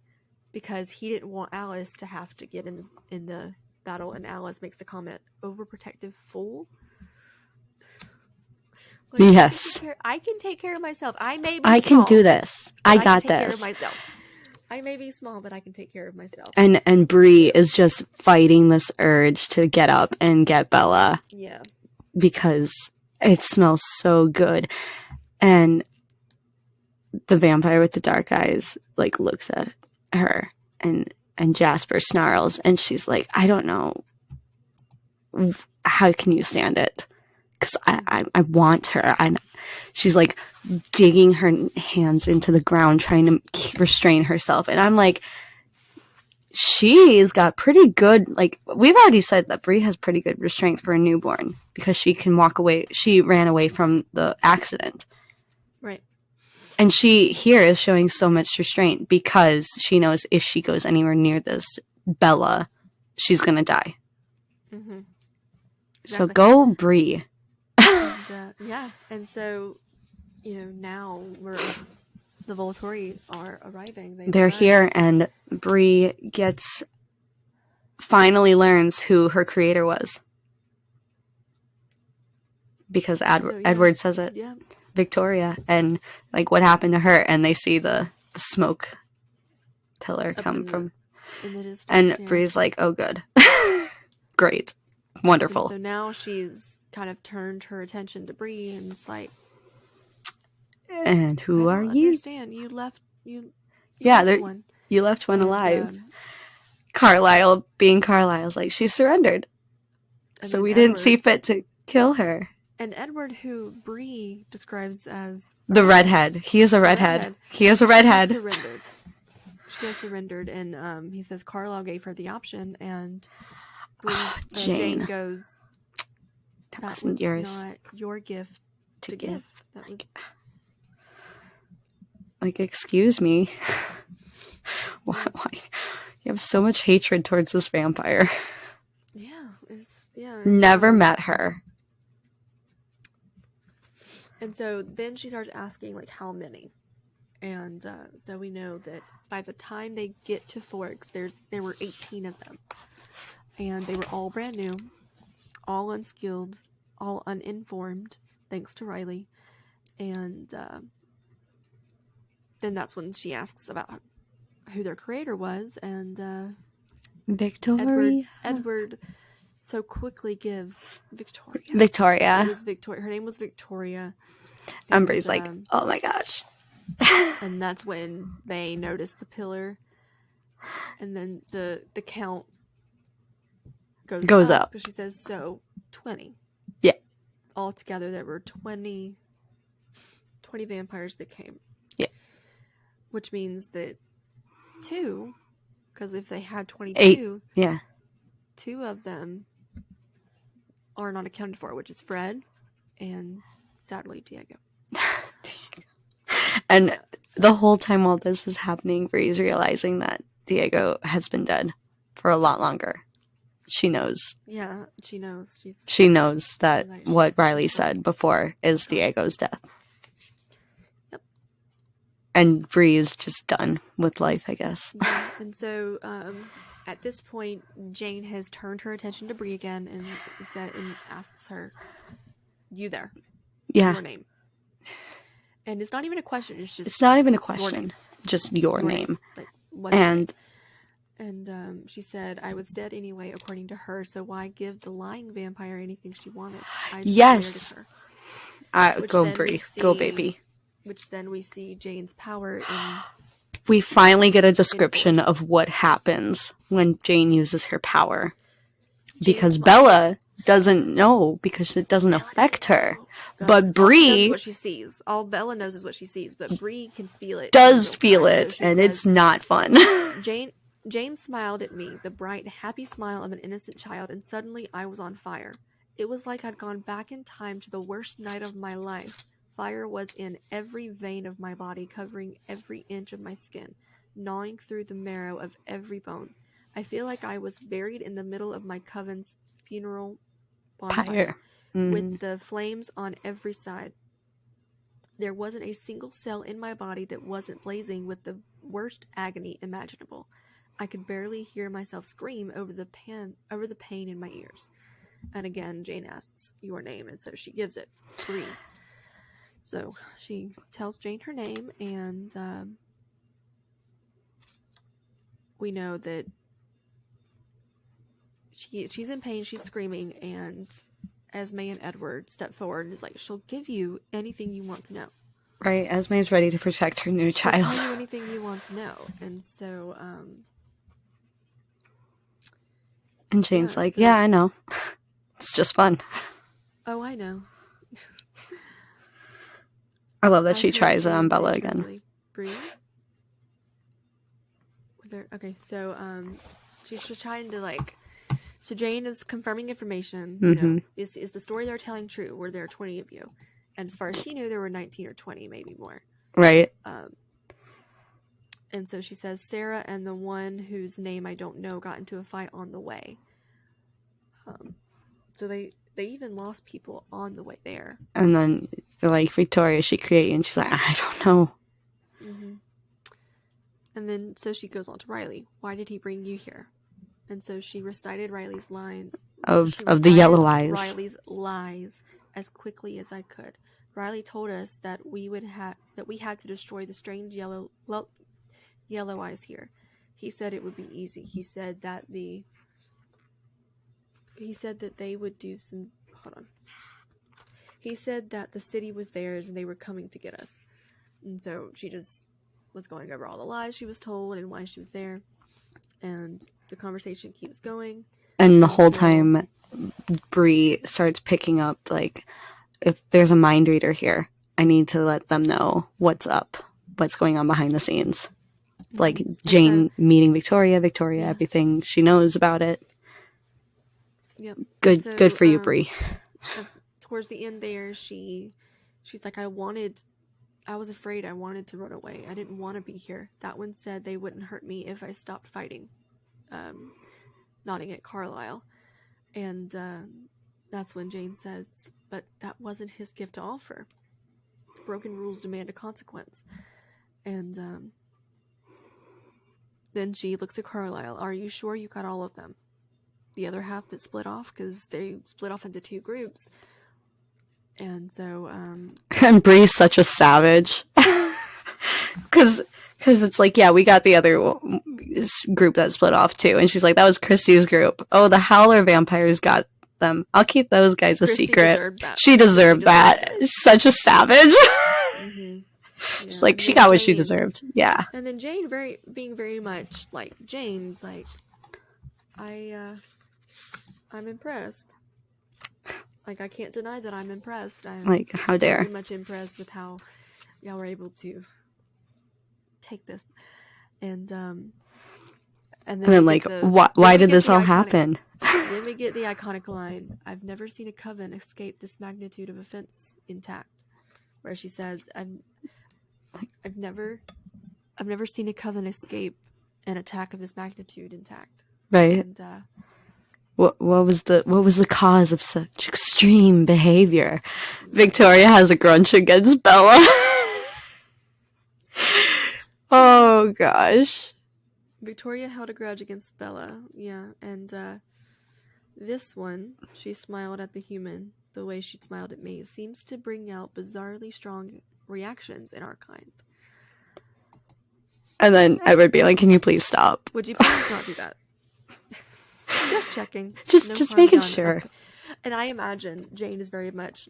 because he didn't want Alice to have to get in the battle, and Alice makes the comment, "Overprotective fool." Like, yes, I can take care of myself. I may be I small, can do this. I got can take this. Care of myself. I may be small, but I can take care of myself. And Bree is just fighting this urge to get up and get Bella. Yeah. Because it smells so good. And the vampire with the dark eyes like looks at her, and Jasper snarls, and she's like, "I don't know. How can you stand it?" Because I want her. She's like digging her hands into the ground, trying to restrain herself. And I'm like, she's got pretty good, like, we've already said that Bree has pretty good restraint for a newborn because she can walk away. She ran away from the accident. Right. And she here is showing so much restraint because she knows if she goes anywhere near this Bella, she's going to die. Mm-hmm. Exactly. So go Bree. And so, now the Volturi are arriving. They're here, and Bree finally learns who her creator was. Because Edward says it. Yeah. Victoria, and like what happened to her, and they see the smoke pillar come from. And Bree's like, "Oh, good. Great. Wonderful." And so now she's kind of turned her attention to Bree, and it's like, "And who are you?" Understand? You left one. You left one alive. Carlisle, being Carlisle's like, she surrendered, so we didn't see fit to kill her. And Edward, who Bree describes as the redhead, he is a redhead. He is a redhead. She has surrendered, and he says Carlisle gave her the option, and Bree, Jane goes, "That wasn't yours. Not your gift to give." That was like, excuse me. Why? You have so much hatred towards this vampire. Never met her. And so then she starts asking, like, how many? And so we know that by the time they get to Forks, there were 18 of them. And they were all brand new, all unskilled, all uninformed, thanks to Riley. And then that's when she asks about who their creator was. And Victoria. Edward so quickly gives Victoria. Victoria. It was Victoria. Her name was Victoria. And Bree's like, "Oh my gosh." And that's when they notice the pillar. And then the count goes up. Because she says, so 20. Yeah. Altogether, there were 20 20 vampires that came. Yeah. Which means that 2, because if they had 22, 8. Yeah. 2 of them are not accounted for, which is Fred and sadly Diego. And the whole time while this is happening, Bree's realizing that Diego has been dead for a lot longer. She knows. Yeah, she knows. She knows that what Riley said before is Diego's death. Yep. And Bree is just done with life, I guess. Yeah. And so at this point, Jane has turned her attention to Bree again and asks her, "You there? Yeah. Your name." And it's not even a question. It's not even a question. Just your name. Like, what's your name? And she said, "I was dead anyway, according to her, so why give the lying vampire anything she wanted? I yes. Her. Go, Bree. Go, baby." Which then we see Jane's power in... We finally get a description of what happens when Jane uses her power. Because Bella doesn't know, because it doesn't affect her. But Bree... All she knows is what she sees. All Bella knows is what she sees, but Bree can feel it. Does feel it, so and says, it's not fun. Jane smiled at me, the bright, happy smile of an innocent child, and suddenly I was on fire. It was like I'd gone back in time to the worst night of my life. Fire was in every vein of my body, covering every inch of my skin, gnawing through the marrow of every bone. I feel like I was buried in the middle of my coven's funeral bonfire, with the flames on every side. There wasn't a single cell in my body that wasn't blazing with the worst agony imaginable. I could barely hear myself scream over the pain in my ears. And again, Jane asks your name, and so she gives it, Bree. So she tells Jane her name, and we know that she's in pain, she's screaming, and Esme and Edward step forward and is like, she'll give you anything you want to know. Right, Esme's ready to protect her new child. She'll tell you anything you want to know. And so, and Jane's yeah, I know. It's just fun. Oh, I know. I love that she tries it on Bella again. Bree? Okay, so she's just trying to so Jane is confirming information. You know, is the story they're telling true? Were there 20 of you? And as far as she knew, there were 19 or 20, maybe more. Right. And so she says Sarah and the one whose name I don't know got into a fight on the way. So they even lost people on the way there. And then Victoria, she created, and she's like, I don't know. Mm-hmm. And then so she goes on to Riley. Why did he bring you here? And so she recited Riley's line of the yellow eyes. Riley's lies as quickly as I could. Riley told us that we had to destroy the strange yellow eyes here. He said it would be easy. He said that they would do some... Hold on. He said that the city was theirs and they were coming to get us. And so she just was going over all the lies she was told and why she was there. And the conversation keeps going. And the whole time, Bree starts picking up, if there's a mind reader here, I need to let them know what's up, what's going on behind the scenes. Jane meeting Victoria, yeah. Everything she knows about it. Yep. Good for you, Bree. Towards the end there, she's like, I was afraid. I wanted to run away. I didn't want to be here. That one said they wouldn't hurt me if I stopped fighting. Nodding at Carlisle. And that's when Jane says, but that wasn't his gift to offer. Broken rules demand a consequence. And then she looks at Carlisle. Are you sure you got all of them? The other half that split off, because they split off into 2 groups. And so and Bree's such a savage, because it's yeah, we got the other group that split off too, and she's like, that was Christy's group. Oh, the Howler vampires got them. I'll keep those guys a secret. She deserved that. Such a savage. Mm-hmm. It's she got what she deserved. Yeah. And then Jane being very much Jane's I'm impressed. I can't deny that I'm impressed. I'm how dare. very much impressed with how y'all were able to take this, and then like, why did this all happen? Then we get the iconic line, "I've never seen a coven escape this magnitude of offense intact," where she says, I've never seen a coven escape an attack of this magnitude intact." Right. And what was the cause of such extreme behavior? Victoria has a grudge against Bella. Oh gosh. Victoria held a grudge against Bella, yeah, and this one, she smiled at the human the way she'd smiled at me, seems to bring out bizarrely strong reactions in our kind. And then Edward be like, "Can you please stop? Would you please not do that?" Just checking. Just making sure. And I imagine Jane is very much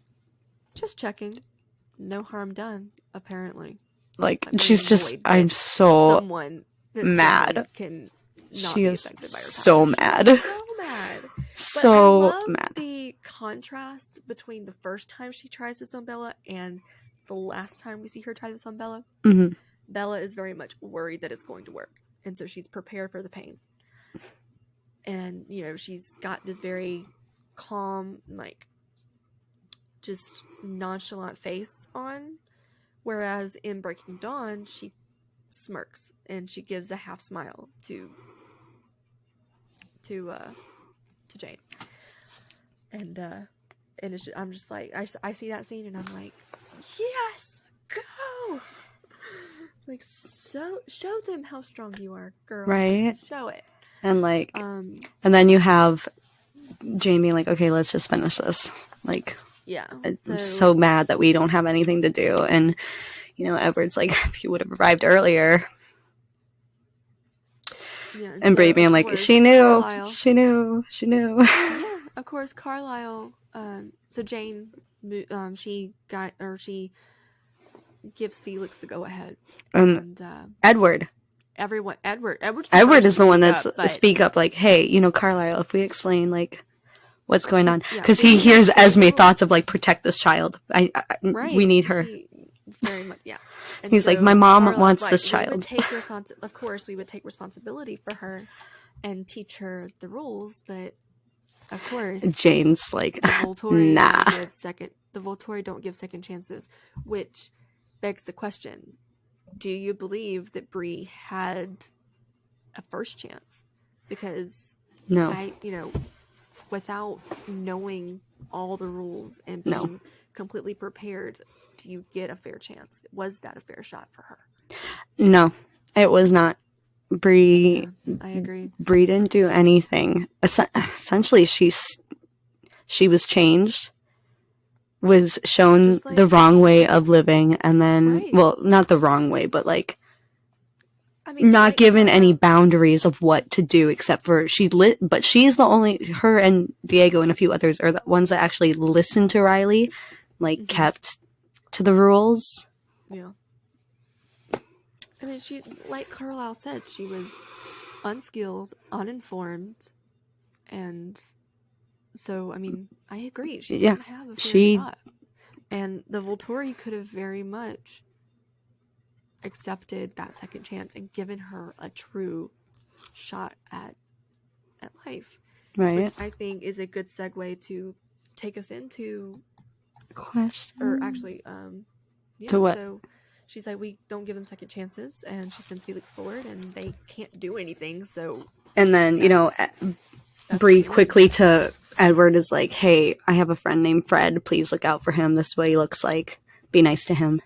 just checking. No harm done, apparently. Like, she's just, I'm so someone mad. Can she is so mad. So mad. So I love mad. The contrast between the first time she tries this on Bella and the last time we see her try this on Bella. Mm-hmm. Bella is very much worried that it's going to work, and so she's prepared for the pain. And, you know, she's got this very calm, like, just nonchalant face on. Whereas in Breaking Dawn, she smirks and she gives a half smile to Jane. And it's just, I'm just like, I see that scene and I'm like, yes, go! Like, so show them how strong you are, girl. Right? Show it. And like, and then you have Jane being like, "Okay, let's just finish this." Like, yeah, I'm so mad that we don't have anything to do. And, you know, Edward's like, "If you would have arrived earlier." Yeah, and Bree being like, she knew. Yeah, of course, Carlisle. So Jane, she gives Felix the go ahead, and Edward. Edward is the one that's speak up, like, "Hey, you know, Carlisle, if we explain, like, what's going on," because he hears Esme's thoughts of like, protect this child. We need her. It's very much, yeah. And he's so like, my mom Carlisle's wants like, this child. Of course, we would take responsibility for her and teach her the rules, but of course, Jane's like, the Volturi nah. The Volturi don't give second chances, which begs the question: do you believe that Bree had a first chance? Because no, without knowing all the rules and being completely prepared, do you get a fair chance? Was that a fair shot for her? No, it was not. Bree, I agree. Bree didn't do anything. Essentially, she was changed, was shown the wrong way of living, and then, well, not the wrong way, but like, not given any boundaries of what to do, except for but she's the only, her and Diego and a few others are the ones that actually listened to Riley, like, kept to the rules. Yeah. I mean, she, like Carlisle said, she was unskilled, uninformed, and so, I mean, I agree. She didn't have a fair shot. And the Volturi could have very much accepted that second chance and given her a true shot at life. Right. Which I think is a good segue to take us into question. Or actually, to what? So she's like, we don't give them second chances, and she sends Felix forward, and they can't do anything. So, and then Bree quickly to Edward is like, "Hey, I have a friend named Fred. Please look out for him. This is what he looks like. Be nice to him."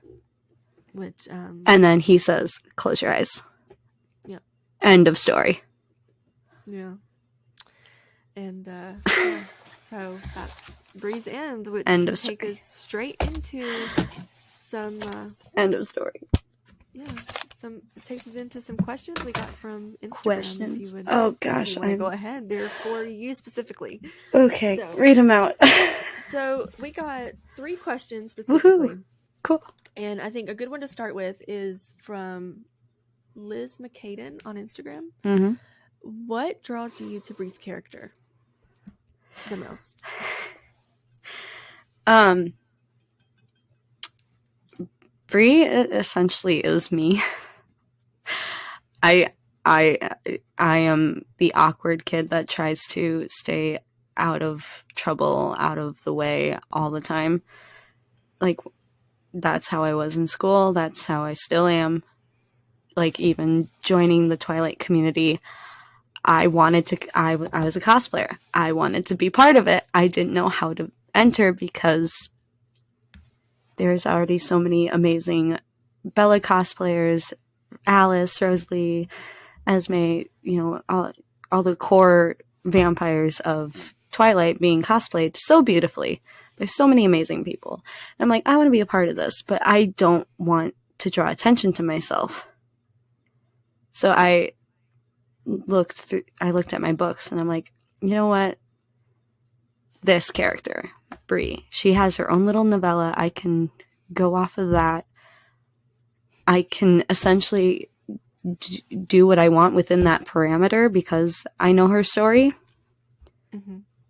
Which, and then he says, "Close your eyes." Yeah. End of story. Yeah. And so that's Bree's End, which can take us straight into some end of story. Yeah, it takes us into some questions we got from Instagram. Questions. If you would, oh gosh, I go ahead. They're for you specifically. Okay, so, read them out. So we got 3 questions specifically. Woohoo. Cool. And I think a good one to start with is from Liz McCaden on Instagram. Mm-hmm. What draws you to Bree's character the most? Bree essentially is me. I I I am the awkward kid that tries to stay out of trouble, out of the way all the time. Like, that's how I was in school. That's how I still am. Like, even joining the Twilight community, I wanted to, I was a cosplayer. I wanted to be part of it. I didn't know how to enter because there's already so many amazing Bella cosplayers, Alice, Rosalie, Esme, all the core vampires of Twilight being cosplayed so beautifully. There's so many amazing people. And I'm like, I want to be a part of this, but I don't want to draw attention to myself. So I looked at my books and I'm like, you know what? This character, Bree, she has her own little novella. I can go off of that. I can essentially do what I want within that parameter because I know her story,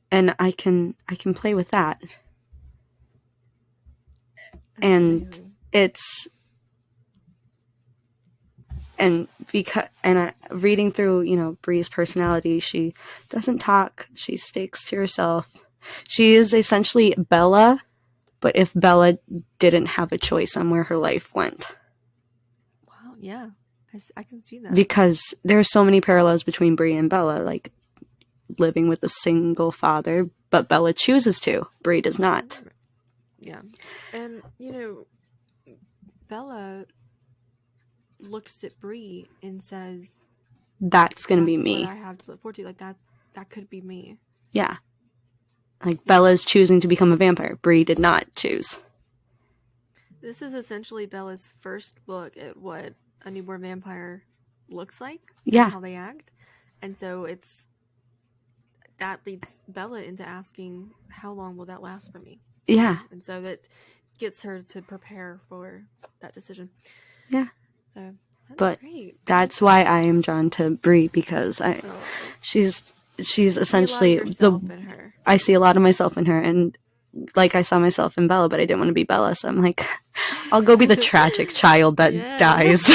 and I can play with that. That's and amazing. It's reading through Bree's personality, she doesn't talk. She sticks to herself. She is essentially Bella, but if Bella didn't have a choice on where her life went. Wow, yeah. I can see that. Because there are so many parallels between Bree and Bella, like living with a single father, but Bella chooses to. Bree does not. Yeah. And, Bella looks at Bree and says, that's going to be me. What I have to look forward to. Like, that could be me. Yeah. Like, Bella's choosing to become a vampire. Bree did not choose. This is essentially Bella's first look at what a newborn vampire looks like. Yeah. And how they act. And so that leads Bella into asking, how long will that last for me? Yeah. And so that gets her to prepare for that decision. Yeah. So that's great. That's why I am drawn to Bree, because she's essentially I see a lot of myself in her, and like I saw myself in Bella, but I didn't want to be Bella, so I'm like, I'll go be the tragic child that dies.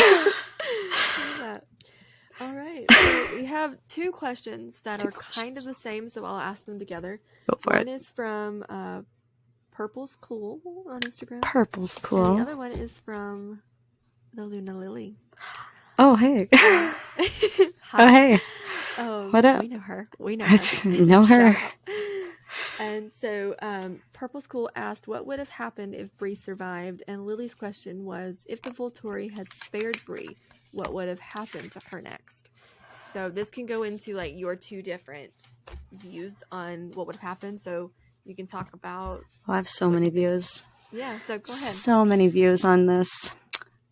All right. So we have two questions that are kind of the same, so I'll ask them together. Go for it. One is from Purple's Cool on Instagram. Purple's Cool. And the other one is from the Luna Lily. Oh, hey. Hi. Oh, hey. What up? We know her. Know her. And so Purple's Cool asked, what would have happened if Bree survived? And Lily's question was, if the Volturi had spared Bree, what would have happened to her next? So this can go into like your two different views on what would have happened. So you can talk about... I have so many views. Yeah, so go ahead. So many views on this.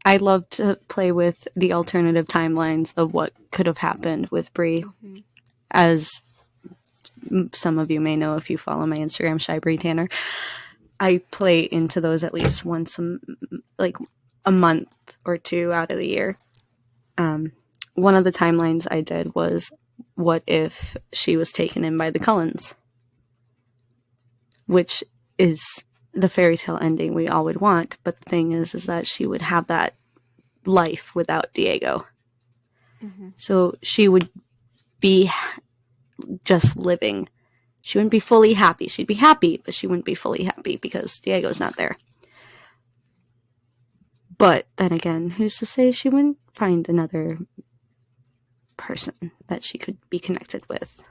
I love to play with the alternative timelines of what could have happened with Bree. Mm-hmm. As some of you may know if you follow my Instagram, Shy Bree Tanner, I play into those at least once a month or two out of the year. One of the timelines I did was, what if she was taken in by the Cullens? Which is the fairy tale ending we all would want, but the thing is that she would have that life without Diego. Mm-hmm. So she would be just living. She wouldn't be fully happy. She'd be happy, but she wouldn't be fully happy because Diego's not there. But then again, who's to say she wouldn't find another person that she could be connected with?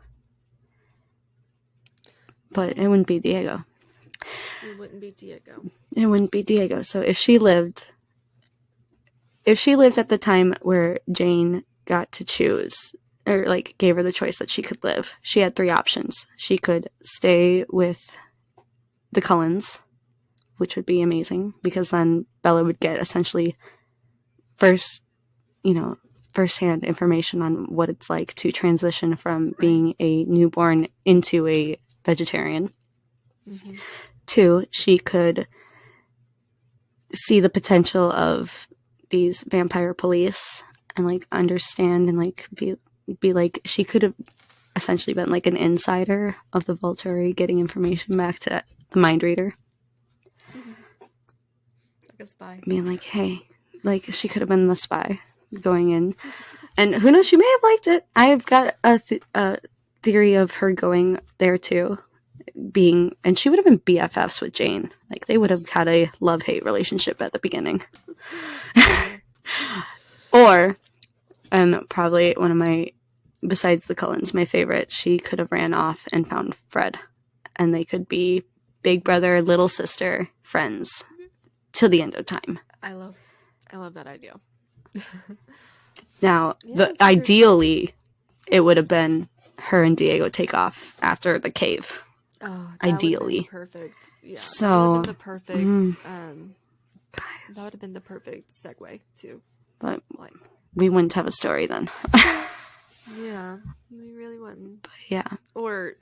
But it wouldn't be Diego. It wouldn't be Diego. It wouldn't be Diego. So if she lived at the time where Jane got to choose, or like gave her the choice that she could live, she had three options. She could stay with the Cullens, which would be amazing because then Bella would get essentially first-hand information on what it's like to transition from being a newborn into a vegetarian. Mm-hmm. 2, she could see the potential of these vampire police and like understand and like be like, she could have essentially been like an insider of the Volturi, getting information back to the mind reader. Mm-hmm. Like a spy. being like, hey, like she could have been the spy going in. And who knows, she may have liked it. I've got a theory of her going there too. And she would have been BFFs with Jane. Like they would have had a love-hate relationship at the beginning. Or, and probably one of my, besides the Cullens, my favorite, she could have ran off and found Fred. And they could be big brother, little sister, friends till the end of time. I love that idea. Now, ideally, it would have been her and Diego take off after the cave. Oh, that ideally, would have been perfect. Yeah, so that would have been the perfect. That would have been the perfect segue too. But like, we wouldn't have a story then. Yeah, we really wouldn't. But yeah. Or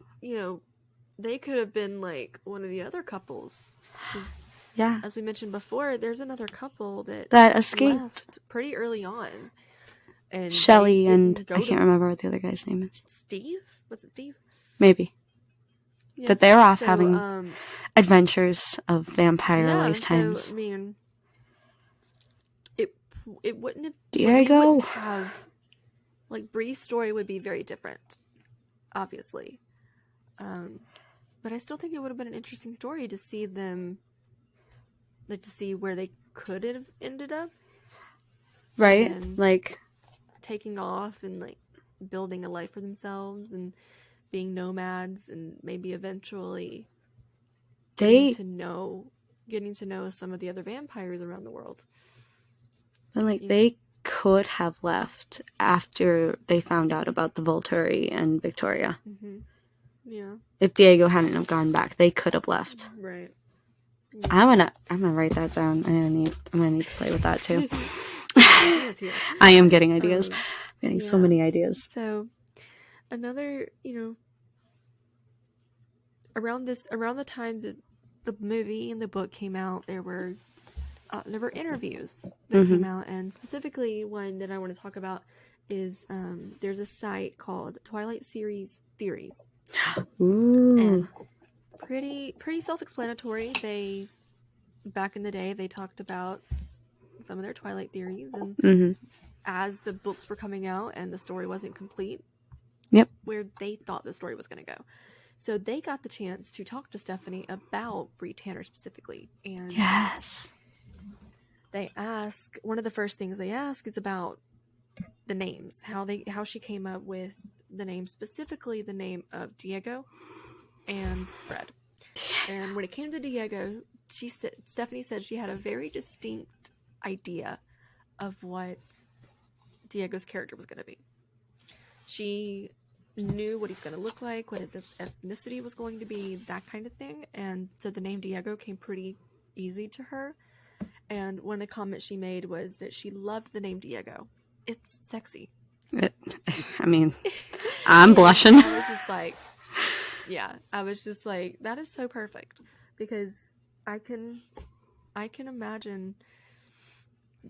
they could have been like one of the other couples. Yeah. As we mentioned before, there's another couple that escaped left pretty early on. And Shelly and I can't remember what the other guy's name is. Steve? Was it Steve? Maybe. Yeah. But they're off having adventures of vampire lifetimes. So, I mean, it wouldn't have. Diego? Like, wouldn't have, like, Bree's story would be very different, obviously. But I still think it would have been an interesting story to see them, like, to see where they could have ended up. Right? Like, taking off and, like, building a life for themselves and being nomads and maybe eventually getting to know some of the other vampires around the world. And like they could have left after they found out about the Volturi and Victoria. Mm-hmm. Yeah. If Diego hadn't have gone back, they could have left. Right. Yeah. I'm gonna write that down. I'm gonna need to play with that too. I am getting ideas. I'm getting so many ideas. So another, around the time that the movie and the book came out, there were interviews that came out, and specifically one that I want to talk about is there's a site called Twilight Series Theories. Ooh. And pretty self-explanatory. They back in the day they talked about some of their Twilight theories, and as the books were coming out and the story wasn't complete, where they thought the story was going to go. So they got the chance to talk to Stephanie about Bree Tanner specifically. And they ask, one of the first things they ask is about the names, how she came up with the name, specifically the name of Diego and Fred. And when it came to Diego, Stephanie said she had a very distinct idea of what Diego's character was going to be. She knew what he's going to look like, what his ethnicity was going to be, that kind of thing. And so the name Diego came pretty easy to her. And one of the comments she made was that she loved the name Diego. It's sexy. I mean, I'm blushing. I was just like, that is so perfect, because I can imagine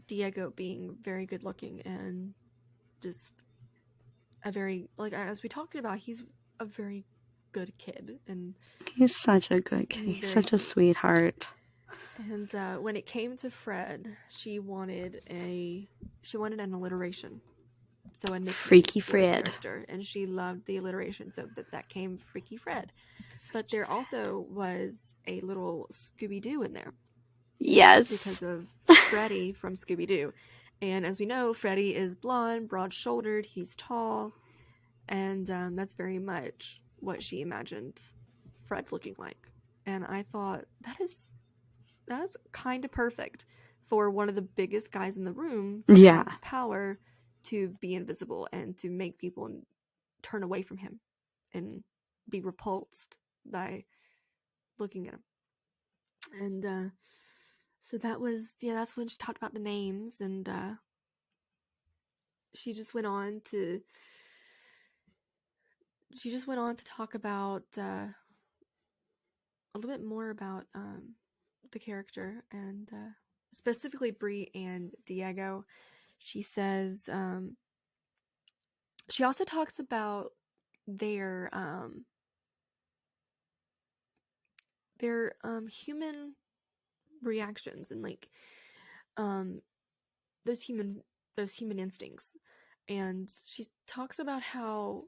Diego being very good looking and just a very, like, as we talked about, he's a very good kid, and he's such a good kid. He's such a sweetheart. And when it came to Fred, she wanted an alliteration. So a nickname, Freaky Fred, and she loved the alliteration, so that came Freaky Fred. But there also was a little Scooby-Doo in there. Yes, because of Freddy from Scooby-Doo. And as we know, Freddy is blonde, broad-shouldered, he's tall, and that's very much what she imagined Fred looking like. And I thought, that is kind of perfect for one of the biggest guys in the room to have the power to be invisible and to make people turn away from him and be repulsed by looking at him. And so that was, that's when she talked about the names, and she just went on to talk about a little bit more about the character, and specifically Bree and Diego. She says she also talks about their human reactions, and like those human instincts. And she talks about how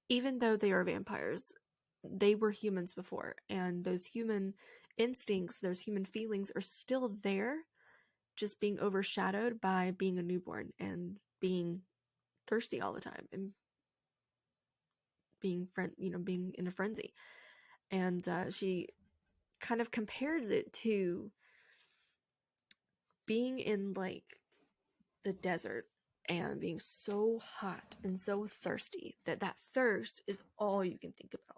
even though they are vampires, they were humans before, and those human instincts, those human feelings are still there, just being overshadowed by being a newborn and being thirsty all the time and being being in a frenzy. And she kind of compares it to being in like the desert and being so hot and so thirsty that thirst is all you can think about.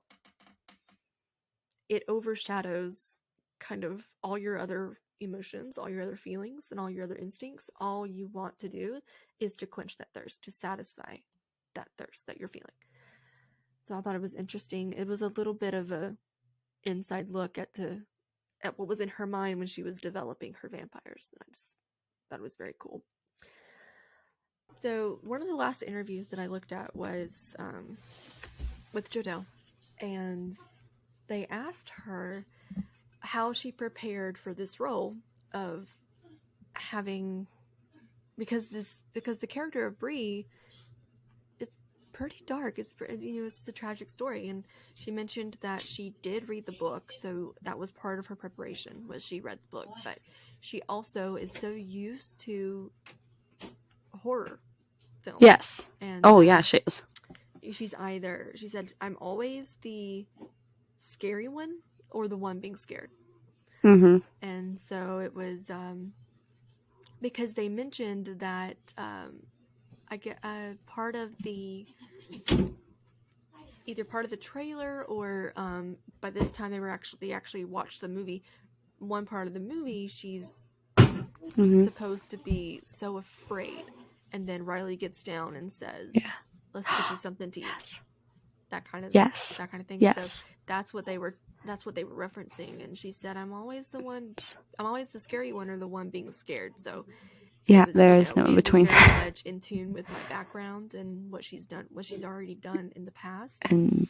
It overshadows kind of all your other emotions, all your other feelings, and all your other instincts. All you want to do is to quench that thirst, to satisfy that thirst that you're feeling. So I thought it was interesting. It was a little bit of a inside look at what was in her mind when she was developing her vampires. And I just thought it was very cool. So one of the last interviews that I looked at was with Jodelle, and they asked her how she prepared for this role of having, because the character of Bree, it's pretty dark. It's it's a tragic story, and she mentioned that she did read the book, so that was part of her preparation, was she read the book. But she also is so used to horror films. Yes. And yeah, she is. She said, I'm always the scary one or the one being scared. Mm-hmm. And so it was because they mentioned that I get part of the either part of the trailer or by this time they actually watched the movie. One part of the movie, she's supposed to be so afraid, and then Riley gets down and says, "Let's get you something to eat." That kind of thing. Yes. So that's what they were referencing. And she said, I'm always the scary one or the one being scared. So there is no in between. Very much in tune with my background and what she's already done in the past. And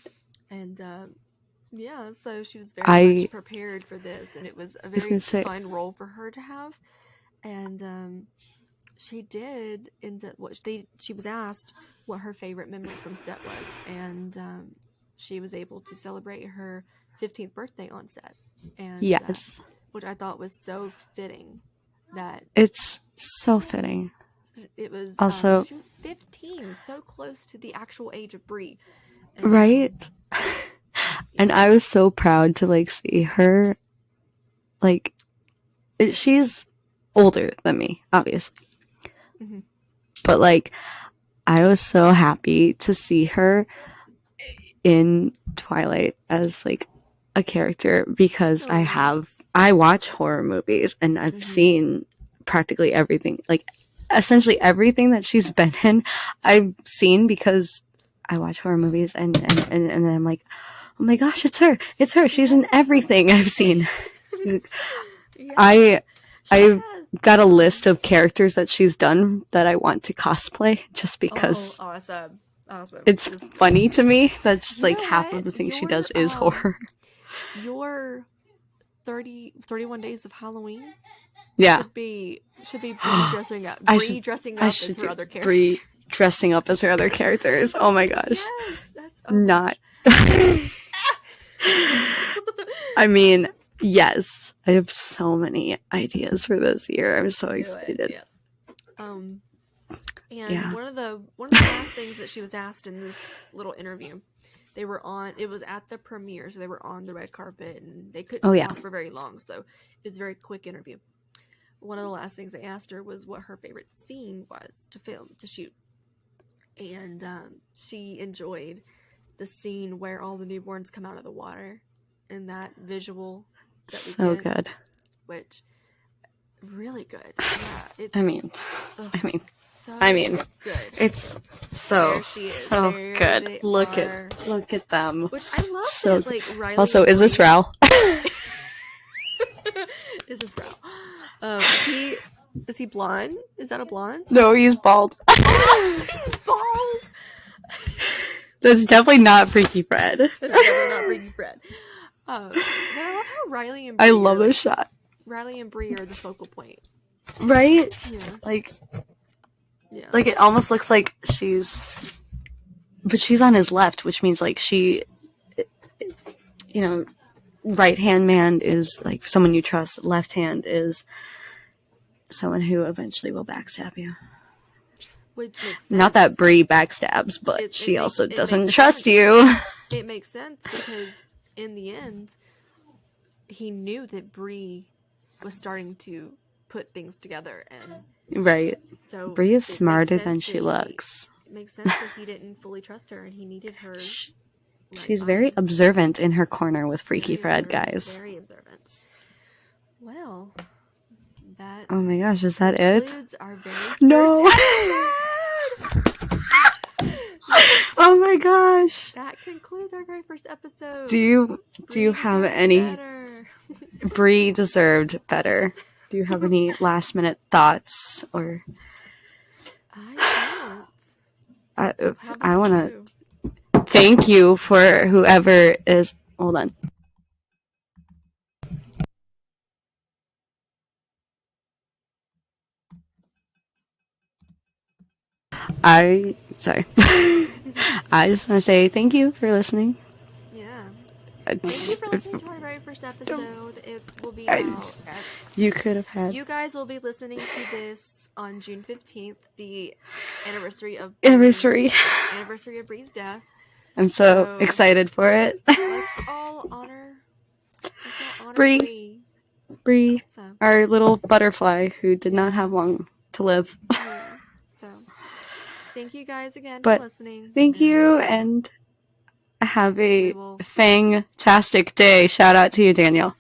so she was very much prepared for this, and it was a very fun role for her to have. And she did she was asked what her favorite memory from set was, and she was able to celebrate her 15th birthday on set. And which I thought was so fitting. That it's so fitting. It was also she was 15, so close to the actual age of Bree. Right? And I was so proud to like see her. Like, she's older than me, obviously. Mm-hmm. But like, I was so happy to see her in Twilight as like a character, because I watch horror movies and I've seen practically everything, like essentially everything that she's been in, I've seen because I watch horror movies, and then I'm like, oh my gosh, it's her. She's in everything I've seen. I've got a list of characters that she's done that I want to cosplay, just because awesome. It's funny to me that just like half of the things she does is horror. Your 31 Days of Halloween should be Bree dressing up. Bree dressing up as her other characters. Bree dressing up as her other characters. Oh my gosh. Yes, that's not. I mean, yes, I have so many ideas for this year. I'm so excited. Yes. And one of the last things that she was asked in this little interview, it was at the premiere, so they were on the red carpet, and they couldn't talk for very long, so it was a very quick interview. One of the last things they asked her was what her favorite scene was to shoot. And she enjoyed the scene where all the newborns come out of the water, and that visual that we get, good. Which really good. Yeah, I mean, good. It's so good. Look at them. Which I love. So that, like, Riley also, is this Ral? Is this Ral? Is he blonde? Is that a blonde? No, he's bald. He's bald. That's definitely not Freaky Fred. That's definitely not Freaky Fred. But I love how Riley and Bree I love this shot. Riley and Bree are the focal point Right? Yeah. Like, Yeah. like it almost looks like but she's on his left, which means like she, you know, right hand man is like someone you trust. Left hand is someone who eventually will backstab you. Which makes sense. Not that Bree backstabs, but she also doesn't trust you. It makes sense because in the end, he knew that Bree was starting to put things together, and Right. so Bree is smarter than she looks. It makes sense that he didn't fully trust her, and he needed her. She's very observant in her corner with Freaky Fred, guys. Very observant. Well, that. Oh my gosh, is that it? Our very no. Oh my gosh. That concludes our very first episode. Do you have any? Bree deserved better. Do you have any last minute thoughts or? I don't. I want to thank you for whoever is. Hold on. Sorry. I just want to say thank you for listening. Yeah. Thank you for listening to our very first episode. It will be out. You could have had. You guys will be listening to this on June 15th, the anniversary of Bree's death. I'm so excited for it. Let's all honor Bree. Our little butterfly who did not have long to live. Yeah. So, thank you guys again for listening. Thank you, and have a fantastic day. Shout out to you, Daniel.